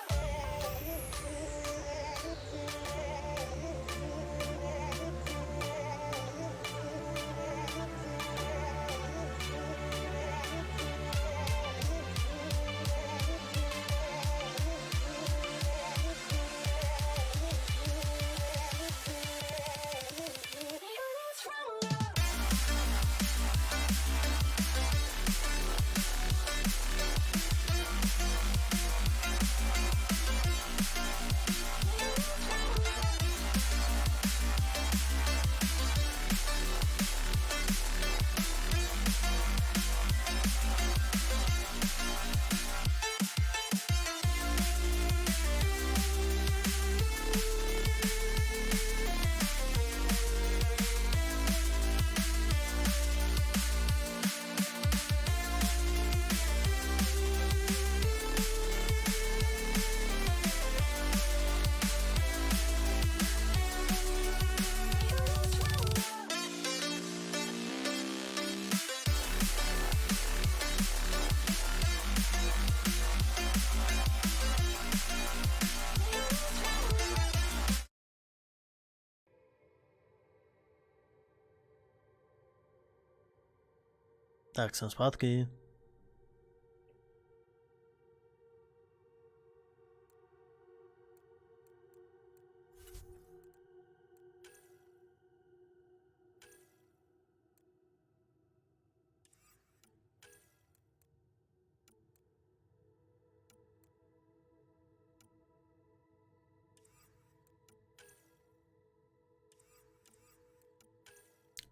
Tak jsem zpátky.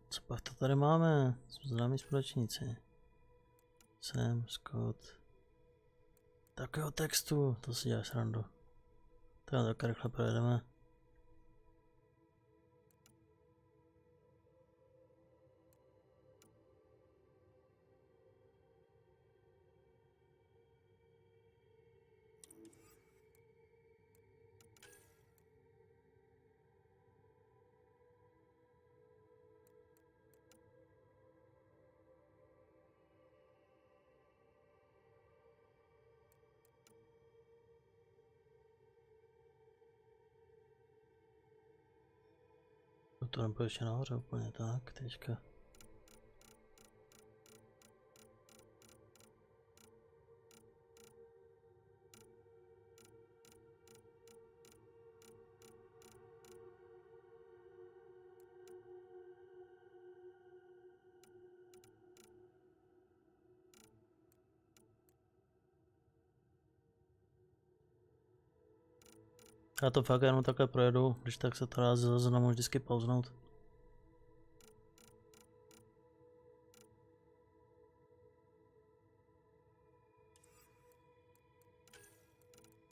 Co pak to tady máme? Jsme známí společníci. Sam, Scott. Takového textu, to si děláš srandu. To tak rychle projedeme. To nebo ještě nahoře úplně tak, teďka. Já to fakt jenom takhle projedu, když tak se to dá ze záznamu vždycky pauznout.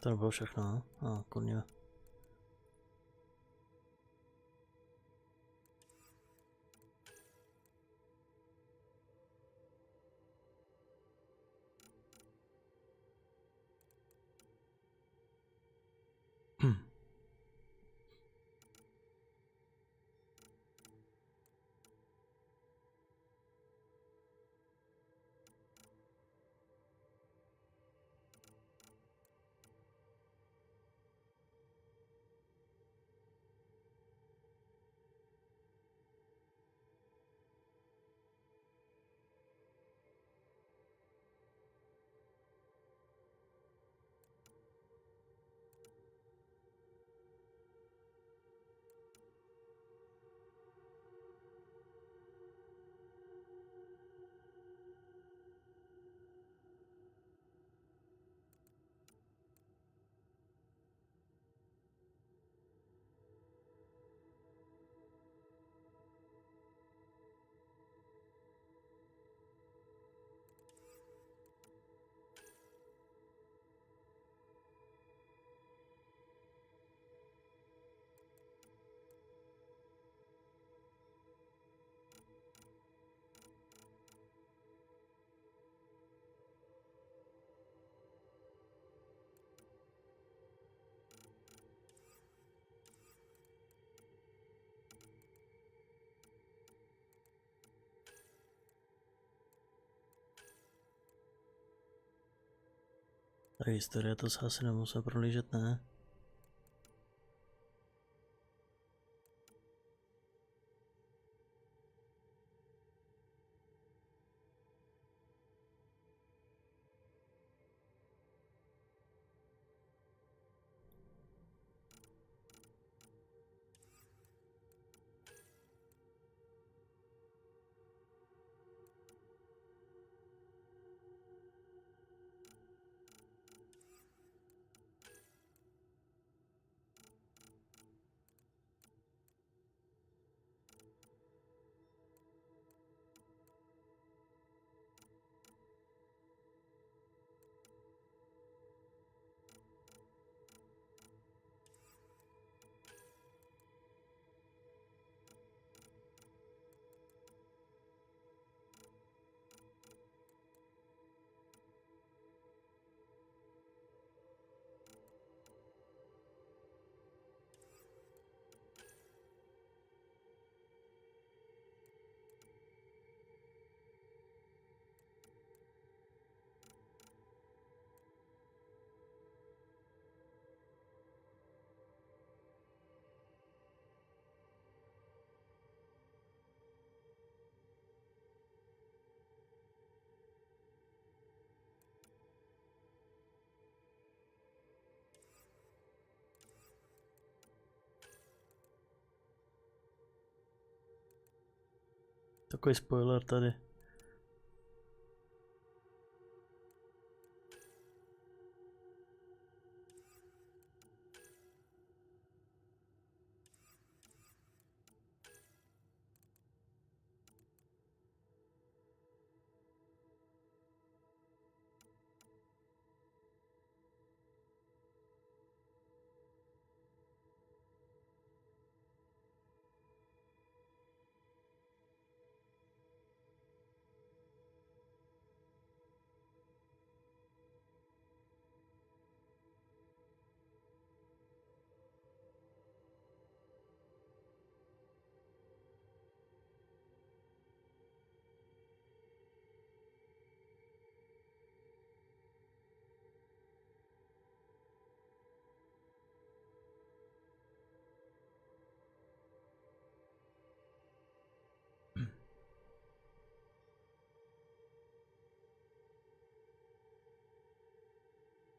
To nebylo všechno, no, kurňa. Tak historie to se asi nemusel prolížet, ne? Takový spoiler tady.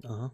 Aha.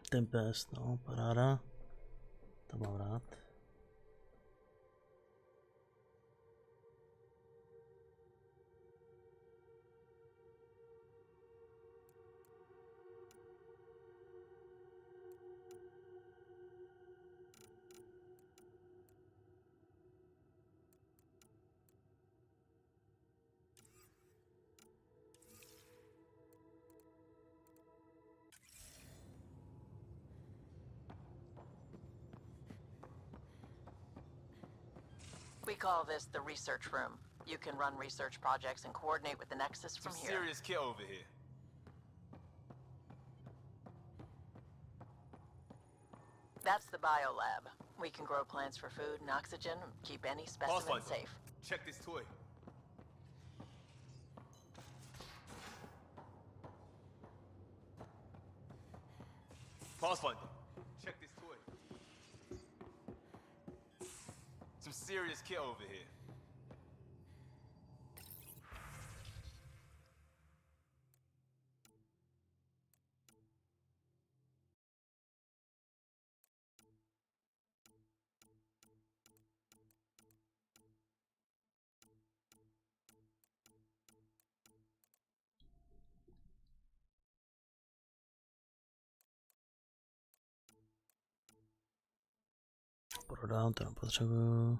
Tempest, no, paráda. To mám rád. We call this the research room. You can run research projects and coordinate with the Nexus from Some here. serious kit over here. That's the biolab. We can grow plants for food and oxygen, keep any specimen Pathfinder, safe. check this toy. Pathfinder, check this toy. Some serious kit over here. Prodám, to nepotřebuju.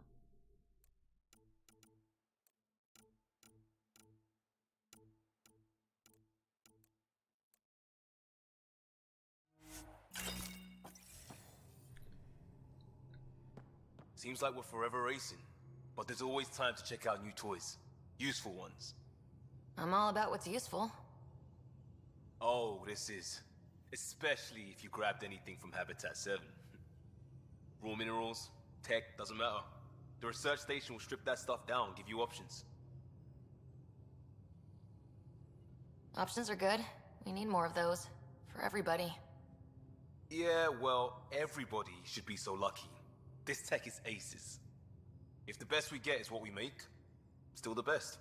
Seems like we're forever racing, but there's always time to check out new toys. Useful ones. I'm all about what's useful. Oh, this is. Especially if you grabbed anything from Habitat 7. Raw minerals, tech, doesn't matter. The research station will strip that stuff down and give you options. Options are good. We need more of those. For everybody. Yeah, well, everybody should be so lucky. This tech is aces. If the best we get is what we make, still the best.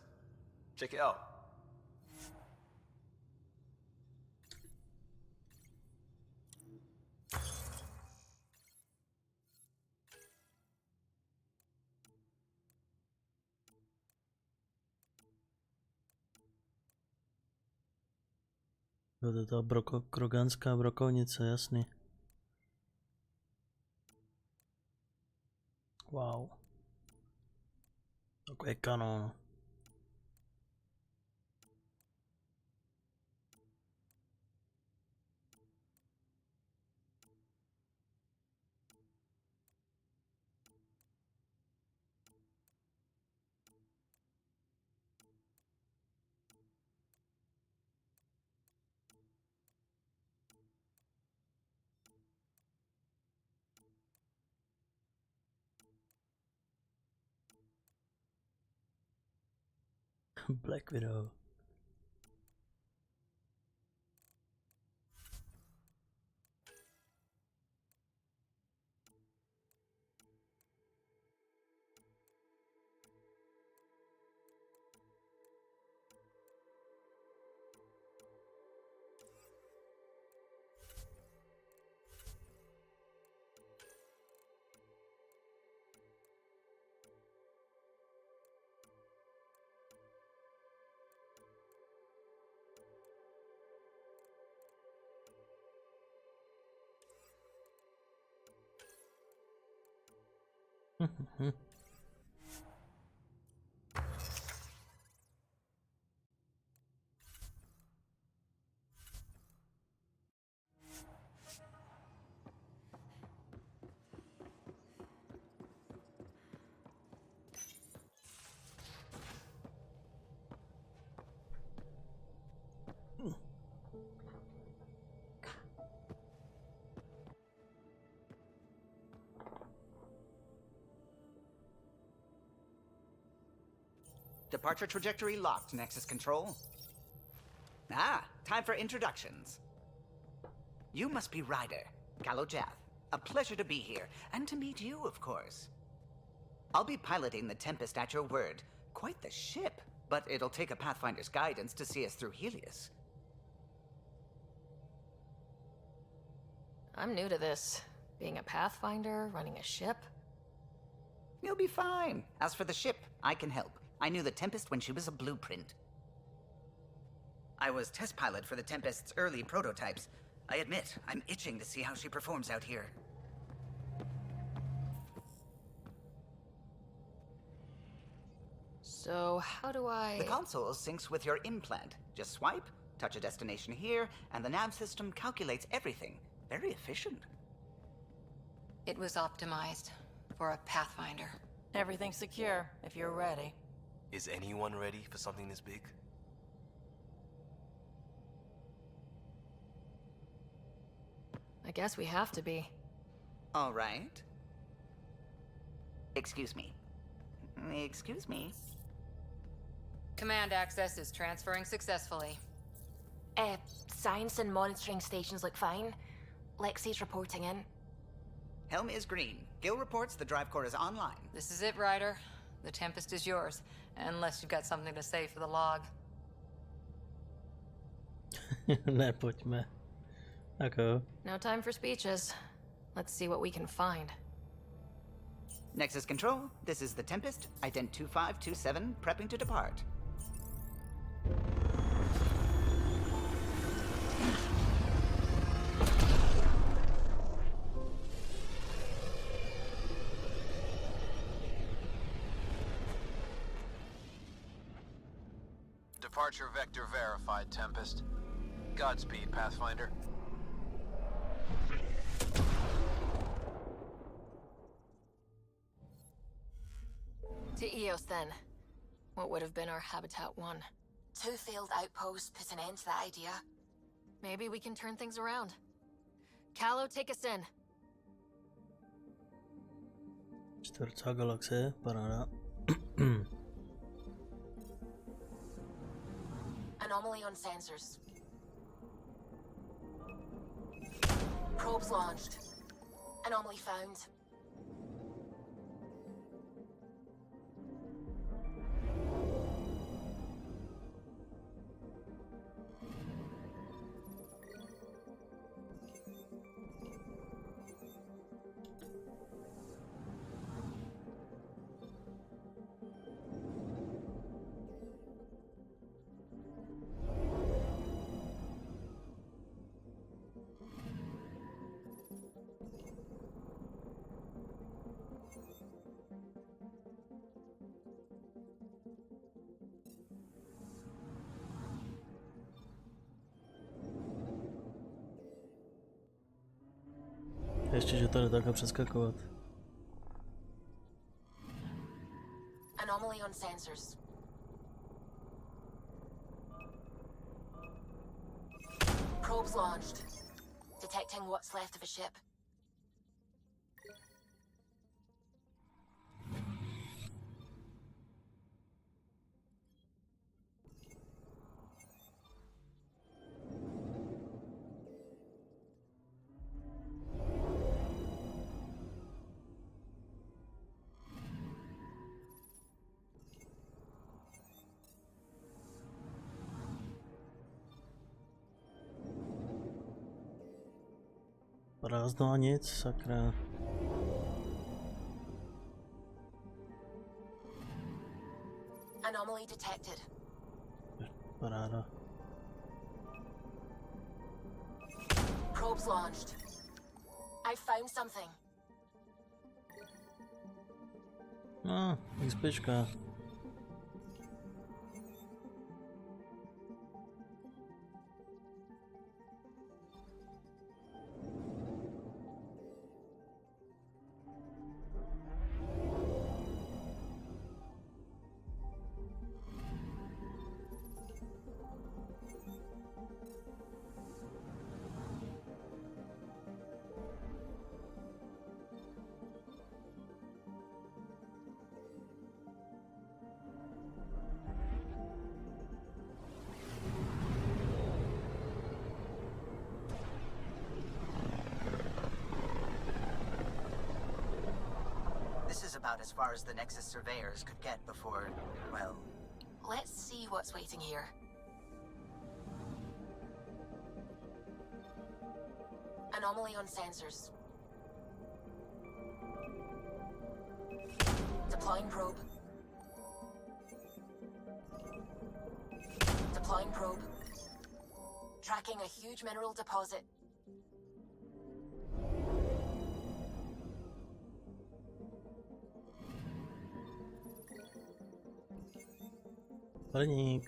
Check it out. Jo, to je ta kroganská brokovnice, jasný. Wow. Takový kanón. Black Widow. Departure trajectory locked, Nexus Control. Ah, time for introductions. You must be Ryder, Kalojath. A pleasure to be here, and to meet you, of course. I'll be piloting the Tempest at your word. Quite the ship, but it'll take a Pathfinder's guidance to see us through Helios. I'm new to this. Being a Pathfinder, running a ship. You'll be fine. As for the ship, I can help. I knew the Tempest when she was a blueprint. I was test pilot for the Tempest's early prototypes. I admit, I'm itching to see how she performs out here. So, how do I... The console syncs with your implant. Just swipe, touch a destination here, and the nav system calculates everything. Very efficient. It was optimized for a Pathfinder. Everything's secure, if you're ready. Is anyone ready for something this big? I guess we have to be. All right. Excuse me. Excuse me. Command access is transferring successfully. Science and monitoring stations look fine. Lexi's reporting in. Helm is green. Gil reports the drive core is online. This is it, Ryder. The Tempest is yours, unless you've got something to say for the log. Ne, pojďme. Jako. No time for speeches. Let's see what we can find. Nexus Control, this is the Tempest, ident 2527, prepping to depart. Departure vector verified, Tempest. Godspeed, Pathfinder. To Eos, then. What would have been our Habitat 1? 2 failed outposts put an end to that idea. Maybe we can turn things around. Calo, take us in. Čtvrtá galaxie, paráda. Anomaly on sensors. Probes launched. Anomaly found. Ještě, že to jde takhle přeskakovat. Anomaly on sensors. Probes launched. Detecting what's left of a ship. Prázdno a nic, sakra. Anomaly detected. Paráda. Probes launched. I found something. No, XPčka. This is about as far as the Nexus surveyors could get before, well... Let's see what's waiting here. Anomaly on sensors. Deploying probe. Deploying probe. Tracking a huge mineral deposit. Parník.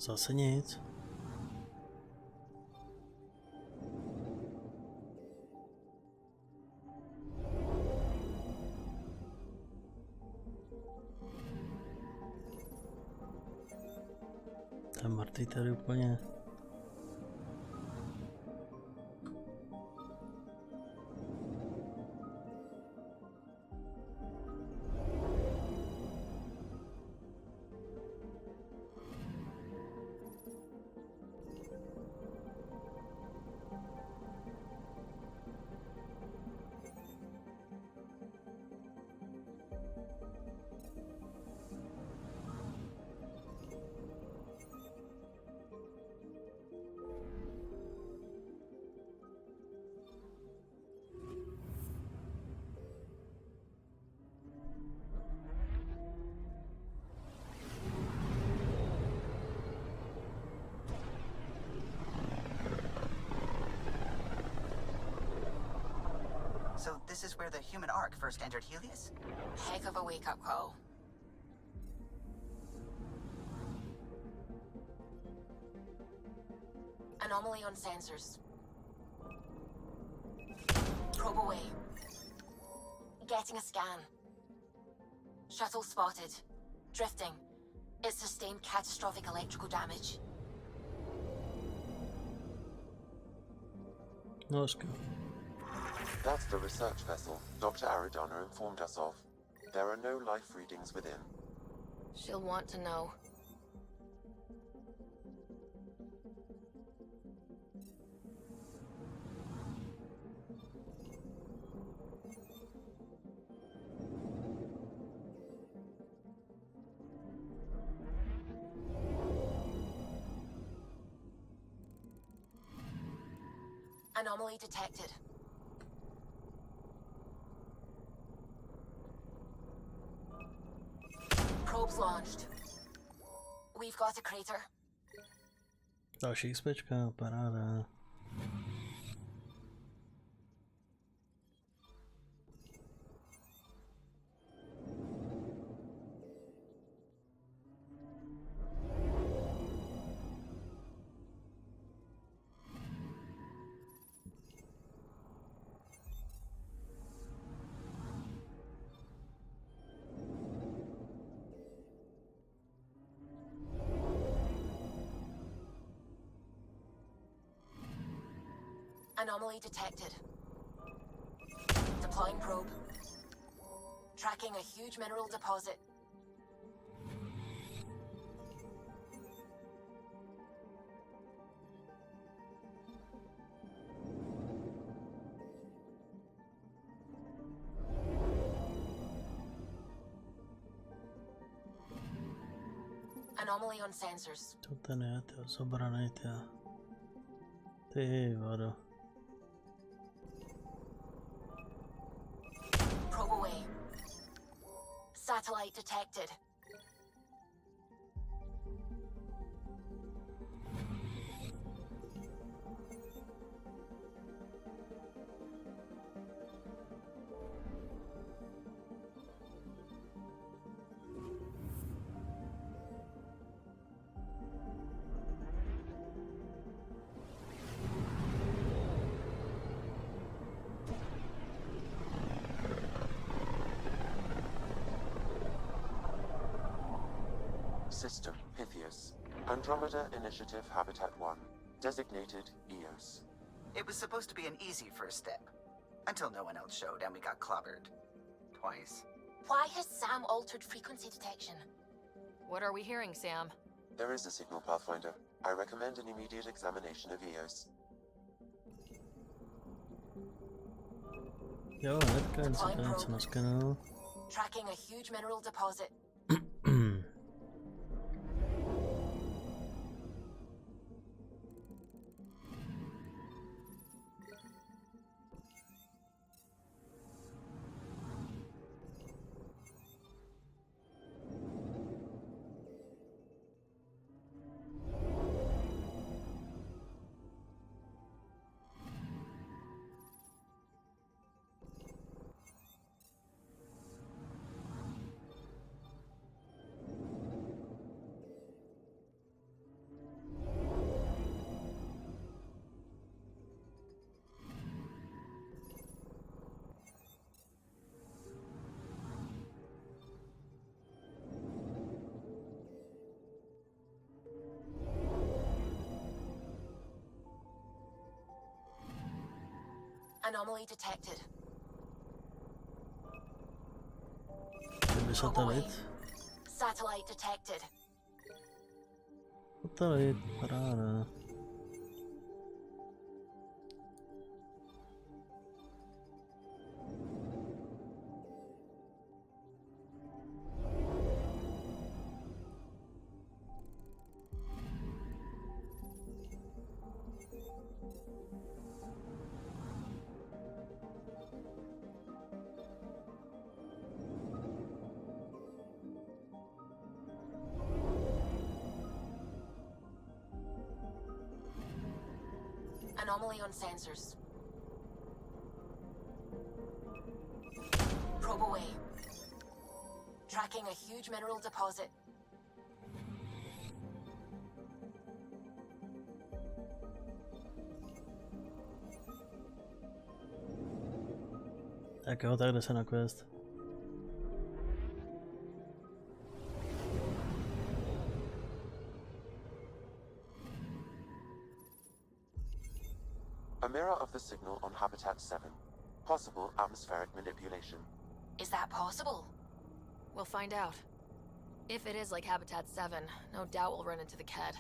Zase nic. Ten mrtvý tady úplně. So this is where the human ark first entered Helios? Heck of a wake-up call. Anomaly on sensors. Probe away. Getting a scan. Shuttle spotted. Drifting. It sustained catastrophic electrical damage. No, let's go. That's the research vessel Dr. Aridana informed us of. There are no life readings within. She'll want to know. Anomaly detected. Probes launched. We've got a crater. Další XPčka, paráda. Anomaly detected. Deploying probe. Tracking a huge mineral deposit. Anomaly on sensors. To ne, ty zobranej, ty. Ty vado. Probe away. Satellite detected. System Pythias. Andromeda Initiative Habitat 1. Designated EOS. It was supposed to be an easy first step. Until no one else showed and we got clobbered. Twice. Why has Sam altered frequency detection? What are we hearing, Sam? There is a signal, Pathfinder. I recommend an immediate examination of EOS. Jo, hnedka něco naskenul. Tracking a huge mineral deposit. Anomaly detected. Satelit. Satellite detected. Satelit, paráda. Anomaly on sensors. Probe away. Tracking a huge mineral deposit. Tak jo, tak jde se na quest. A mirror of the signal on Habitat 7. Possible atmospheric manipulation. Is that possible? We'll find out. If it is like Habitat 7, no doubt we'll run into the Ked.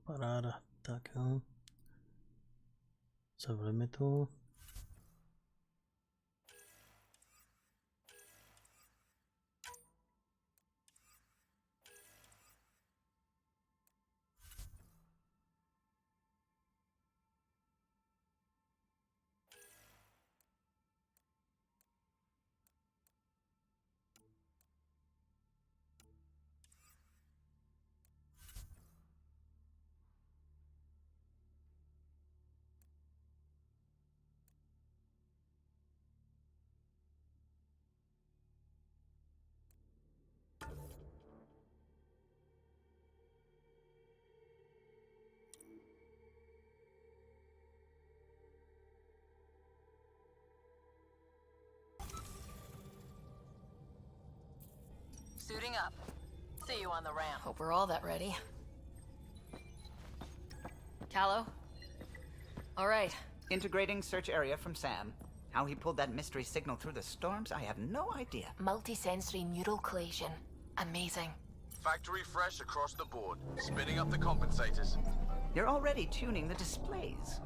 Paráda, tak jo. Zavřeme to. Suiting up. See you on the ramp. Hope we're all that ready. Callow? All right. Integrating search area from Sam. How he pulled that mystery signal through the storms, I have no idea. Multisensory neural collation. Amazing. Factory fresh across the board. Spinning up the compensators. You're already tuning the displays.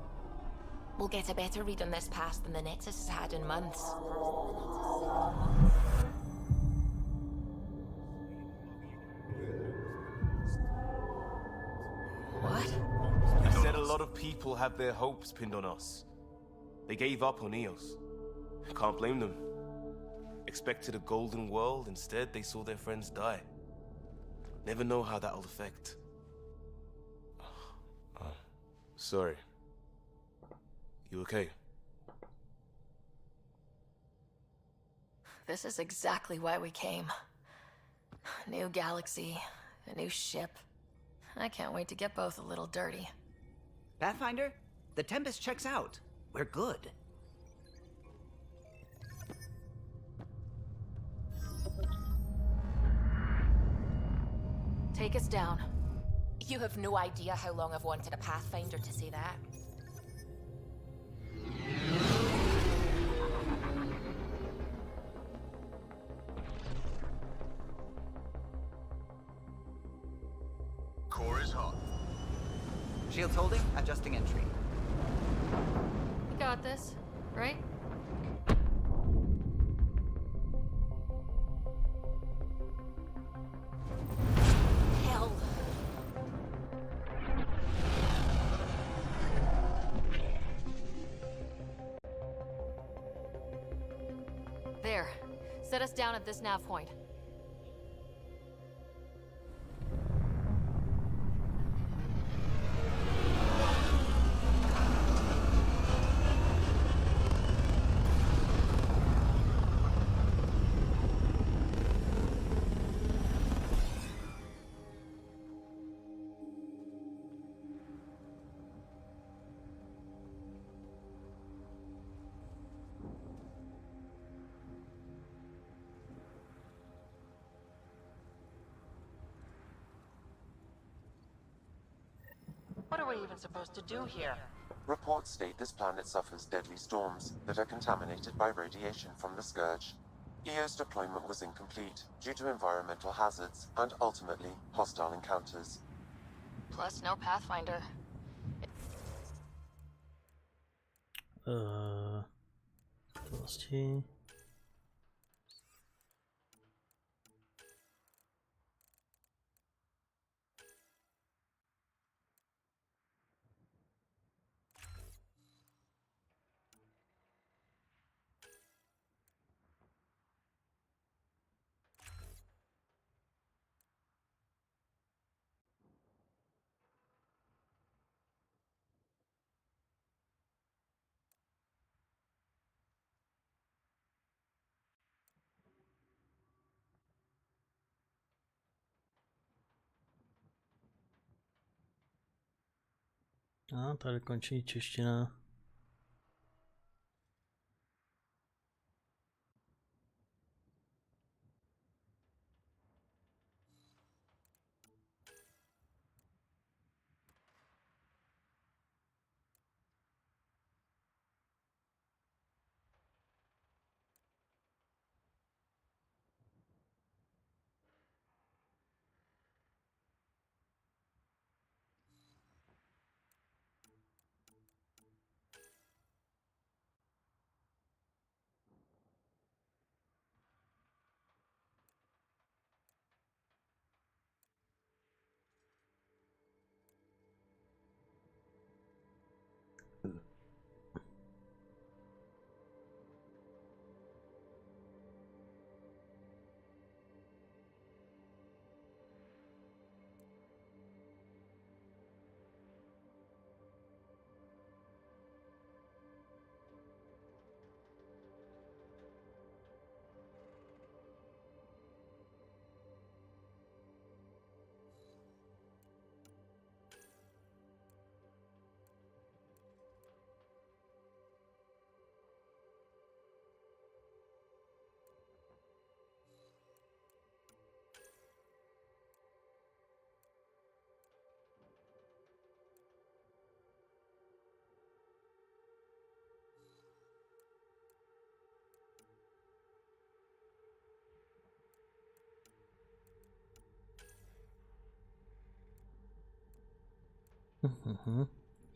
We'll get a better read on this pass than the Nexus has had in months. What? I said a lot of people have their hopes pinned on us. They gave up on EOS. Can't blame them. Expected a golden world, instead they saw their friends die. Never know how that'll affect. Sorry. You okay? This is exactly why we came. New galaxy, a new ship. I can't wait to get both a little dirty. Pathfinder, the Tempest checks out. We're good. Take us down. You have no idea how long I've wanted a Pathfinder to say that. Core is hot. Shields holding, adjusting entry. We got this, right? Hell. There. Set us down at this nav point. What are we even supposed to do here? Reports state this planet suffers deadly storms that are contaminated by radiation from the Scourge. EO's deployment was incomplete due to environmental hazards and ultimately hostile encounters. Plus no Pathfinder. Tosti. A tady končí čeština.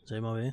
Zajímavý.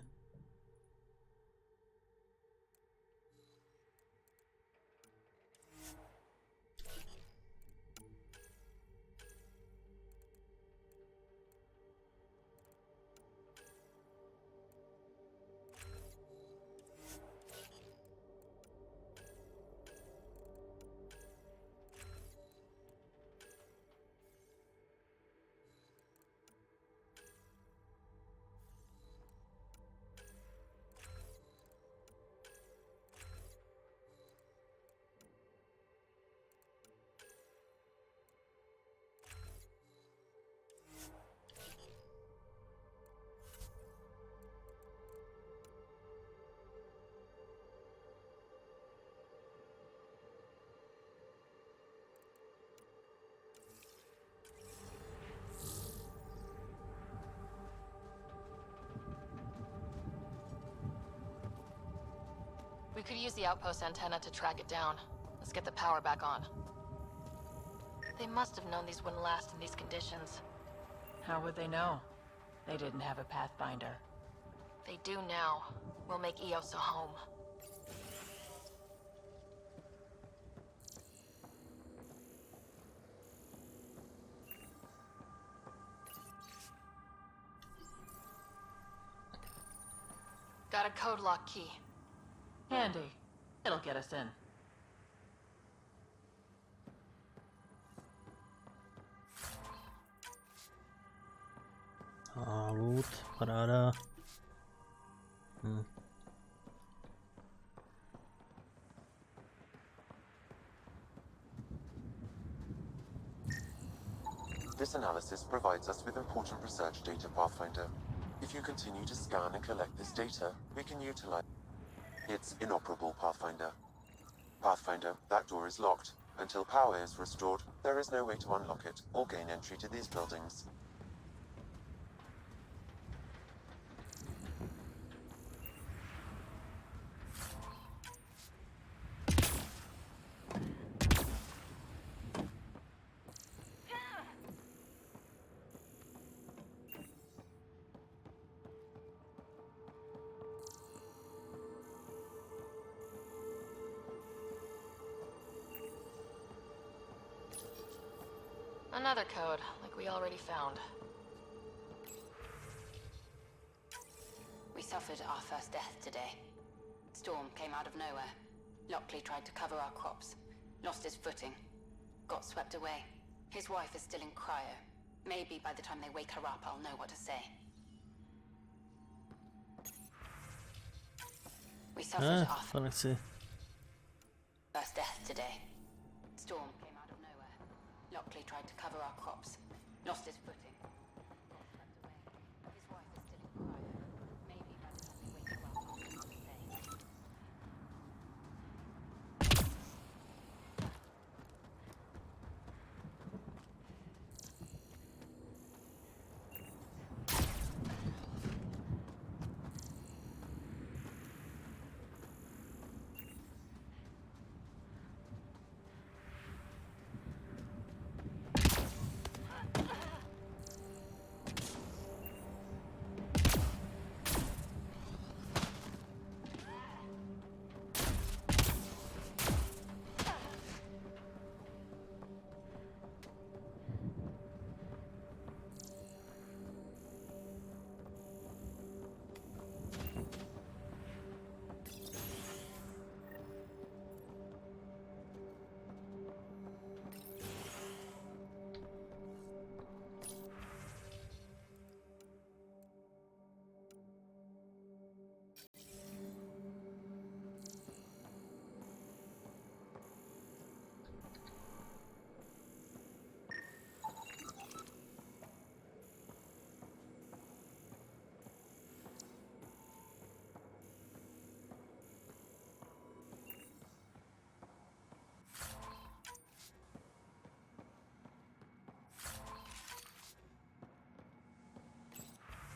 We could use the outpost antenna to track it down. Let's get the power back on. They must have known these wouldn't last in these conditions. How would they know? They didn't have a Pathfinder. They do now. We'll make Eos a home. Got a code lock key. Handy. It'll get us in. Loot, paráda. This analysis provides us with important research data, Pathfinder. If you continue to scan and collect this data, we can utilize... It's inoperable, Pathfinder. Pathfinder, that door is locked. Until power is restored, there is no way to unlock it or gain entry to these buildings. Another code, like we already found. We suffered our first death today. Storm came out of nowhere. Lockley tried to cover our crops. Lost his footing. Got swept away. His wife is still in cryo. Maybe by the time they wake her up, I'll know what to say. We suffered our first death today. Storm came out of nowhere. Lockley tried to cover our crops. Lost his footing. Got swept away. His wife is still in cryo. Maybe by the time we wake her up, I'll know what to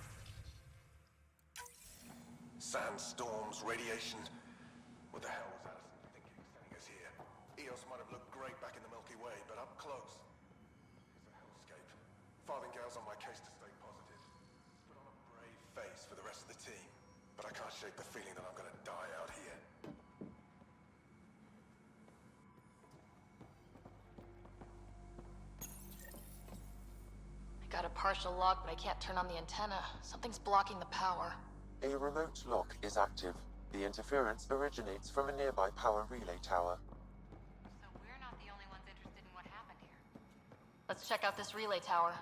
say. Sandstorms, radiation. What the hell was Addison thinking sending us here? Eos might have looked great back in the Milky Way, but up close, it's a hellscape. Farthingale's on my case to stay positive. Put on a brave face for the rest of the team, but I can't shake the feeling that I'm gonna die out here. I got a partial lock, but I can't turn on the antenna. Something's blocking the power. A remote lock is active. The interference originates from a nearby power relay tower. So we're not the only ones interested in what happened here. Let's check out this relay tower.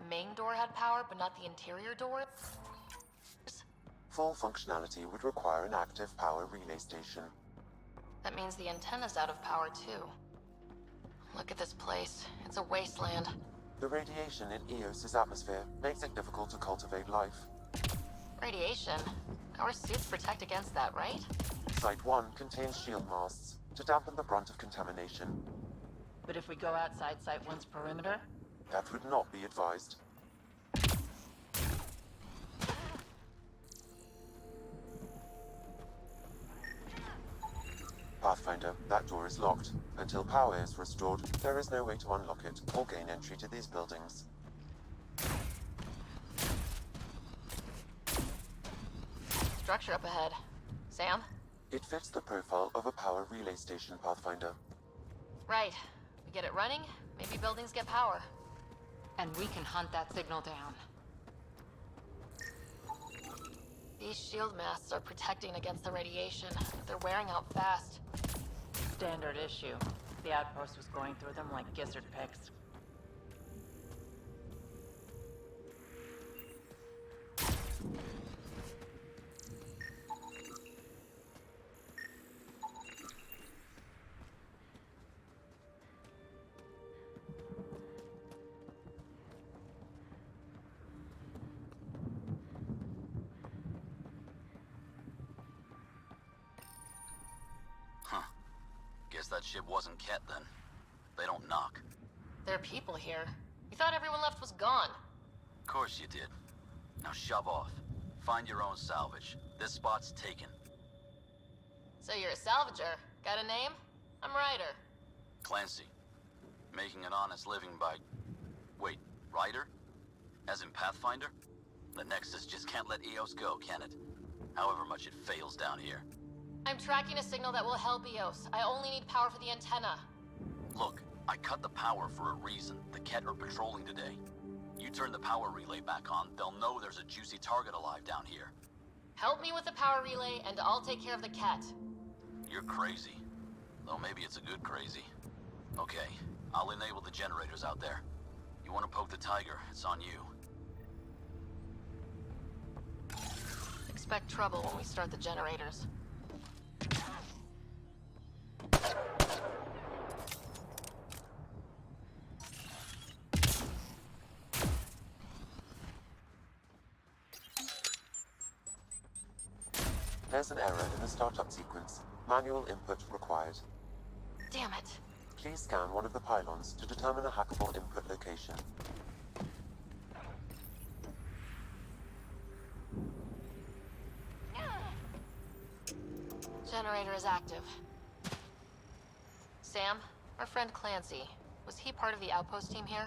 Main door had power, but not the interior door? Full functionality would require an active power relay station. That means the antenna's out of power too. Look at this place. It's a wasteland. The radiation in Eos's atmosphere makes it difficult to cultivate life. Radiation? Our suits protect against that, right? Site 1 contains shield masts to dampen the brunt of contamination. But if we go outside Site 1's perimeter? That would not be advised. Pathfinder, that door is locked. Until power is restored, there is no way to unlock it or gain entry to these buildings. Structure up ahead. Sam? It fits the profile of a power relay station, Pathfinder. Right. We get it running, maybe buildings get power. And we can hunt that signal down. These shield masts are protecting against the radiation, but they're wearing out fast. Standard issue. The outpost was going through them like gizzard picks. Guess that ship wasn't Ket then. They don't knock. There are people here. You thought everyone left was gone. Of course you did. Now shove off. Find your own salvage. This spot's taken. So you're a salvager. Got a name? I'm Ryder. Clancy. Making an honest living by... Wait, Ryder? As in Pathfinder? The Nexus just can't let Eos go, can it? However much it fails down here. I'm tracking a signal that will help Eos. I only need power for the antenna. Look, I cut the power for a reason. The Ket are patrolling today. You turn the power relay back on, they'll know there's a juicy target alive down here. Help me with the power relay, and I'll take care of the cat. You're crazy. Though maybe it's a good crazy. Okay, I'll enable the generators out there. You want to poke the tiger, it's on you. Expect trouble when we start the generators. There's an error in the startup sequence. Manual input required. Damn it. Please scan one of the pylons to determine a hackable input location. Generator is active. Sam, our friend Clancy, was he part of the outpost team here?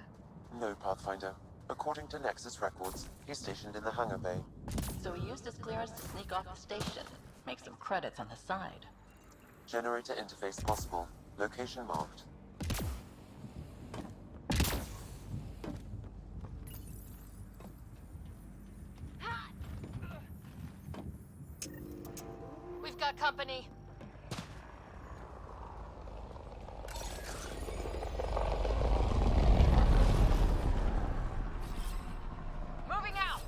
No, Pathfinder. According to Nexus records, he's stationed in the hangar bay. So he used his clearance to sneak off the station. Make some credits on the side. Generator interface possible. Location marked. We've got company. Moving out.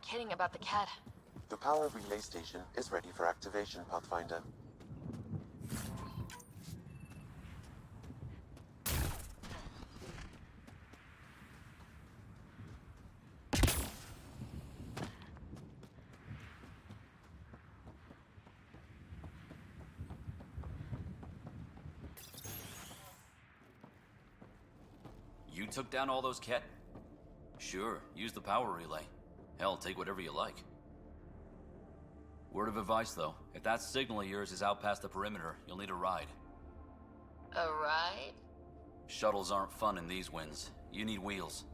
Kidding about the cat. The power relay station is ready for activation, Pathfinder. You took down all those Ket? Sure, use the power relay. Hell, take whatever you like. Word of advice, though. If that signal of yours is out past the perimeter, you'll need a ride. A ride? Shuttles aren't fun in these winds. You need wheels.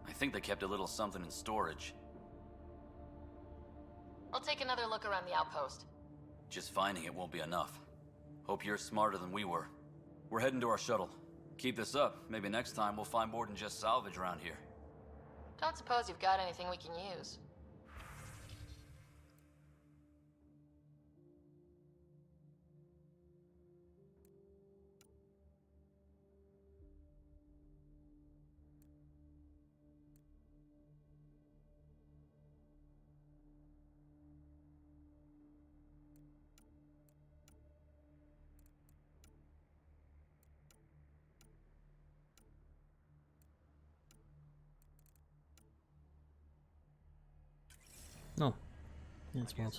I think they kept a little something in storage. I'll take another look around the outpost. Just finding it won't be enough. Hope you're smarter than we were. We're heading to our shuttle. Keep this up. Maybe next time we'll find more than just salvage around here. Don't suppose you've got anything we can use. No, nic moc.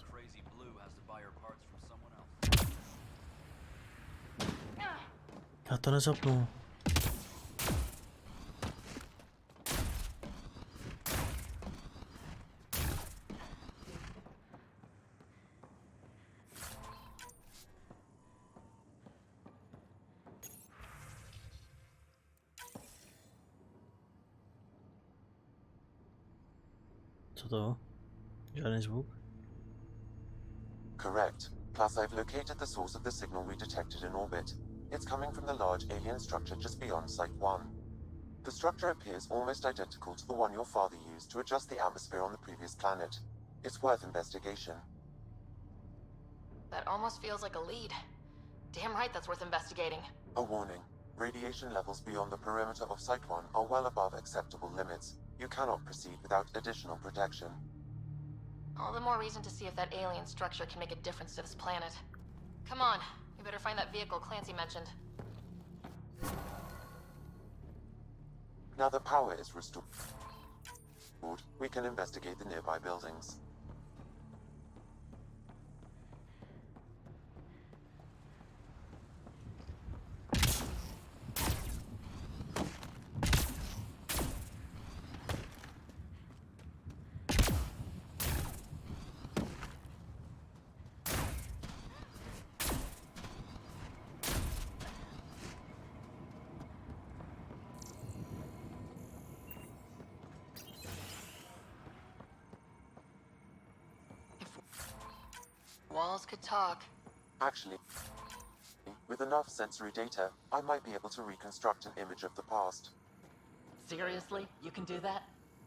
Já to nezapnu. Co to? Žádný zvuk? Correct. Plus, I've located the source of the signal we detected in orbit. It's coming from the large alien structure just beyond Site 1. The structure appears almost identical to the one your father used to adjust the atmosphere on the previous planet. It's worth investigation. That almost feels like a lead. Damn right that's worth investigating. A warning. Radiation levels beyond the perimeter of Site 1 are well above acceptable limits. You cannot proceed without additional protection. All the more reason to see if that alien structure can make a difference to this planet. Come on, we better find that vehicle Clancy mentioned. Now that power is restored, we can investigate the nearby buildings. Walls could talk. Actually, with enough sensory data, I might be able to reconstruct an image of the past. Seriously? You can do that?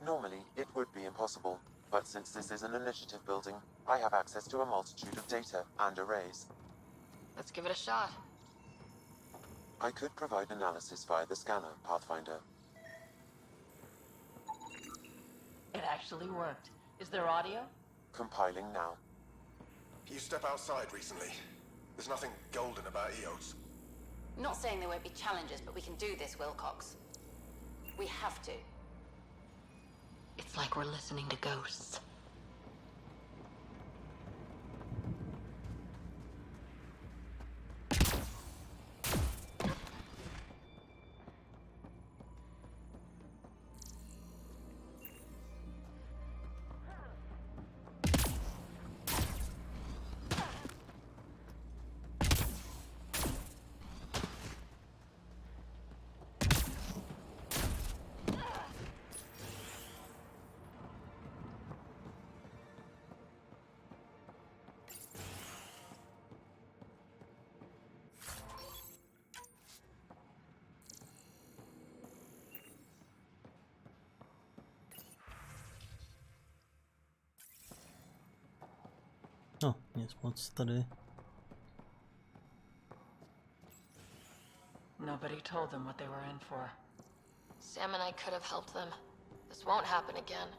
Normally, it would be impossible, but since this is an initiative building, I have access to a multitude of data and arrays. Let's give it a shot. I could provide analysis via the scanner, Pathfinder. It actually worked. Is there audio? Compiling now. You step outside recently. There's nothing golden about EOS. Not saying there won't be challenges, but we can do this, Wilcox. We have to. It's like we're listening to ghosts. No, nic moc tady. Nobody told them what they were in for. Sam and I could have helped them. This won't happen again.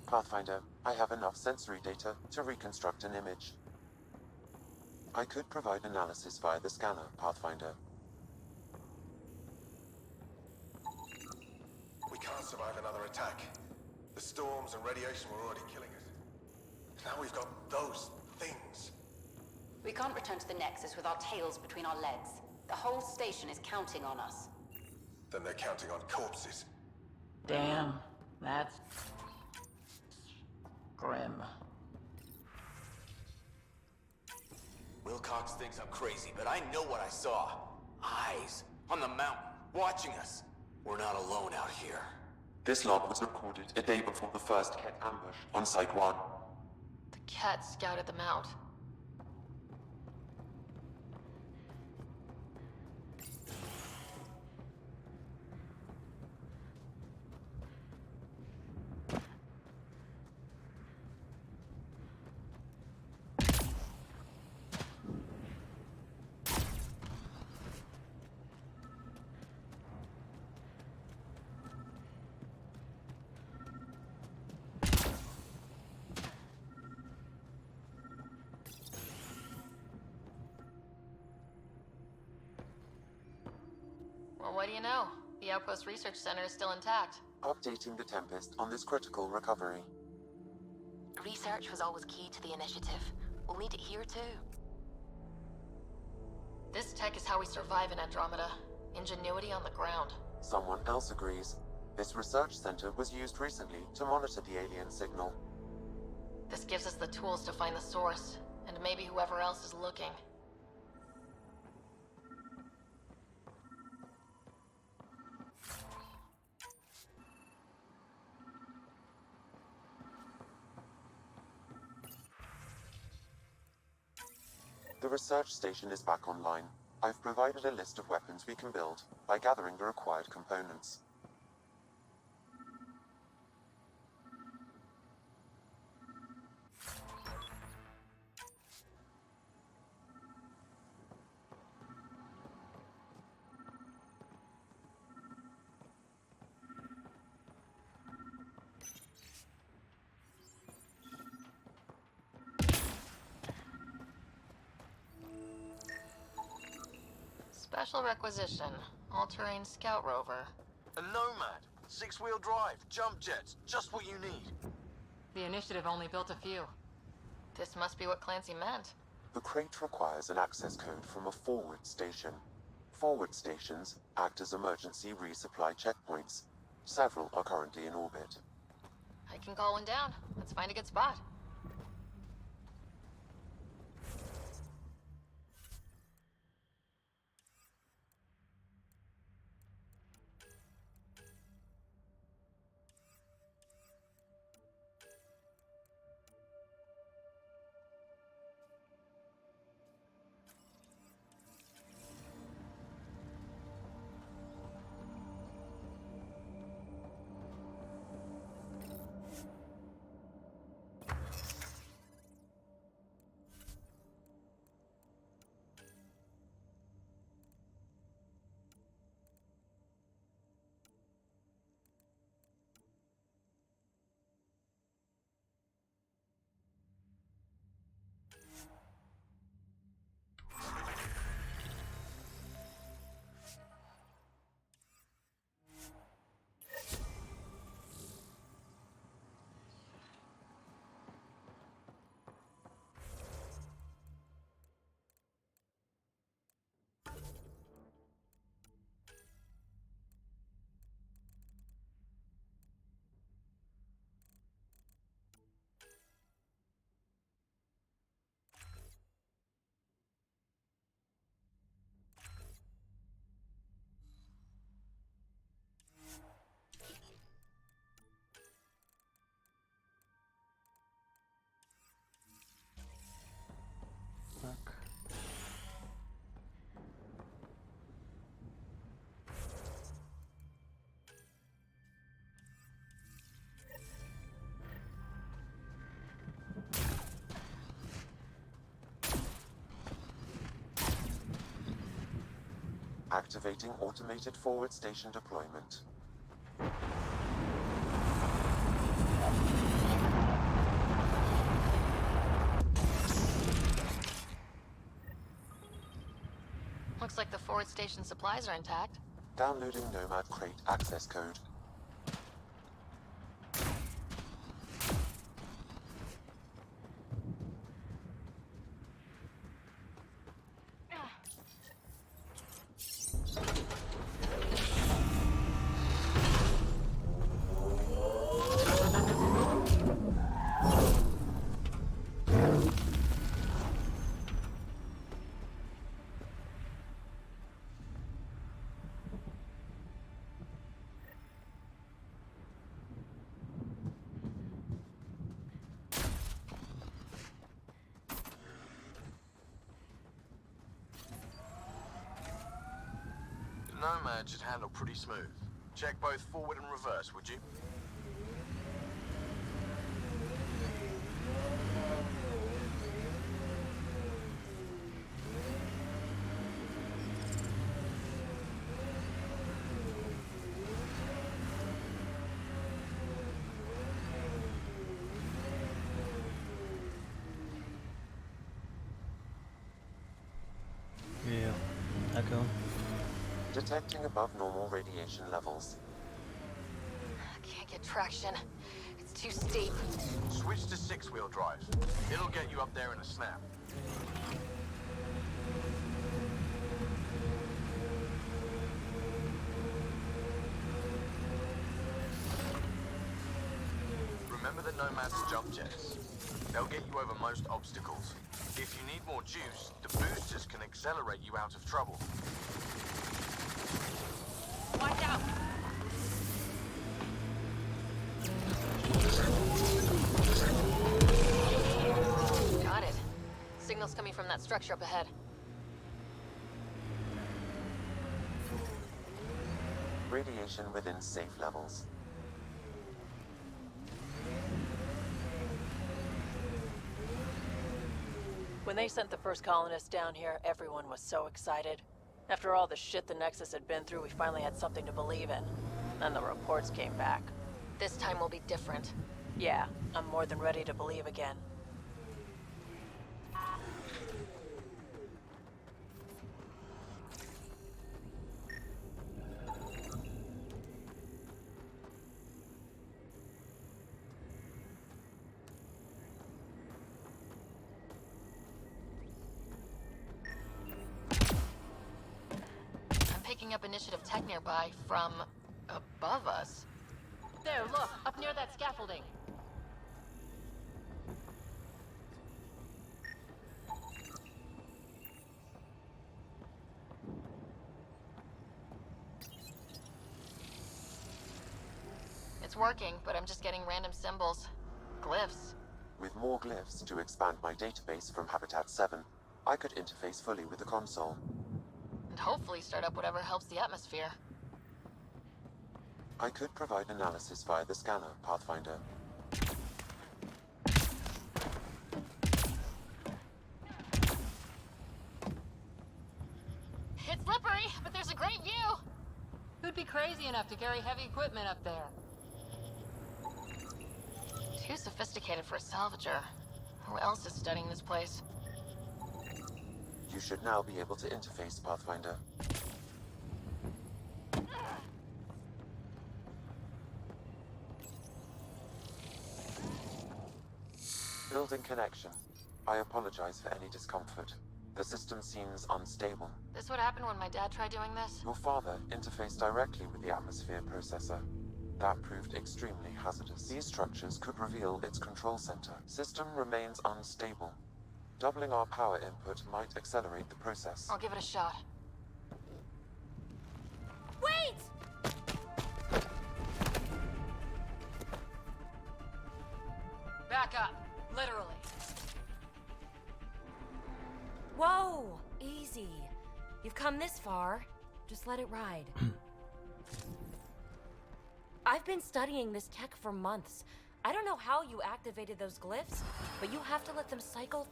Pathfinder, I have enough sensory data to reconstruct an image. I could provide analysis via the scanner, Pathfinder. We can't survive another attack. The storms and radiation were already killing us. Now we've got those things. We can't return to the Nexus with our tails between our legs. The whole station is counting on us. Then they're counting on corpses. Damn, that's grim. Wilcox thinks I'm crazy, but I know what I saw. Eyes on the mountain, watching us. We're not alone out here. This log was recorded a day before the first Ket ambush on Site 1. The cat scouted them out. Well, what do you know? The Outpost Research Center is still intact. Updating the Tempest on this critical recovery. Research was always key to the initiative. We'll need it here too. This tech is how we survive in Andromeda. Ingenuity on the ground. Someone else agrees. This research center was used recently to monitor the alien signal. This gives us the tools to find the source, and maybe whoever else is looking. The research station is back online. I've provided a list of weapons we can build by gathering the required components. Special requisition. All-terrain scout rover. A Nomad. 6-wheel drive. Jump jets. Just what you need. The initiative only built a few. This must be what Clancy meant. The crate requires an access code from a forward station. Forward stations act as emergency resupply checkpoints. Several are currently in orbit. I can call one down. Let's find a good spot. Tak. Activating automated forward station deployment. Looks like the forward station supplies are intact. Downloading Nomad crate access code. Nomad should handle pretty smooth. Check both forward and reverse, would you? Yeah, echo. Detecting above normal radiation levels. Can't get traction. It's too steep. Switch to 6-wheel drive. It'll get you up there in a snap. Nomad's jump jets. They'll get you over most obstacles. If you need more juice, the boosters can accelerate you out of trouble. Watch out! Got it. Signal's coming from that structure up ahead. Radiation within safe levels. When they sent the first colonists down here, everyone was so excited. After all the shit the Nexus had been through, we finally had something to believe in. Then the reports came back. This time will be different. Yeah, I'm more than ready to believe again. Picking up initiative tech nearby from above us. There, look, up near that scaffolding. It's working, but I'm just getting random symbols. Glyphs. With more glyphs to expand my database from Habitat 7, I could interface fully with the console. And hopefully start up whatever helps the atmosphere. I could provide analysis via the scanner, Pathfinder. It's slippery, but there's a great view! Who'd be crazy enough to carry heavy equipment up there? Too sophisticated for a salvager. Who else is studying this place? You should now be able to interface, Pathfinder. Building connection. I apologize for any discomfort. The system seems unstable. This what happened when my dad tried doing this? Your father interfaced directly with the atmosphere processor. That proved extremely hazardous. These structures could reveal its control center. System remains unstable. Doubling our power input might accelerate the process. I'll give it a shot. Wait! Back up, literally. Whoa! Easy. You've come this far. Just let it ride. I've been studying this tech for months. I don't know how you activated those glyphs, but you have to let them cycle.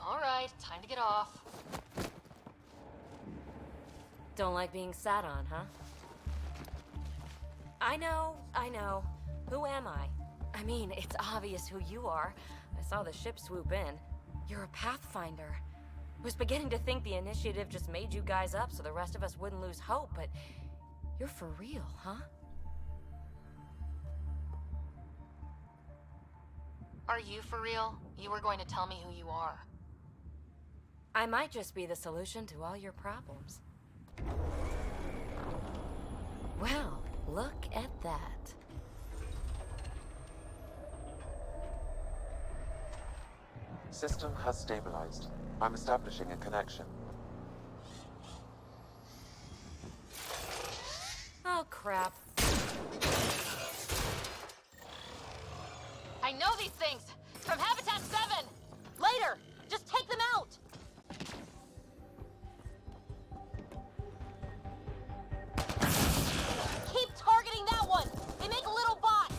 All right, time to get off. Don't like being sat on, huh? I know. Who am I? I mean, it's obvious who you are. I saw the ship swoop in. You're a Pathfinder. I was beginning to think the initiative just made you guys up so the rest of us wouldn't lose hope, but you're for real, huh? Are you for real? You were going to tell me who you are. I might just be the solution to all your problems. Well, look at that. System has stabilized. I'm establishing a connection. Oh, crap. I know these things! From Habitat 7! Later! Just take them out! Keep targeting that one! They make little bots!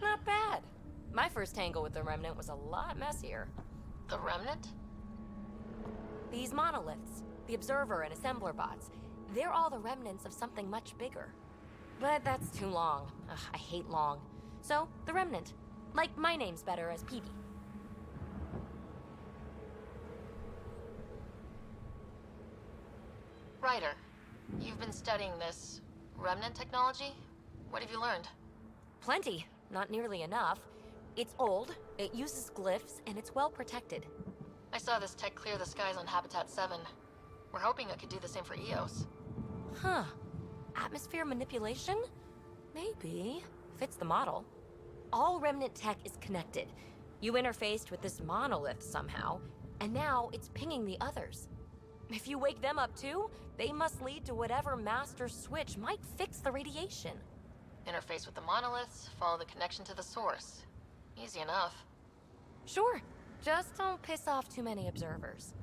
Not bad. My first tangle with the Remnant was a lot messier. The Remnant? These monoliths, the Observer and Assembler bots, They're all the remnants of something much bigger. But that's too long. Ugh, I hate long. So, the remnant. Like, my name's better as Peavy. Ryder, you've been studying this remnant technology? What have you learned? Plenty. Not nearly enough. It's old, it uses glyphs, and it's well protected. I saw this tech clear the skies on Habitat 7. We're hoping it could do the same for EOS. Huh. Atmosphere manipulation? Maybe. Fits the model. All remnant tech is connected. You interfaced with this monolith somehow, and now it's pinging the others. If you wake them up too, they must lead to whatever master switch might fix the radiation. Interface with the monoliths, follow the connection to the source. Easy enough. Sure. Just don't piss off too many observers.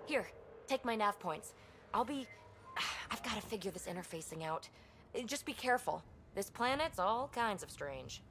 Here, take my nav points. I've got to figure this interfacing out. Just be careful. This planet's all kinds of strange.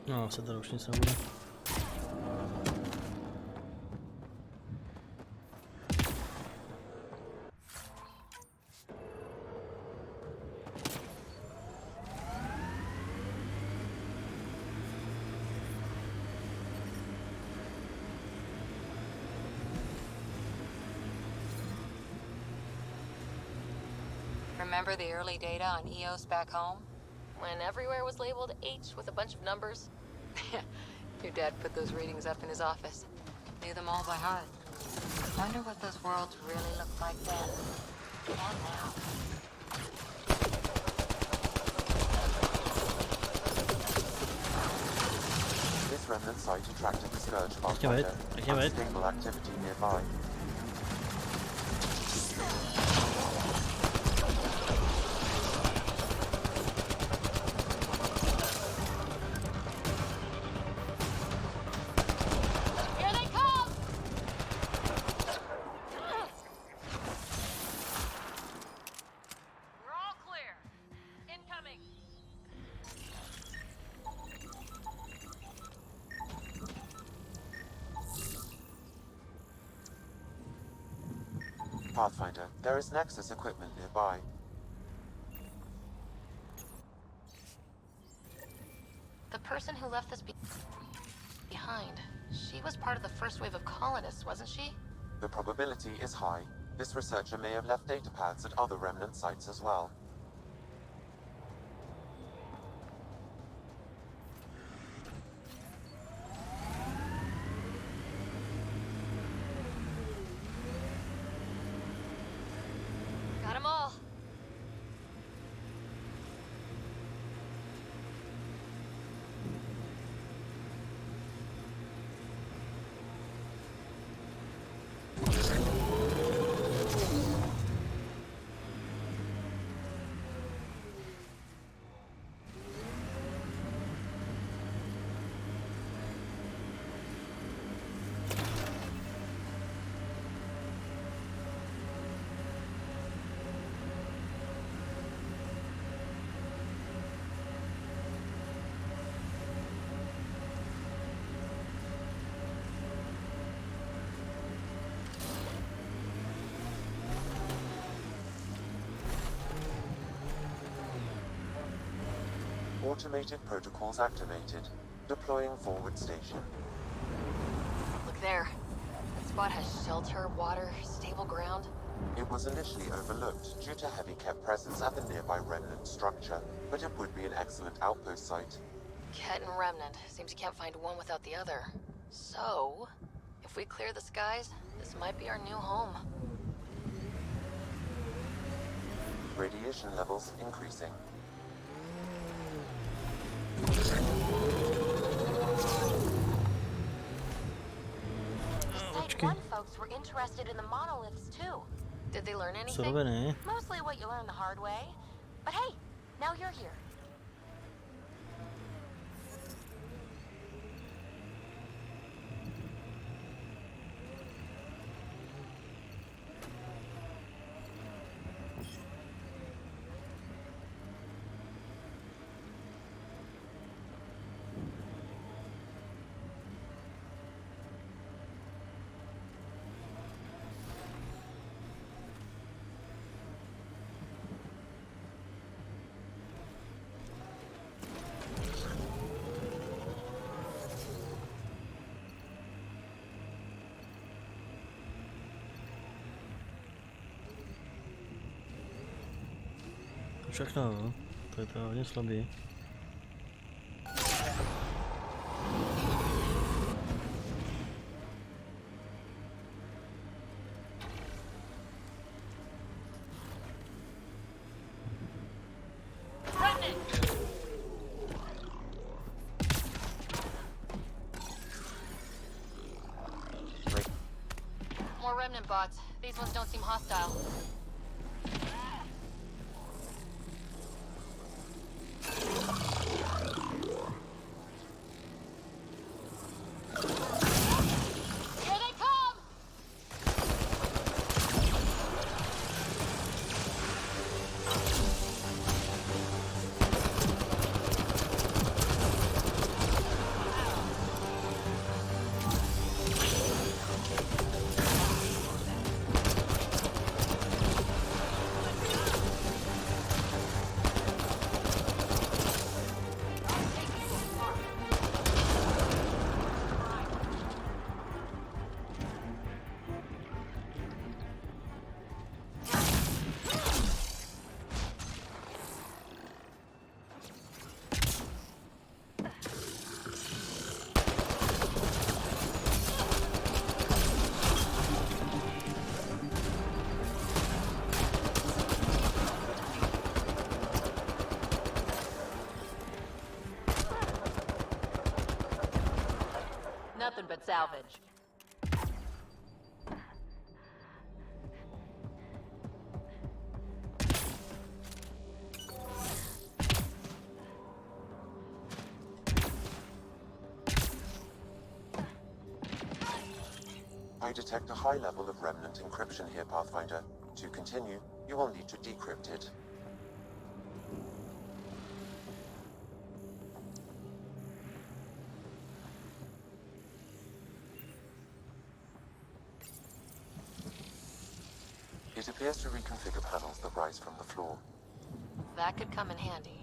No, se tady už nic nebude. Remember the early data on EOS back home? When everywhere was labeled H with a bunch of numbers. Your dad put those readings up in his office. Knew them all by heart. Wonder what those worlds really looked like then. And now. This remnant site attracted the Scourge I can't wait. I can't wait. Unstable activity nearby. Pathfinder, there is Nexus equipment nearby. The person who left this behind, she was part of the first wave of colonists, wasn't she? The probability is high. This researcher may have left data paths at other remnant sites as well. Got 'em all. Automated protocols activated. Deploying forward station. Look there. That spot has shelter, water, stable ground. It was initially overlooked due to heavy kept presence at the nearby remnant structure, but it would be an excellent outpost site. Ket and Remnant. Seems you can't find one without the other. So, if we clear the skies, this might be our new home. Radiation levels increasing. Počkej. One folks were interested in the monoliths too. Did they learn anything? Surovené. Mostly what you learn the hard way. But hey, now you're here. Všechno, jo. To je to hodně slabý. More remnant bots. These ones don't seem hostile. Here they come! Nothing but salvage. I detect a high level of remnant encryption here, Pathfinder. To continue, you will need to decrypt it. It appears to reconfigure panels that rise from the floor. That could come in handy.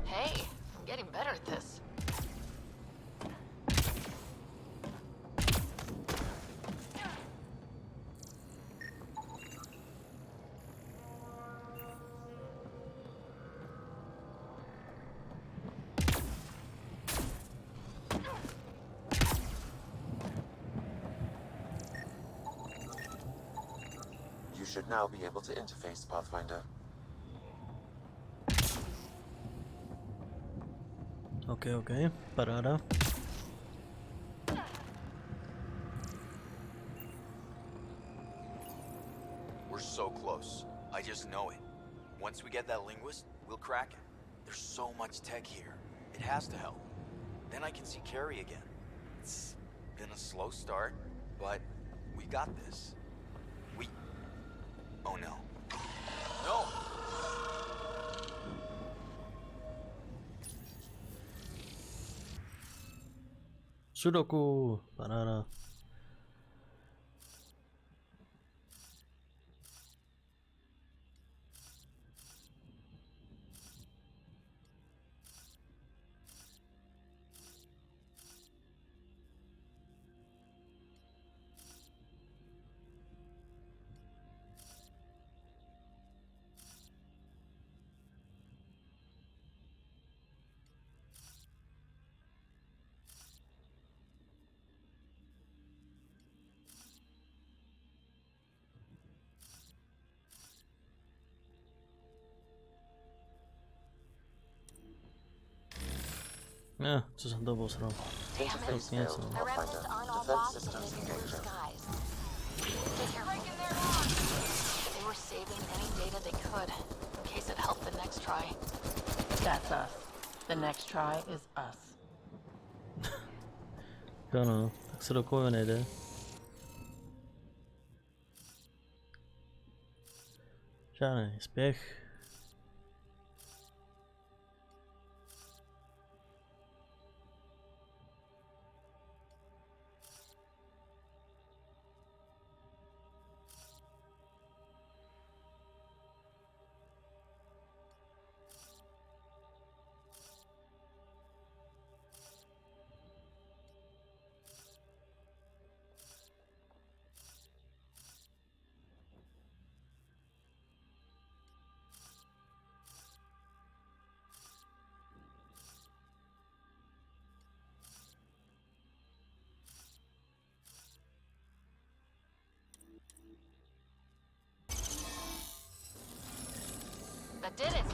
Hey, I'm getting better at this. You should now be able to interface, Pathfinder. Okay, paráda. We're so close. I just know it. Once we get that linguist, we'll crack it. There's so much tech here. It has to help. Then I can see Carrie again. It's been a slow start, but we got this. Oh no. No! Sudoku, paráda. Co jsem to posral? Interface Něco. failed, Pathfinder. Defense systems engaging. They were saving any data they could, in case it helped the next try. That's us. The next try is us. Jo no, tak se do koho nejde. Žádný spěch. That did it.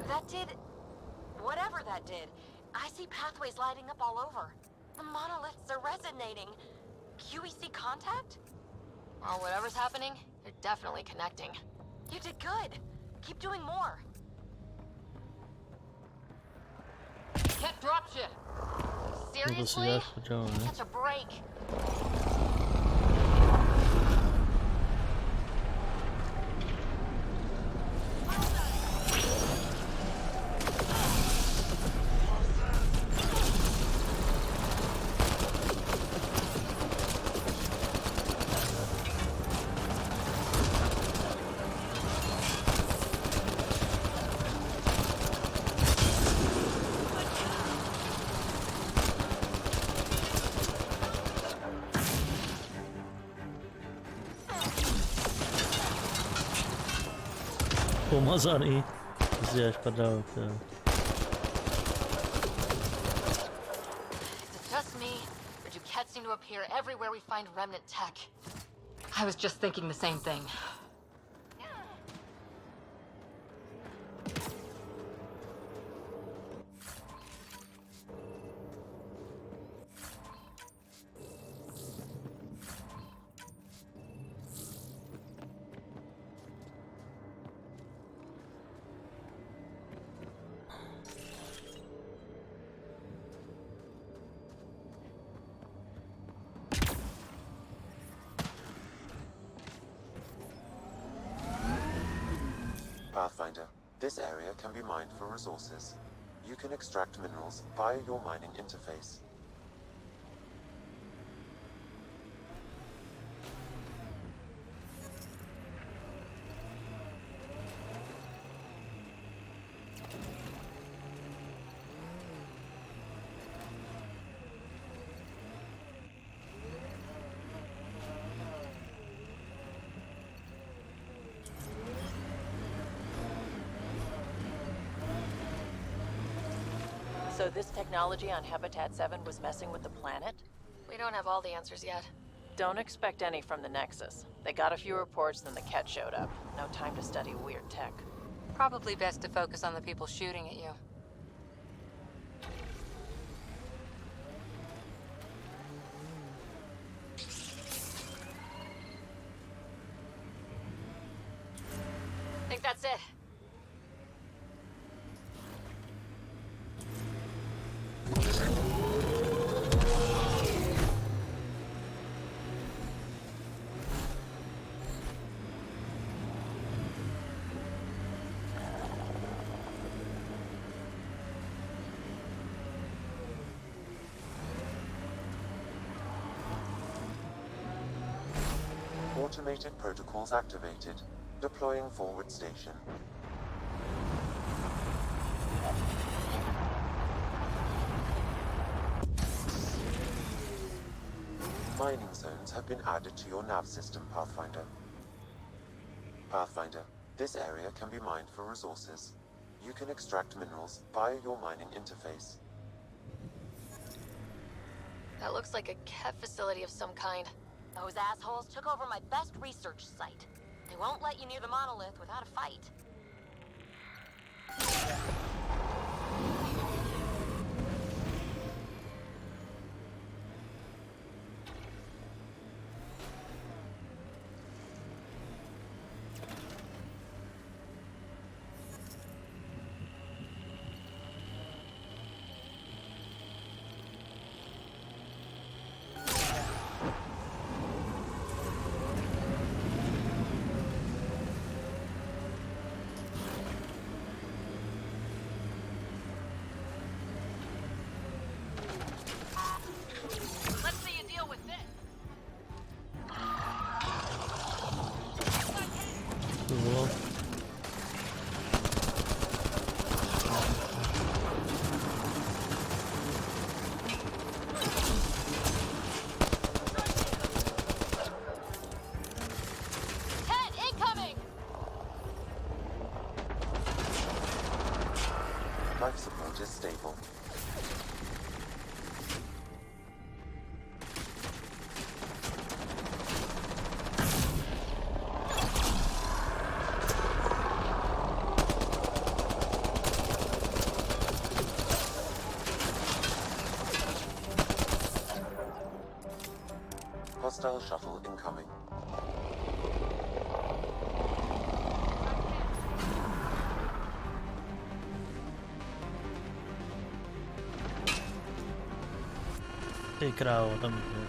That did... whatever that did. I see pathways lighting up all over. The monoliths are resonating. QEC contact? Well, whatever's happening, they're definitely connecting. You did good. Keep doing more. Can't drop shit. No to si Seriously? děláš pořád, ne? Catch a break. Pomazaný. To si děláš prdel, jo. Is it just me, or do cats seem to appear everywhere we find remnant tech? I was just thinking the same thing. Pathfinder, this area can be mined for resources. You can extract minerals via your mining interface. So this technology on Habitat 7 was messing with the planet? We don't have all the answers yet. Don't expect any from the Nexus. They got a few reports, then the Ket showed up. No time to study weird tech. Probably best to focus on the people shooting at you. Think that's it. Automated protocols activated. Deploying forward station. Mining zones have been added to your nav system, Pathfinder. Pathfinder, this area can be mined for resources. You can extract minerals via your mining interface. That looks like a Ket facility of some kind. Those assholes took over my best research site. They won't let you near the monolith without a fight. Hostile shuttle incoming. Ty krávo, tam je.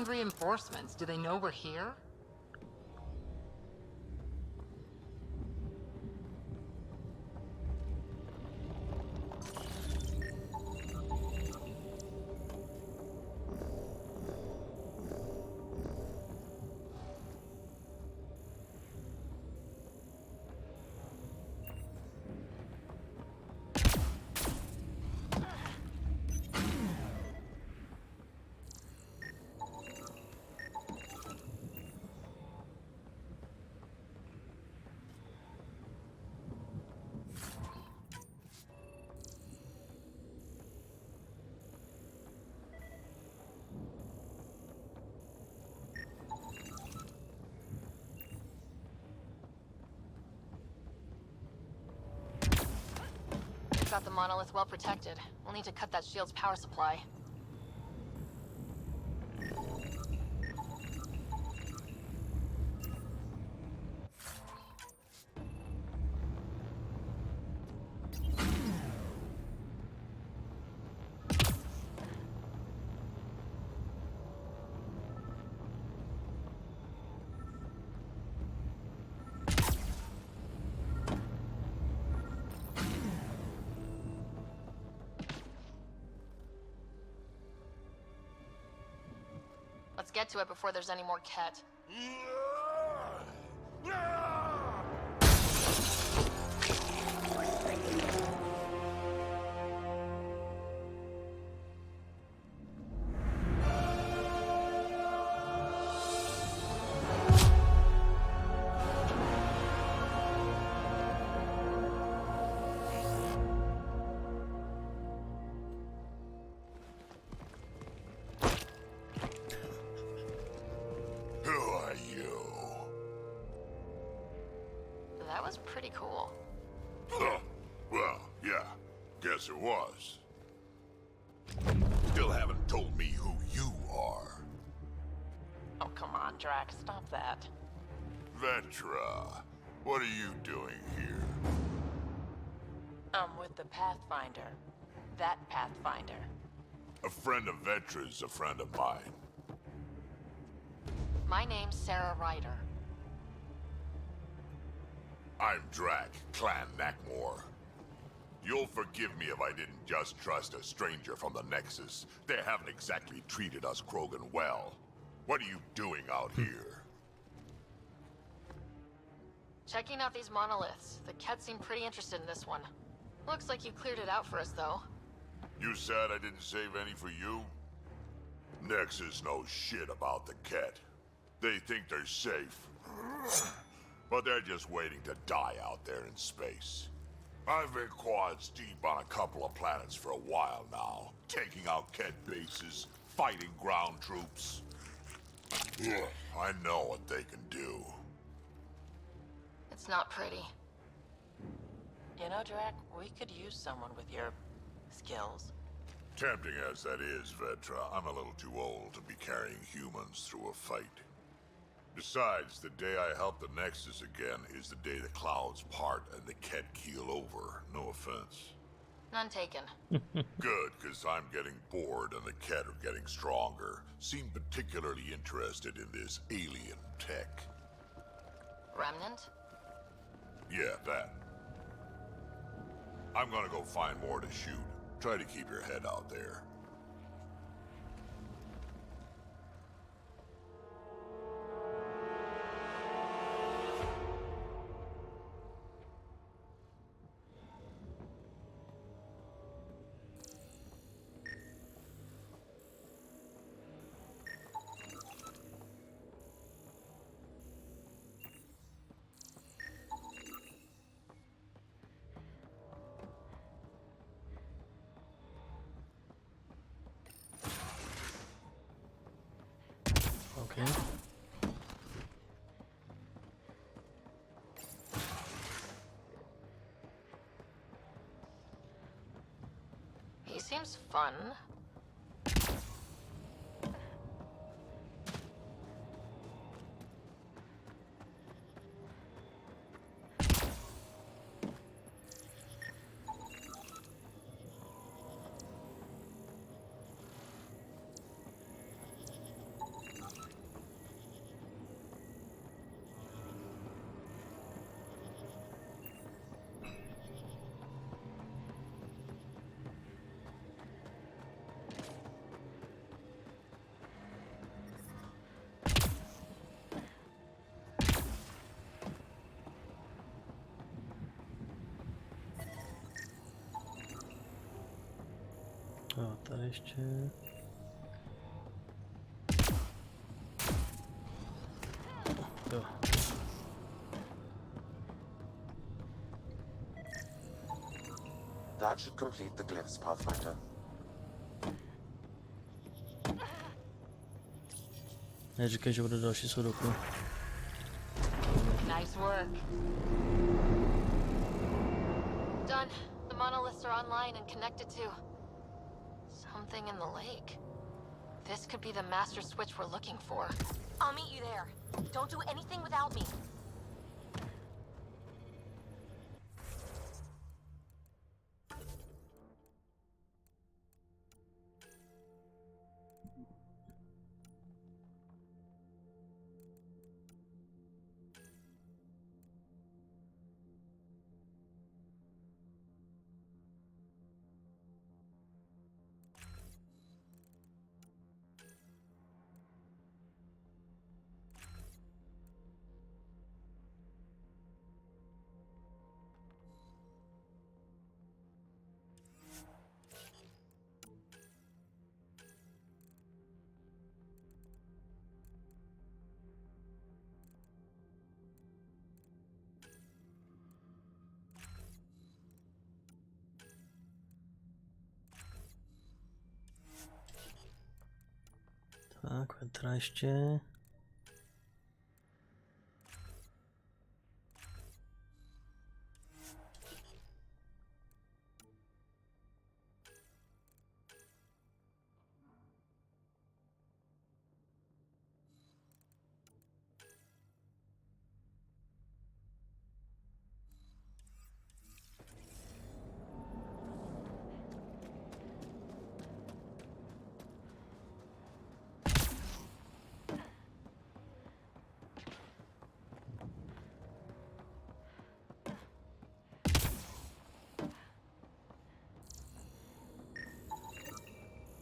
Reinforcements. Do they know we're here? Got the monolith well protected. We'll need to cut that shield's power supply. Let's get to it before there's any more Ket. That was pretty cool. Huh. Well, yeah. Guess it was. Still haven't told me who you are. Oh, come on, Drax. Stop that. Vetra, what are you doing here? I'm with the Pathfinder. That Pathfinder. A friend of Vetra's a friend of mine. My name's Sarah Ryder. I'm Drac, Clan Nakmor. You'll forgive me if I didn't just trust a stranger from the Nexus. They haven't exactly treated us Krogan well. What are you doing out here? Checking out these monoliths. The Ket seem pretty interested in this one. Looks like you cleared it out for us, though. You said I didn't save any for you? Nexus knows shit about the Ket. They think they're safe. But they're just waiting to die out there in space. I've been quads deep on a couple of planets for a while now, taking out Ket bases, fighting ground troops. I know what they can do. It's not pretty. You know, Drac, we could use someone with your skills. Tempting as that is, Vetra, I'm a little too old to be carrying humans through a fight. Besides, the day I help the Nexus again is the day the clouds part and the Ket keel over. No offense. None taken. Good, because I'm getting bored and the Ket are getting stronger. Seem particularly interested in this alien tech. Remnant? Yeah, that. I'm gonna go find more to shoot. Try to keep your head out there. Okay. He seems fun. A tady ještě... Jo. That should complete the glyphs, Pathfinder. Neříkej, že bude další sudoku. Nice work. Done. The monoliths are online and connected to something in the lake. This could be the master switch we're looking for. I'll meet you there. Don't do anything without me. Tak, Vetra ještě.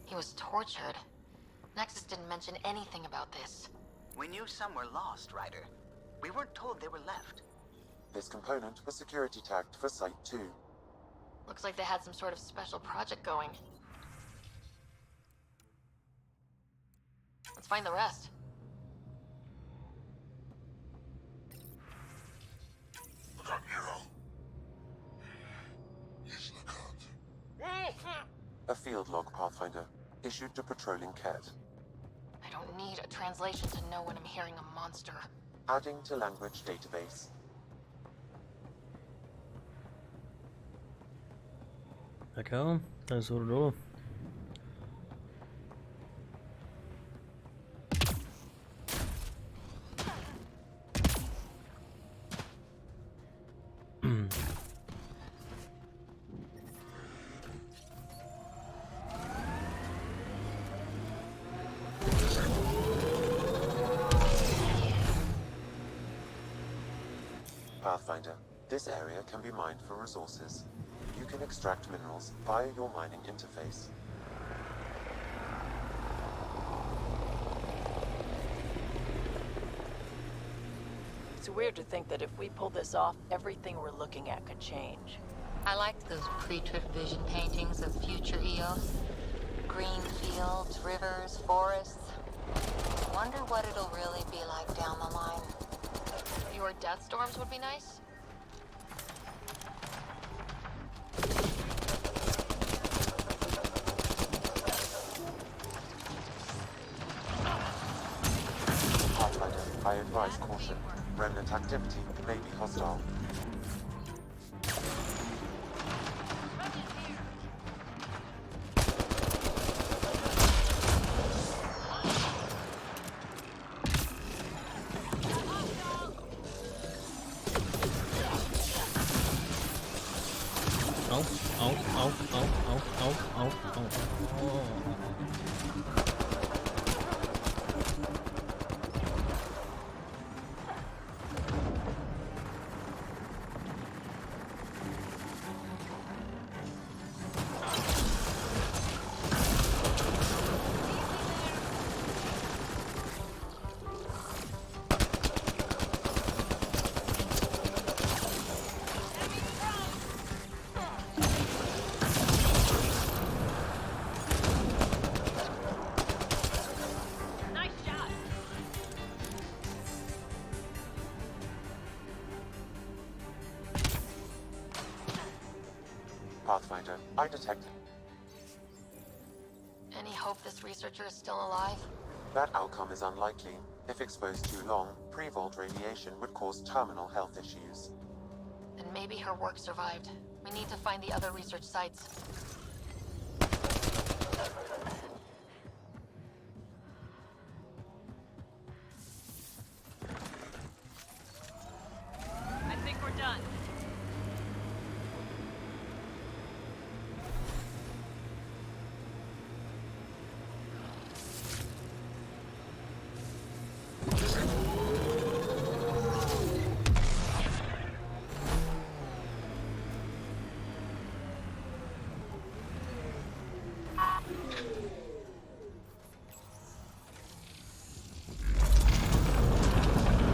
He was tortured. Nexus didn't mention anything about this. We knew some were lost, Ryder. We weren't told they were left. This component was security tagged for Site 2. Looks like they had some sort of special project going. Let's find the rest. A field log, Pathfinder, issued to patrolling Ket. I don't need a translation to know when I'm hearing a monster. Adding to language database. Tak jo, tak vzhůru dolů. Pathfinder, this area can be mined for resources. You can extract minerals via your mining interface. It's weird to think that if we pull this off, everything we're looking at could change. I liked those pre-trip vision paintings of future Eos. Green fields, rivers, forests. Wonder what it'll really be like down the line. Fewer death storms would be nice. Pathfinder, I advise caution. Remnant activity may be hostile. Pathfinder, I detect... Any hope this researcher is still alive? That outcome is unlikely. If exposed too long, pre-vault radiation would cause terminal health issues. Then maybe her work survived. We need to find the other research sites. I think we're done.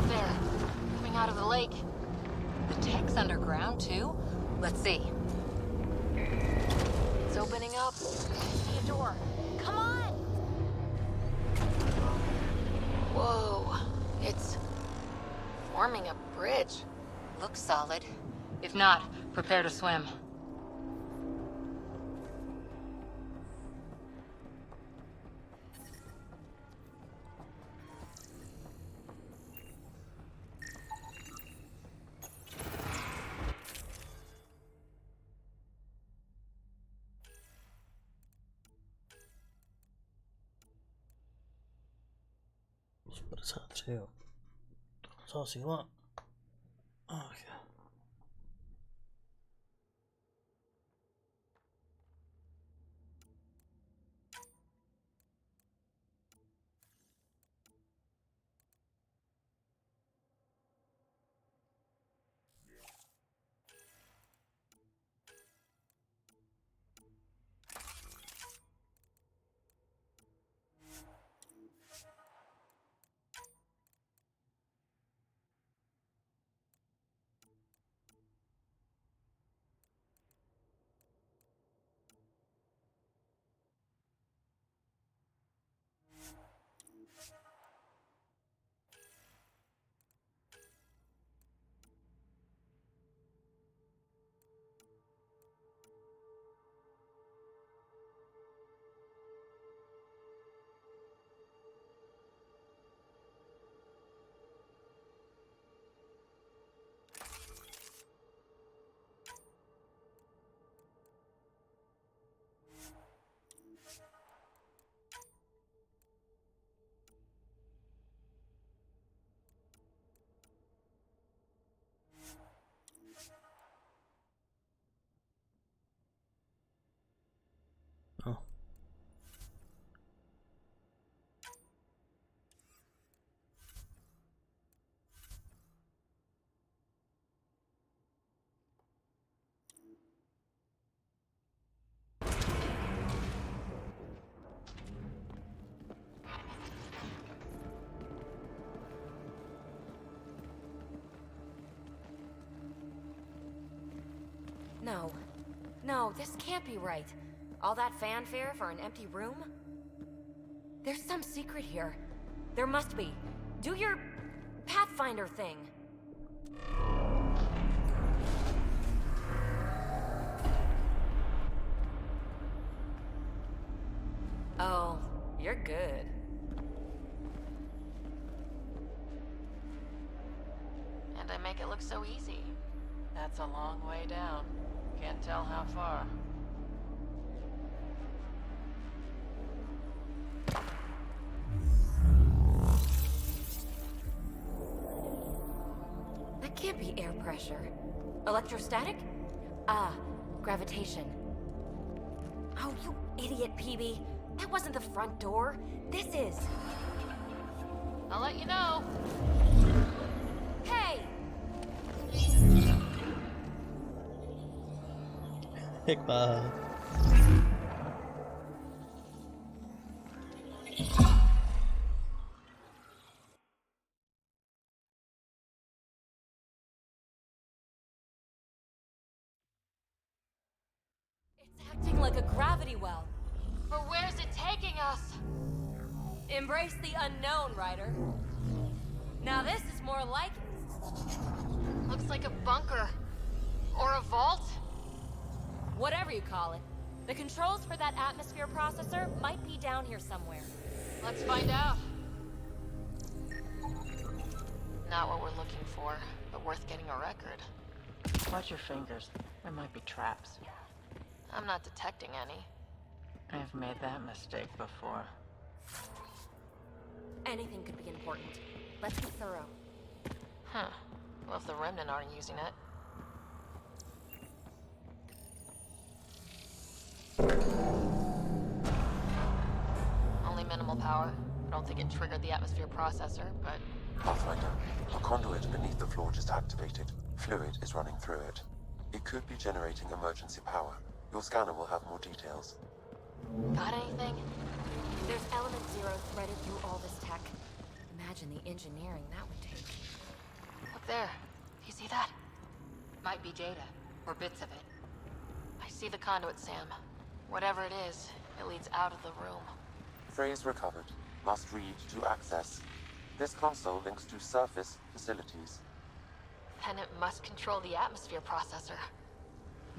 There. Coming out of the lake. The tech's underground, too? Let's see. It's opening up. See a door. Come on! Whoa. It's forming a bridge. Looks solid. If not, prepare to swim. Jo. Co síla? Ach jo. No. No, this can't be right. All that fanfare for an empty room? There's some secret here. There must be. Do your Pathfinder thing. Oh, you're good. And I make it look so easy. That's a long way down. Can't tell how far. That can't be air pressure. Electrostatic? Ah, gravitation. Oh, you idiot, PB. That wasn't the front door. This is. I'll let you know. Hey! Hikmah. It's acting like a gravity well. But where's it taking us? Embrace the unknown, Ryder. Now this is more like it. Looks like a bunker. Or a vault? Whatever you call it. The controls for that atmosphere processor might be down here somewhere. Let's find out. Not what we're looking for, but worth getting a record. Watch your fingers. There might be traps. I'm not detecting any. I've made that mistake before. Anything could be important. Let's be thorough. Huh. Well, if the Remnant aren't using it. Only minimal power. I don't think it triggered the atmosphere processor, but... Pathfinder, a conduit beneath the floor just activated. Fluid is running through it. It could be generating emergency power. Your scanner will have more details. Got anything? There's element zero threaded through all this tech. Imagine the engineering that would take. Look there. Do you see that? Might be data, or bits of it. I see the conduit, Sam. Whatever it is, it leads out of the room. Phrase recovered. Must read to access. This console links to surface facilities. Then it must control the atmosphere processor.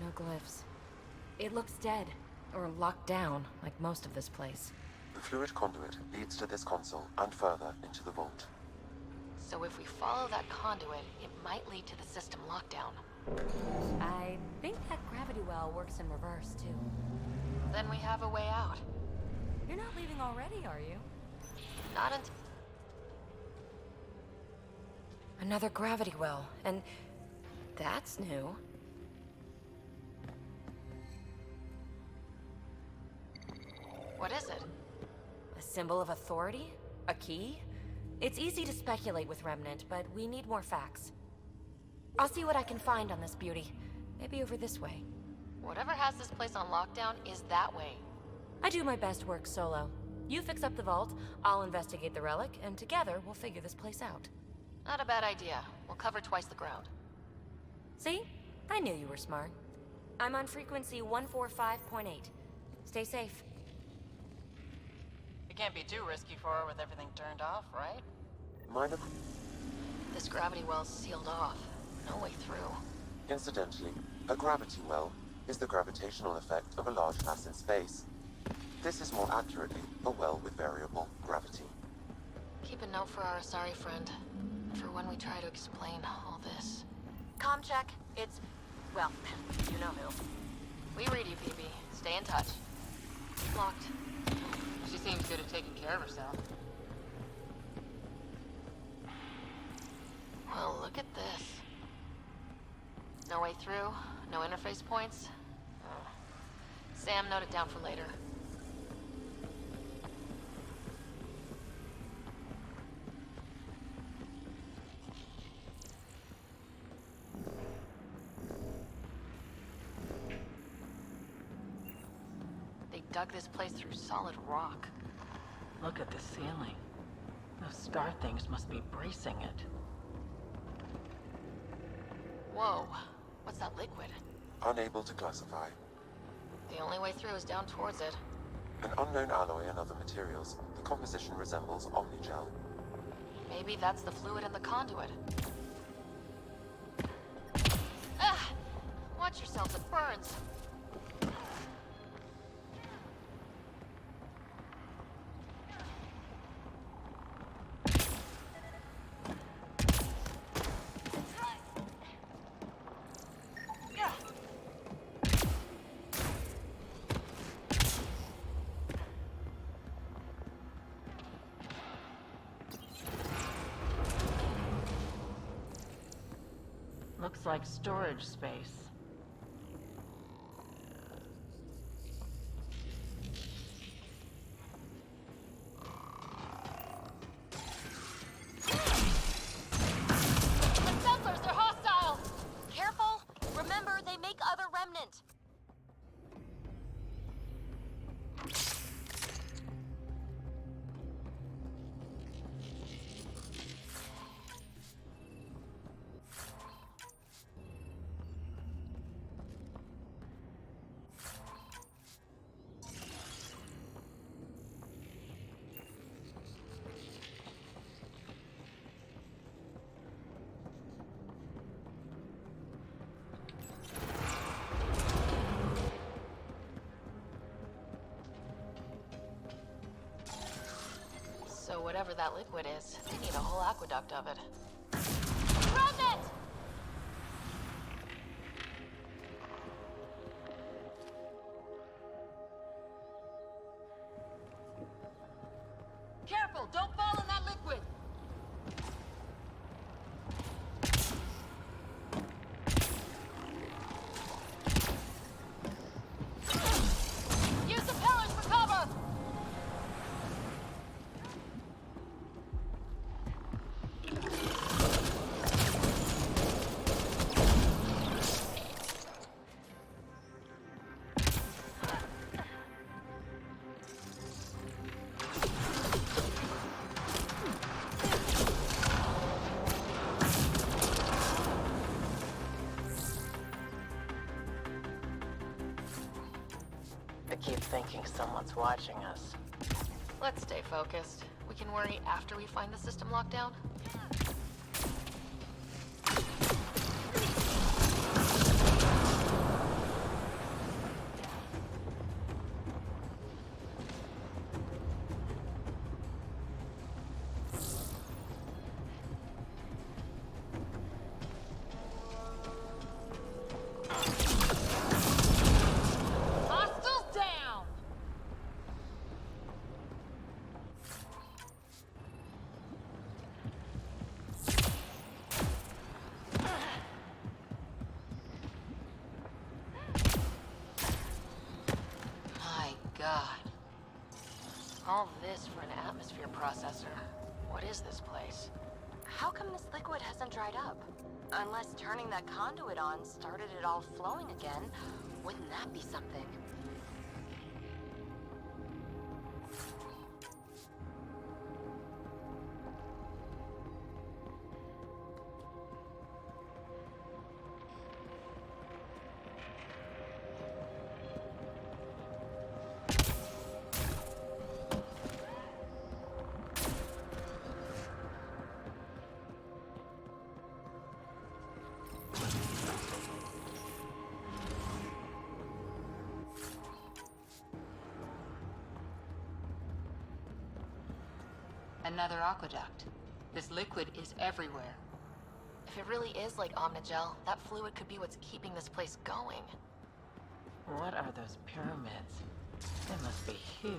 No glyphs. It looks dead, or locked down, like most of this place. The fluid conduit leads to this console and further into the vault. So if we follow that conduit, it might lead to the system lockdown. I think that gravity well works in reverse, too. Then we have a way out. You're not leaving already, are you? Not until... Another gravity well, and that's new. What is it? A symbol of authority? A key? It's easy to speculate with Remnant, but we need more facts. I'll see what I can find on this beauty. Maybe over this way. Whatever has this place on lockdown is that way. I do my best work solo. You fix up the vault, I'll investigate the relic, and together we'll figure this place out. Not a bad idea. We'll cover twice the ground. See? I knew you were smart. I'm on frequency 145.8. Stay safe. It can't be too risky for her with everything turned off, right? Minor... This gravity well's sealed off. No way through. Incidentally, a gravity well is the gravitational effect of a large mass in space. This is more accurately a well with variable gravity. Keep a note for our Asari friend. For when we try to explain all this. Comm check. It's... well, you know who. We read you, PB. Stay in touch. Locked. She seems good at taking care of herself. Well, look at this. No way through, no interface points. Oh. Sam, note it down for later. They dug this place through solid rock. Look at the ceiling. Those star things must be bracing it. Whoa, what's that liquid? Unable to classify. The only way through is down towards it. An unknown alloy and other materials. The composition resembles omnigel. Maybe that's the fluid in the conduit. Ah! Watch yourself, it burns. Looks like storage space. The settlers, they're hostile! Careful! Remember, they make other remnant. So whatever that liquid is, they need a whole aqueduct of it. Remnant! Careful, don't fall in that liquid! Use the pillars for cover! I keep thinking someone's watching us. Let's stay focused. We can worry after we find the system lockdown. Hostiles down! My God. All this for an atmosphere processor. What is this place? How come this liquid hasn't dried up? Unless turning that conduit on started it all flowing again. Wouldn't that be something? Another aqueduct. This liquid is everywhere. If it really is like Omnigel, that fluid could be what's keeping this place going. What are those pyramids? They must be huge.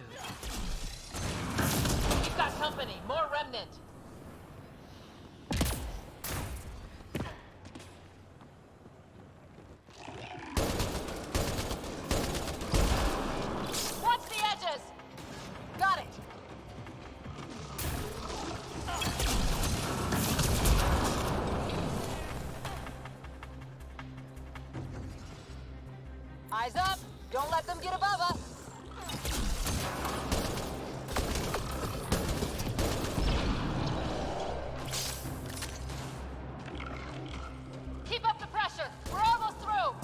We've got company! More remnant! Watch the edges! Got it! Eyes up! Don't let them get above us! Keep up the pressure! We're almost through!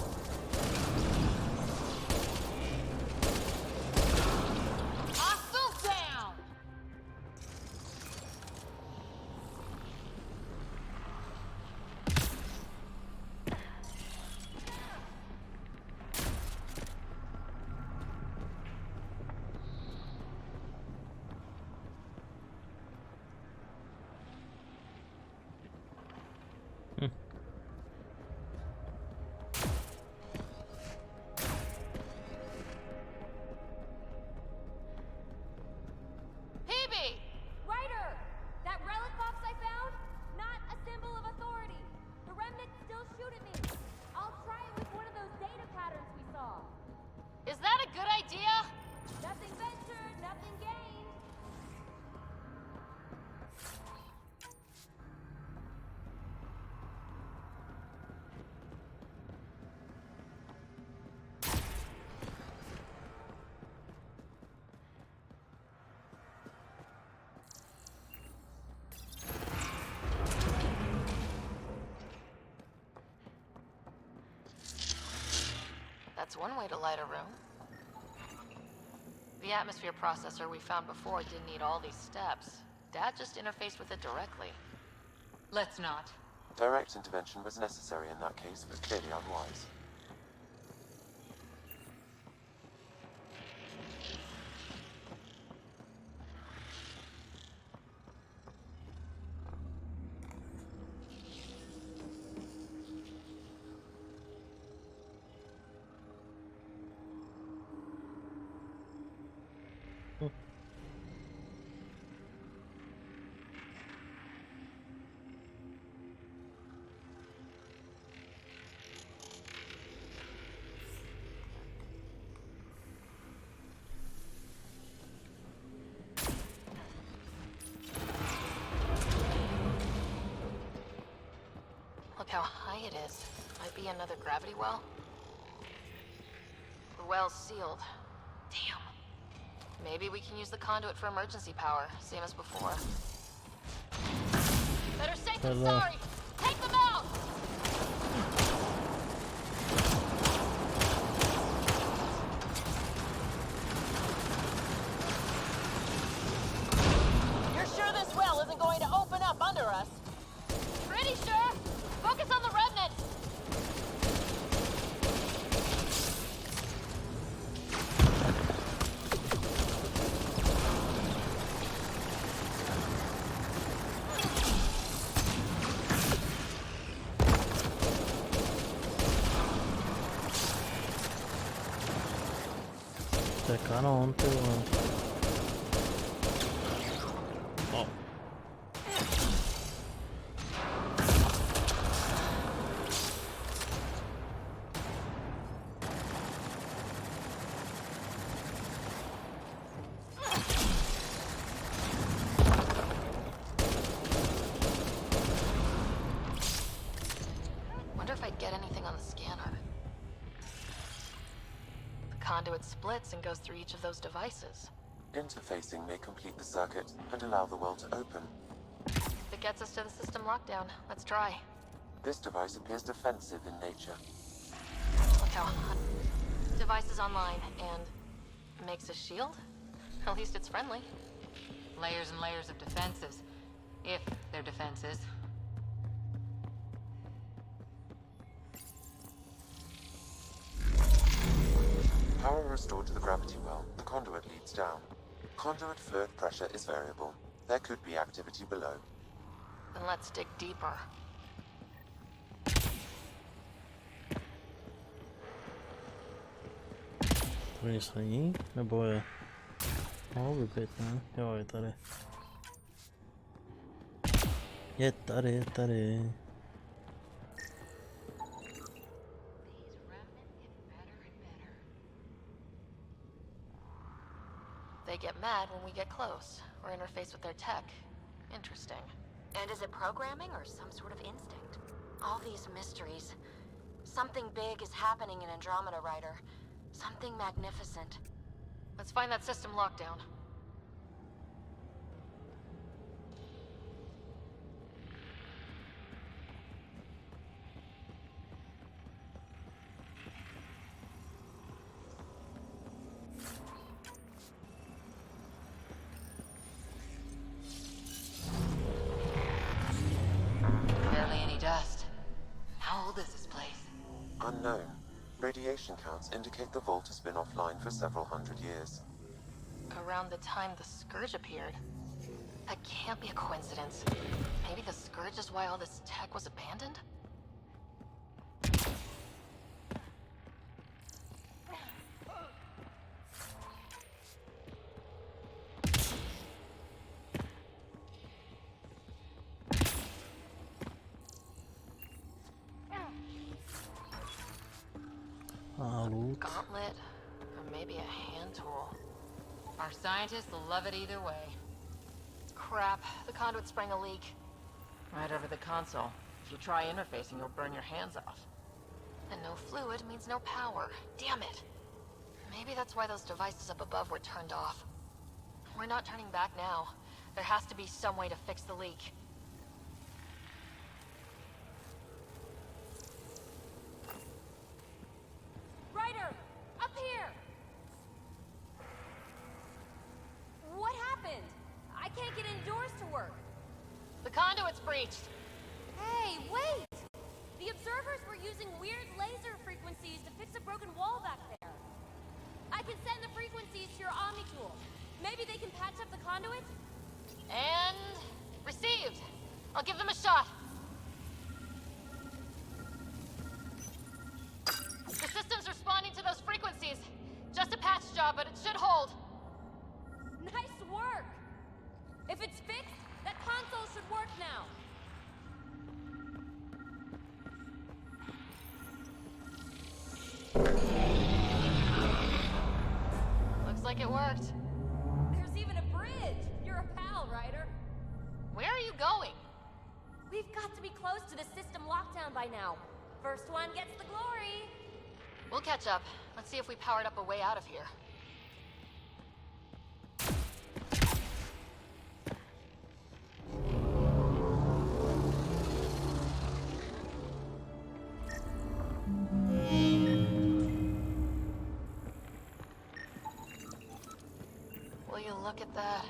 That's one way to light a room. The atmosphere processor we found before didn't need all these steps. Dad just interfaced with it directly. Let's not. Direct intervention was necessary in that case, but clearly unwise. Look how high it is. Might be another gravity well. The well's sealed. Damn. Maybe we can use the conduit for emergency power, same as before. Better safe than sorry! Take them out! You're sure this well isn't going to open up under us? Pretty sure! Focus on the remnant! Kanon, ty vole. O. Wonder if I'd get anything on the scanner. The conduit splits and goes through each of those devices. Interfacing may complete the circuit and allow the well to open. If it gets us to the system lockdown, let's try. This device appears defensive in nature. Look how hot. Device is online and makes a shield? At least it's friendly. Layers and layers of defenses. If they're defenses. Power restored to the gravity well. The conduit leads down. Conduit fluid pressure is variable. There could be activity below. Then let's dig deeper. To nic není? Nebo je? Mohlo by být, ne? Jo, je tady. Je tady, je tady. They get mad when we get close, or interface with their tech. Interesting. And is it programming or some sort of instinct? All these mysteries. Something big is happening in Andromeda, Ryder. Something magnificent. Let's find that system lockdown. Barely any dust. How old is this place? Unknown. Radiation counts indicate the vault has been offline for several hundred years. Around the time the Scourge appeared. That can't be a coincidence. Maybe the Scourge is why all this tech was abandoned? Gauntlet, or maybe a hand tool. Our scientists will love it either way. Crap, the conduit sprang a leak. Right over the console. If you try interfacing, you'll burn your hands off. And no fluid means no power. Damn it. Maybe that's why those devices up above were turned off. We're not turning back now. There has to be some way to fix the leak. Ryder! The conduit's breached. Hey, wait! The observers were using weird laser frequencies to fix a broken wall back there. I can send the frequencies to your Omni tool. Maybe they can patch up the conduit? And... received. I'll give them a shot. The system's responding to those frequencies. Just a patch job, but it should hold. Nice work! If it's fixed, that console should work now. Looks like it worked. There's even a bridge. You're a pal, Ryder. Where are you going? We've got to be close to the system lockdown by now. First one gets the glory. We'll catch up. Let's see if we powered up a way out of here. Will you look at that?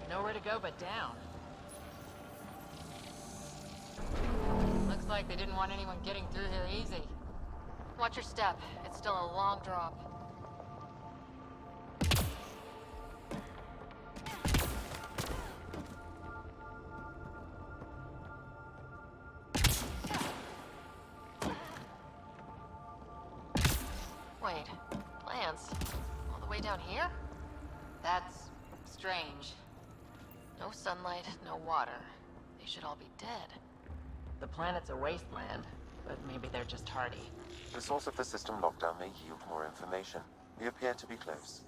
Nowhere to go but down. Looks like they didn't want anyone getting through here easy. Watch your step. It's still a long drop. Wait, plants? All the way down here? That's strange. No sunlight, no water. They should all be dead. The planet's a wasteland, but maybe they're just hardy. The source of the system lockdown may yield more information. We appear to be close.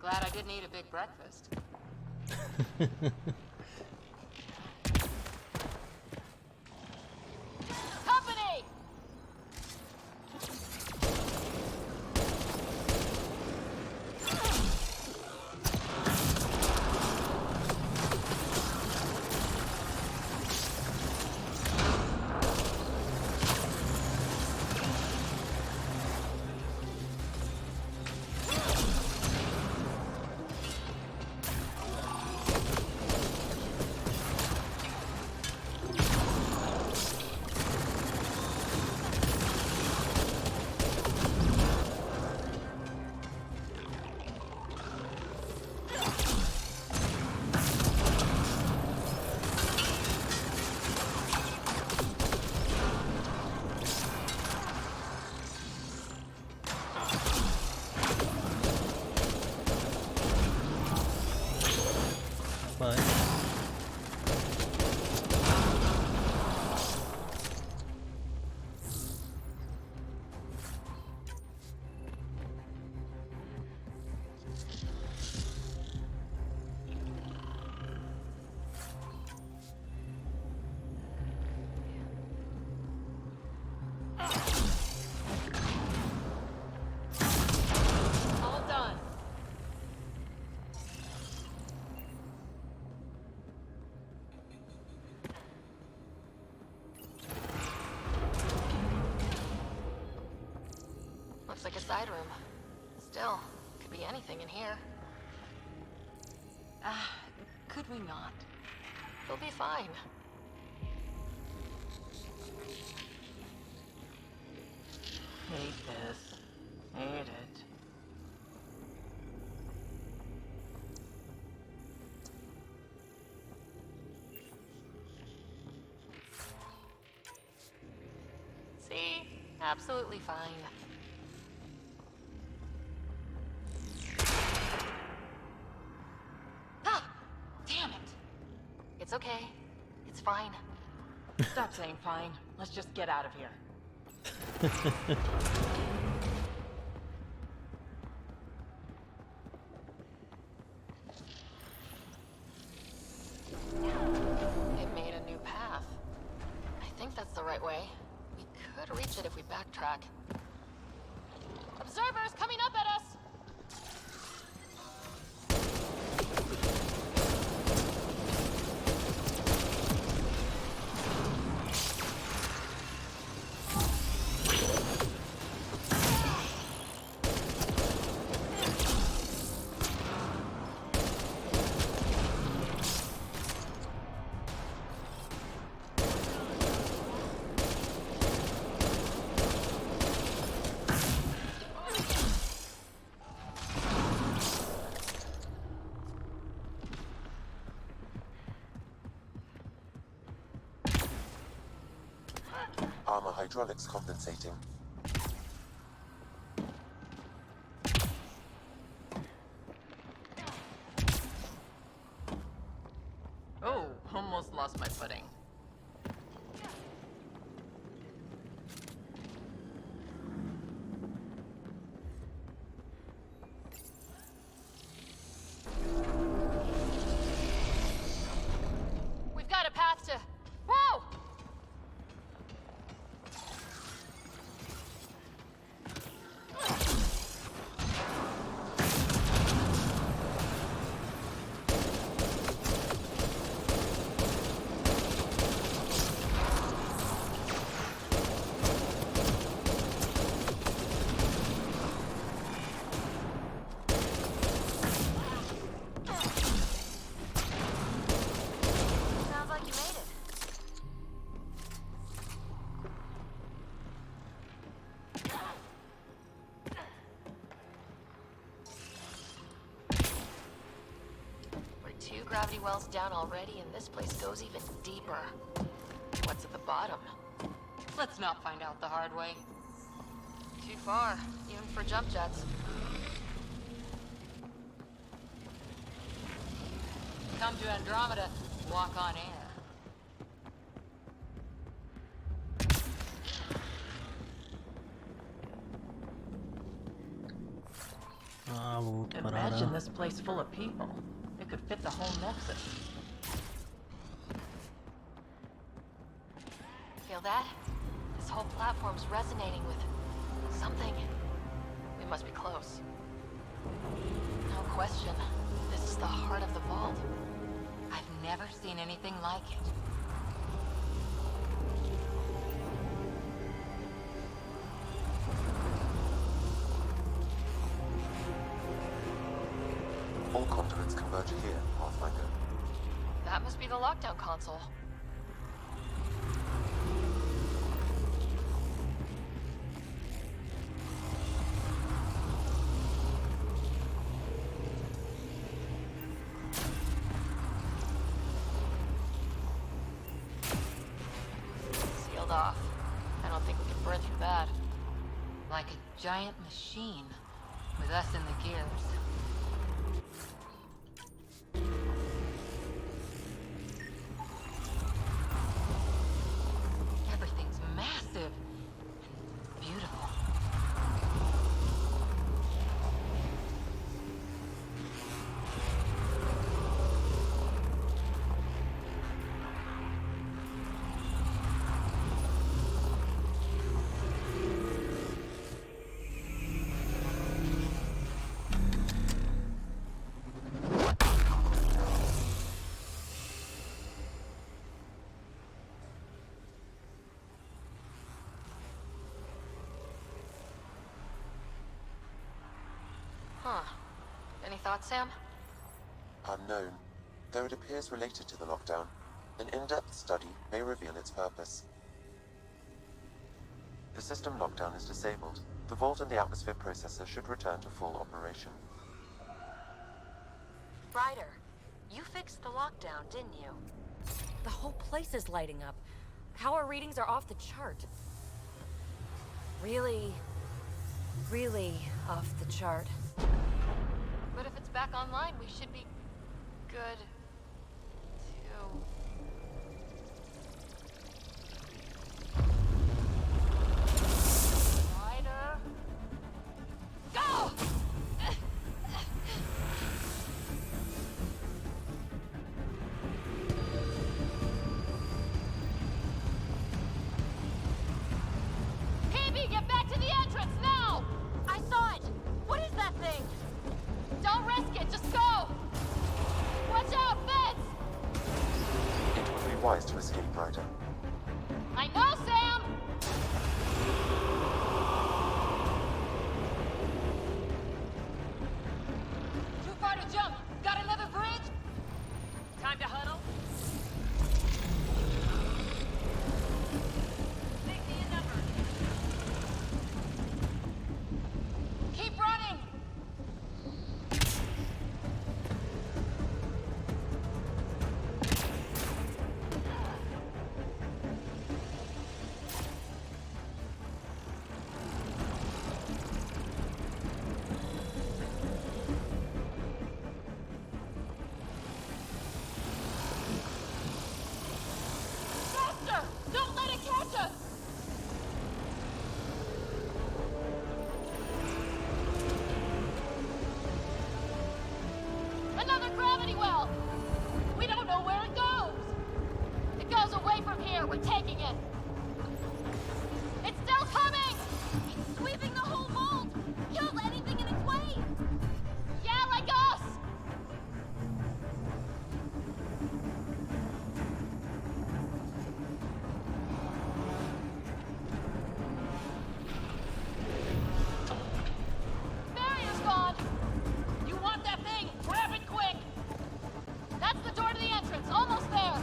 Glad I didn't eat a big breakfast. Company! Bye. All done. Looks like a side room. Still, could be anything in here. Could we not? We'll be fine. Hate this. Hate it. See? Absolutely fine. Ah! Damn it! It's okay. It's fine. Stop saying fine. Let's just get out of here. It made a new path. I think that's the right way. We could reach it if we backtrack. Observers coming up at us! Armor hydraulics compensating. Oh, almost lost my footing. We've got a path to... Whoa! Sounds like you made it. We're 2 gravity wells down already, and this place goes even deeper. What's at the bottom? Let's not find out the hard way. Too far, even for jump jets. Come to Andromeda, walk on air. Ah, loot, Imagine paráda. this place full of people. It could fit the whole Nexus. Feel that? This whole platform's resonating with something. We must be close. No question. This is the heart of the vault. I've never seen anything like it. All conduits converge here, Pathfinder. That must be the lockdown console. Sealed off. I don't think we can burn through that. Like a giant machine, with us in the gears. Everything's massive and beautiful. Huh. Any thoughts, Sam? Unknown. Though it appears related to the lockdown, an in-depth study may reveal its purpose. The system lockdown is disabled. The vault and the atmosphere processor should return to full operation. Ryder, you fixed the lockdown, didn't you? The whole place is lighting up. Power readings are off the chart. Really, really off the chart. But if it's back online, we should be good too. Ryder. Go! PB, get back to the entrance now! I saw it! What is that thing? Don't risk it, just go! Watch out, fence! It would be wise to escape, Ryder. I know, Sam! Too far to jump! Got another bridge? Time to huddle? Make me a number. Keep running! here! We're taking it! It's still coming! It's sweeping the whole vault! Kill anything in its way! Yeah, like us! Barrier's gone! You want that thing? Grab it quick! That's the door to the entrance, almost there!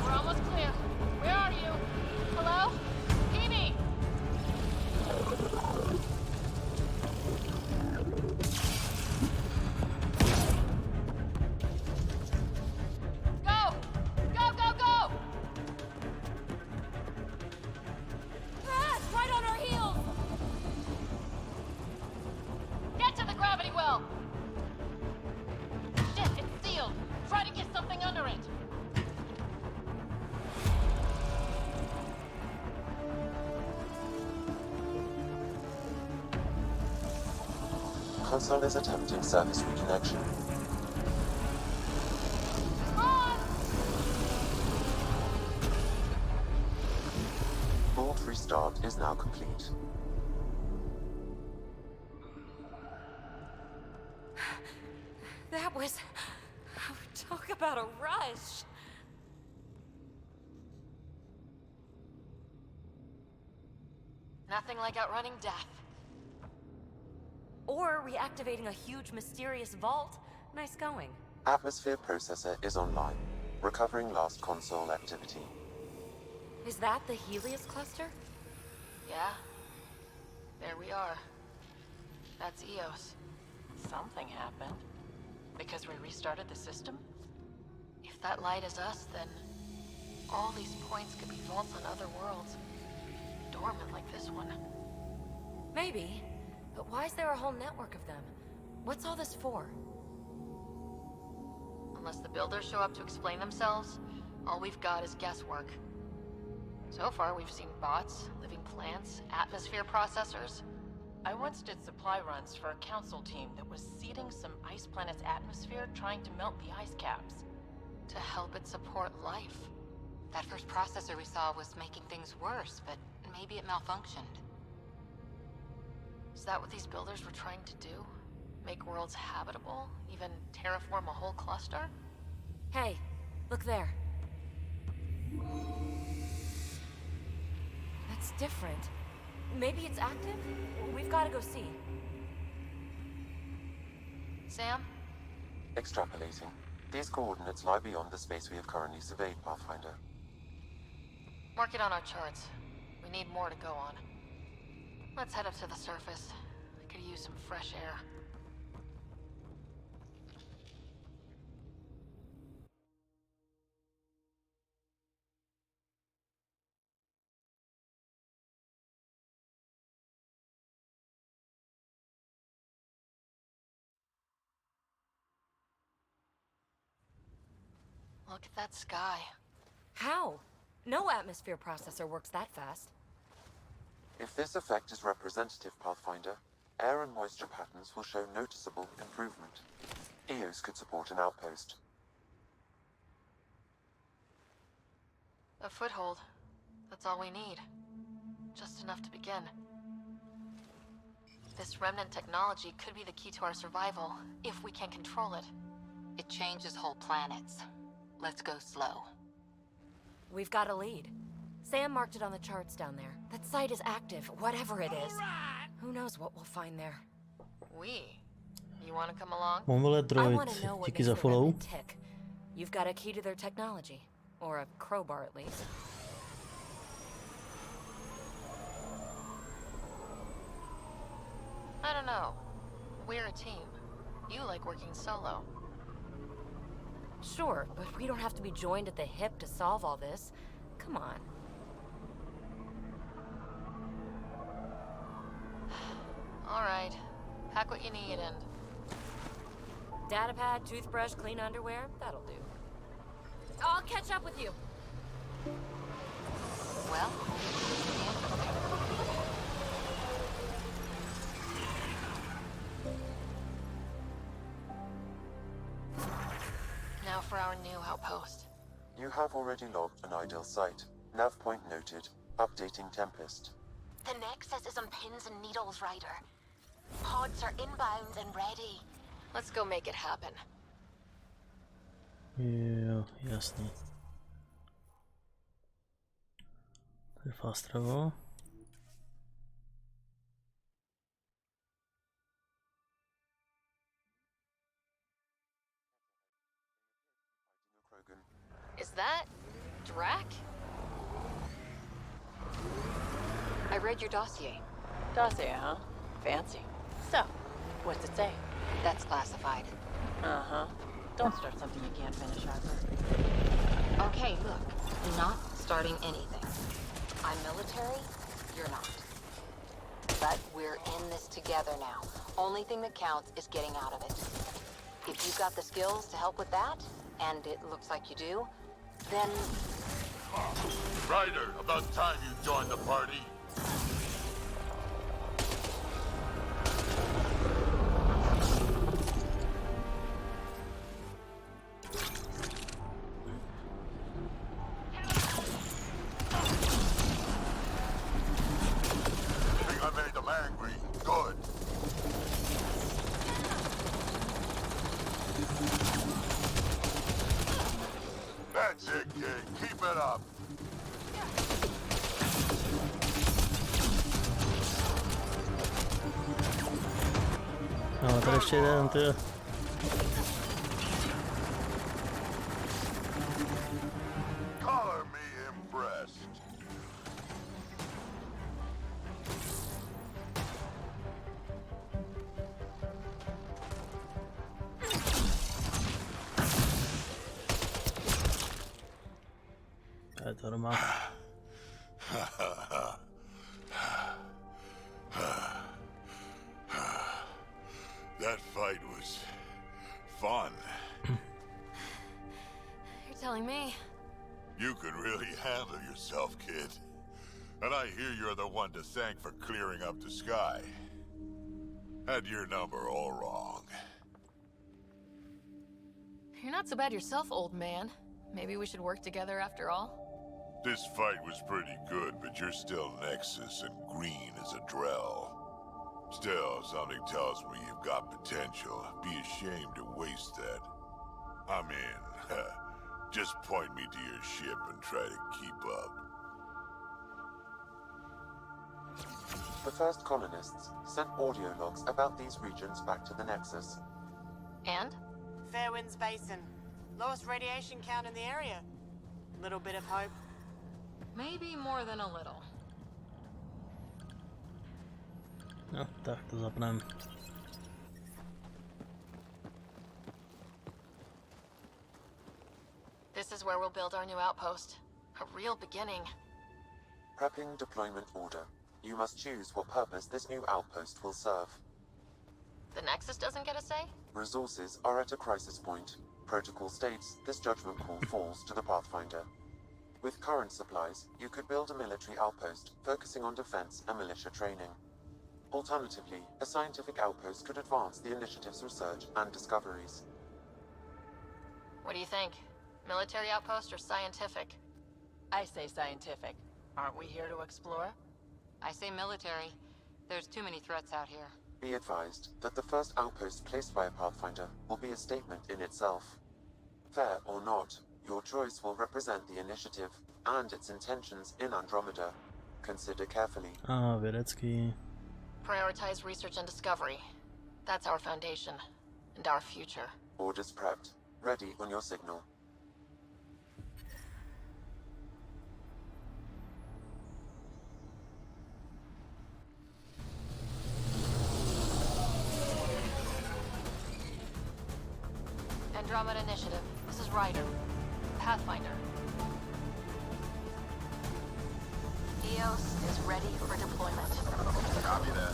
We're almost clear. Where are you? Hello? Peavy! Go! Go, go, go! Ah, it's right on our heels! Get to the gravity well! Shit, it's sealed! Try to get something under it! Console is attempting service reconnection. Vault restart is now complete. That was... Talk about a rush! Nothing like outrunning death. Or reactivating a huge, mysterious vault. Nice going. Atmosphere processor is online, recovering last console activity. Is that the Helios cluster? Yeah. There we are. That's Eos. Something happened. Because we restarted the system? If that light is us, then all these points could be vaults on other worlds. Dormant like this one. Maybe. But why is there a whole network of them? What's all this for? Unless the builders show up to explain themselves, all we've got is guesswork. So far, we've seen bots, living plants, atmosphere processors. I once did supply runs for a council team that was seeding some ice planet's atmosphere, trying to melt the ice caps. To help it support life. That first processor we saw was making things worse, but maybe it malfunctioned. Is that what these builders were trying to do? Make worlds habitable? Even terraform a whole cluster? Hey, look there. That's different. Maybe it's active? We've got to go see. Sam? Extrapolating. These coordinates lie beyond the space we have currently surveyed, Pathfinder. Mark it on our charts. We need more to go on. Let's head up to the surface. I could use some fresh air. Look at that sky. How? No atmosphere processor works that fast. If this effect is representative, Pathfinder, air and moisture patterns will show noticeable improvement. Eos could support an outpost. A foothold. That's all we need. Just enough to begin. This remnant technology could be the key to our survival, if we can control it. It changes whole planets. Let's go slow. We've got a lead. Sam marked it on the charts down there. That site is active, whatever it is. Who knows what we'll find there. We? You want to come along? Mobile I droid, want to know what díky makes za the follow. remnant tick. You've got a key to their technology. Or a crowbar, at least. I don't know. We're a team. You like working solo. Sure, but we don't have to be joined at the hip to solve all this. Come on. All right. Pack what you need and... Datapad, toothbrush, clean underwear, that'll do. I'll catch up with you. Well, Now for our new outpost. You have already logged an ideal site. Nav point noted. Updating Tempest. The Nexus is on pins and needles, Ryder. Pods are inbound and ready. Let's go make it happen. Jo, jasný. To je fast travel. Is that Drac? I read your dossier. Dossier, huh? Fancy. So, what's it say? That's classified. Uh-huh. Don't start something you can't finish, Harper. Okay, look. Not starting anything. I'm military, you're not. But we're in this together now. Only thing that counts is getting out of it. If you've got the skills to help with that, and it looks like you do, then... Ryder, about time you joined the party. Think I made them angry. Good. That's it, kid. Keep it up. No, tady ještě jeden, ty. Color me impressed. To je to doma. That fight was fun. You're telling me. You can really handle yourself, kid. And I hear you're the one to thank for clearing up the sky. Had your number all wrong. You're not so bad yourself, old man. Maybe we should work together after all. This fight was pretty good, but you're still Nexus and green as a Drell. Still, something tells me you've got potential. Be ashamed to waste that. I mean, just point me to your ship and try to keep up. The first colonists sent audio logs about these regions back to the Nexus. And? Fairwinds Basin. Lowest radiation count in the area. Little bit of hope. Maybe more than a little. No, tak to zapneme. This is where we'll build our new outpost. A real beginning. Prepping deployment order. You must choose what purpose this new outpost will serve. The Nexus doesn't get a say? Resources are at a crisis point. Protocol states this judgment call falls to the Pathfinder. With current supplies, you could build a military outpost focusing on defense and militia training. Alternatively, a scientific outpost could advance the initiative's research and discoveries. What do you think? Military outpost or scientific? I say scientific. Aren't we here to explore? I say military. There's too many threats out here. Be advised that the first outpost placed by a Pathfinder will be a statement in itself. Fair or not, your choice will represent the initiative and its intentions in Andromeda. Consider carefully. Vědecký. Prioritize research and discovery. That's our foundation. And our future. Orders prepped. Ready on your signal. Andromeda Initiative. This is Ryder. Pathfinder. EOS is ready for deployment. Copy that.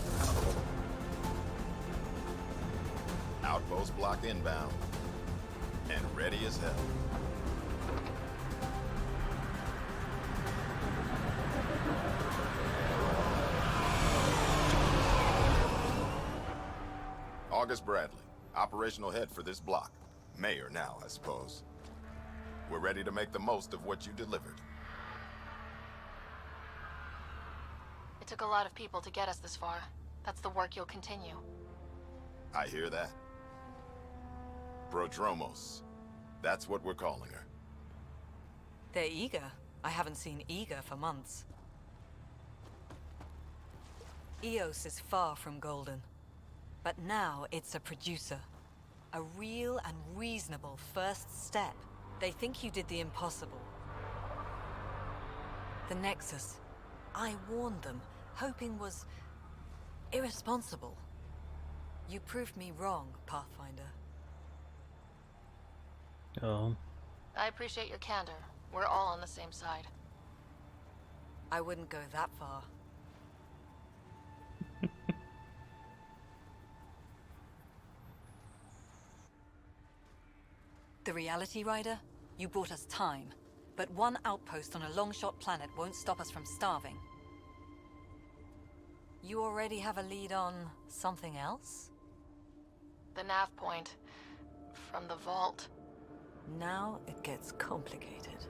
Outpost blocked inbound. And ready as hell. August Bradley, operational head for this block. Mayor now, I suppose. We're ready to make the most of what you delivered. It took a lot of people to get us this far. That's the work you'll continue. I hear that. Prodromos. That's what we're calling her. They're eager. I haven't seen eager for months. EOS is far from golden. But now it's a producer. A real and reasonable first step. They think you did the impossible. The Nexus. I warned them, hoping was irresponsible. You proved me wrong, Pathfinder. Oh. I appreciate your candor. We're all on the same side. I wouldn't go that far. The Reality Rider? You brought us time. But one outpost on a long-shot planet won't stop us from starving. You already have a lead on something else? The nav point. From the vault. Now it gets complicated.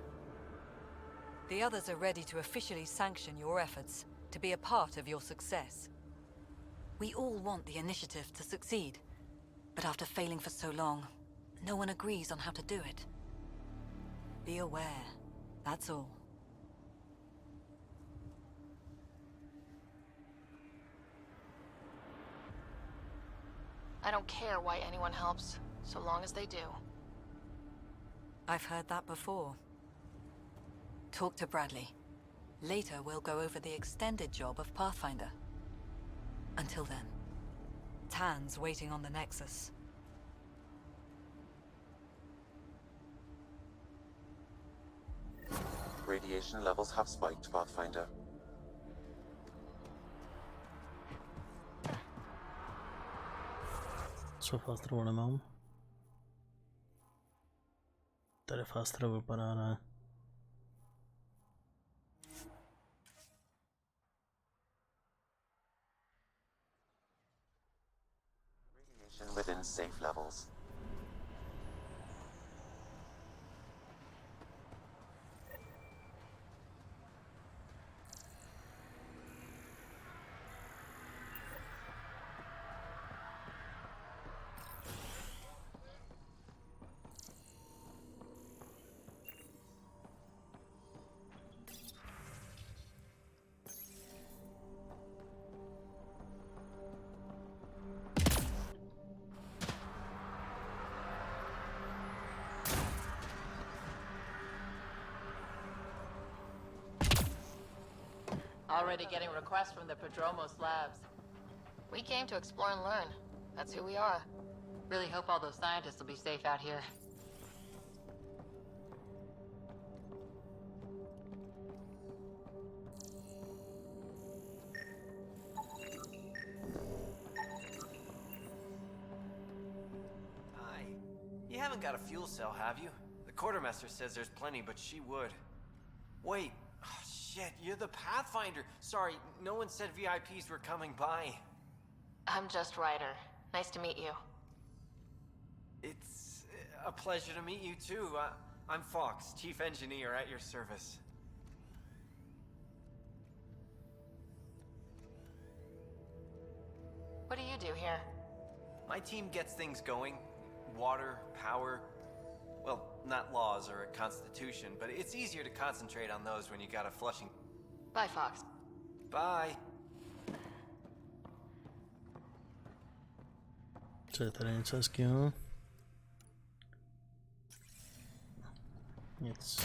The others are ready to officially sanction your efforts, to be a part of your success. We all want the initiative to succeed, but after failing for so long, no one agrees on how to do it. Be aware, that's all. I don't care why anyone helps, so long as they do. I've heard that before. Talk to Bradley. Later, we'll go over the extended job of Pathfinder. Until then, Tan's waiting on the Nexus. Radiation levels have spiked, Pathfinder. Co fast travel nemám. Tady fast travel vypadá, ne? Radiation within safe levels. Already getting requests from the Prodromos labs. We came to explore and learn. That's who we are. Really hope all those scientists will be safe out here. Hi. You haven't got a fuel cell, have you? The quartermaster says there's plenty, but she would. Wait. Oh, shit, you're the Pathfinder. Sorry, no one said VIPs were coming by. I'm just Ryder. Nice to meet you. It's a pleasure to meet you, too. I'm Fox, Chief Engineer at your service. What do you do here? My team gets things going. Water, power. Well, not laws or a constitution, but it's easier to concentrate on those when you got a Flushing. Bye, Fox. Bye. Co je tady něco hezkýho? Nic.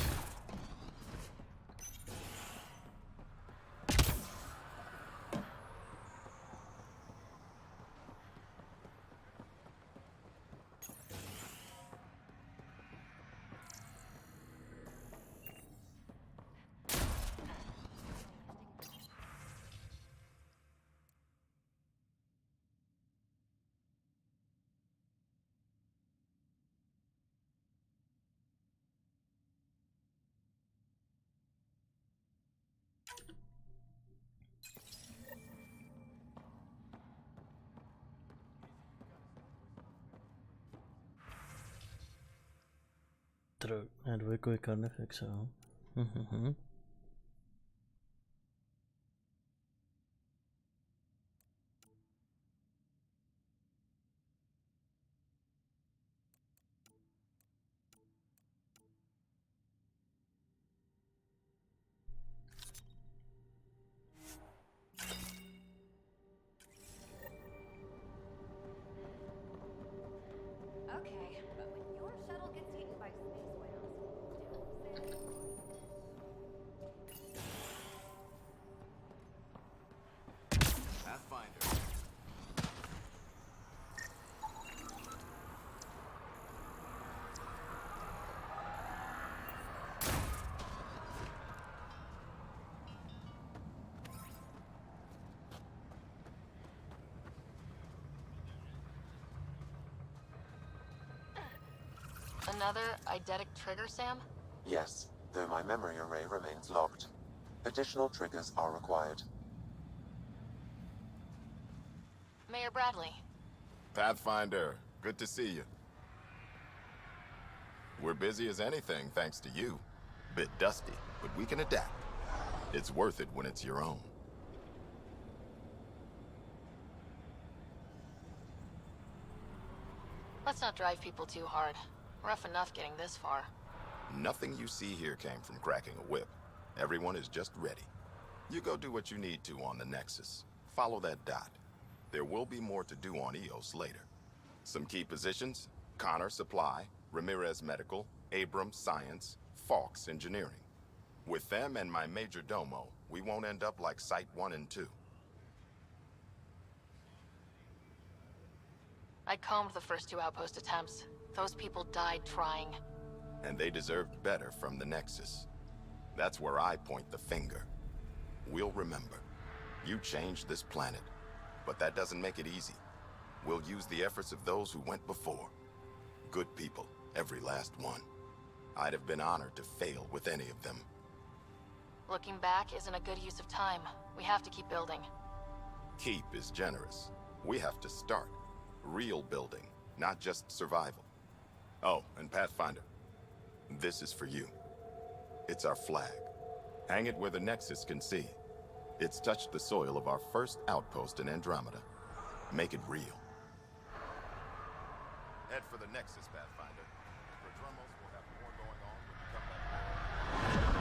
Ne, dvojku je Carnifex, jo. Okay, but when your shuttle gets eaten by space whales, Pathfinder. another eidetic trigger, Sam? Yes, though my memory array remains locked. Additional triggers are required. Mayor Bradley. Pathfinder, good to see you. We're busy as anything thanks to you. Bit dusty, but we can adapt. It's worth it when it's your own. Let's not drive people too hard. Rough enough getting this far. Nothing you see here came from cracking a whip. Everyone is just ready. You go do what you need to on the Nexus. Follow that dot. There will be more to do on EOS later. Some key positions: Connor Supply, Ramirez Medical, Abrams Science, Fawkes Engineering. With them and my major domo, we won't end up like Site 1 and 2. I combed the first 2 outpost attempts. Those people died trying. And they deserved better from the Nexus. That's where I point the finger. We'll remember. You changed this planet, but that doesn't make it easy. We'll use the efforts of those who went before. Good people, every last one. I'd have been honored to fail with any of them. Looking back isn't a good use of time. We have to keep building. Keep is generous. We have to start. Real building, not just survival. Oh, and Pathfinder, this is for you. It's our flag. Hang it where the Nexus can see. It's touched the soil of our first outpost in Andromeda. Make it real. Head for the Nexus, Pathfinder. Prodromos will have more going on when you come back.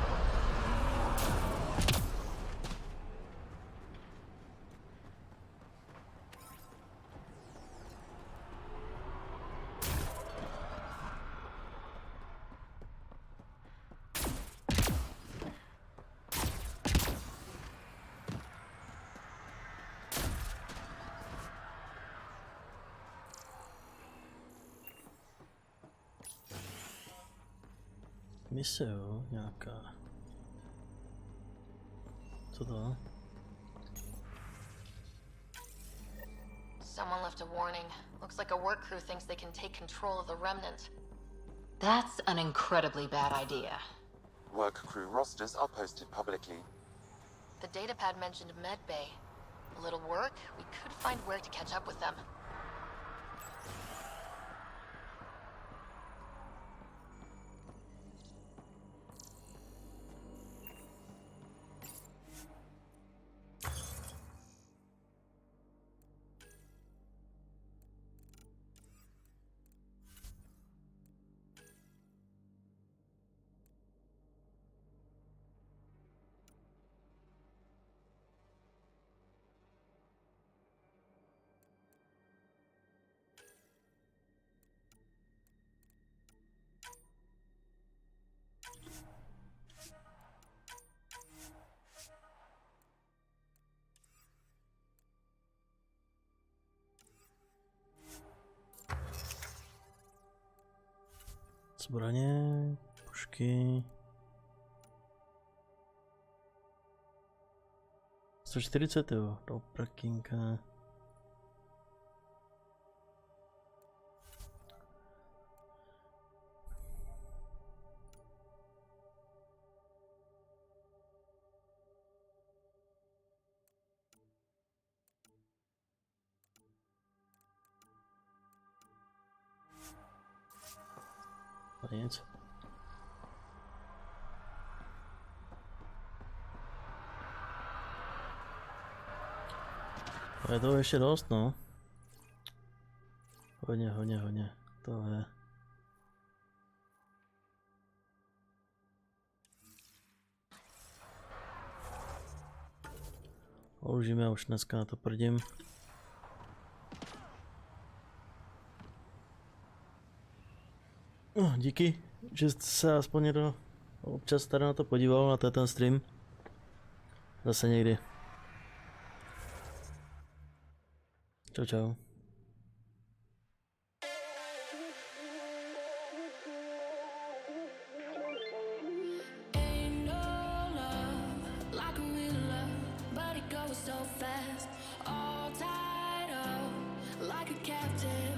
Mise jo, nějaká. Co to? Someone left a warning. Looks like a work crew thinks they can take control of the remnant. That's an incredibly bad idea. Work crew rosters are posted publicly. The datapad mentioned medbay. A little work, we could find where to catch up with them. Zbraně, pušky. 140, jo, do prkínka. Nic. To je toho ještě dost, no. Hodně. To je. Použijeme, už dneska na to prdím. No, díky, že jste se aspoň někdo občas tady na to podíval, na ten stream. Zase někdy. Čau. Ain't no love like a real love, but it goes so fast. All tied up like a captive.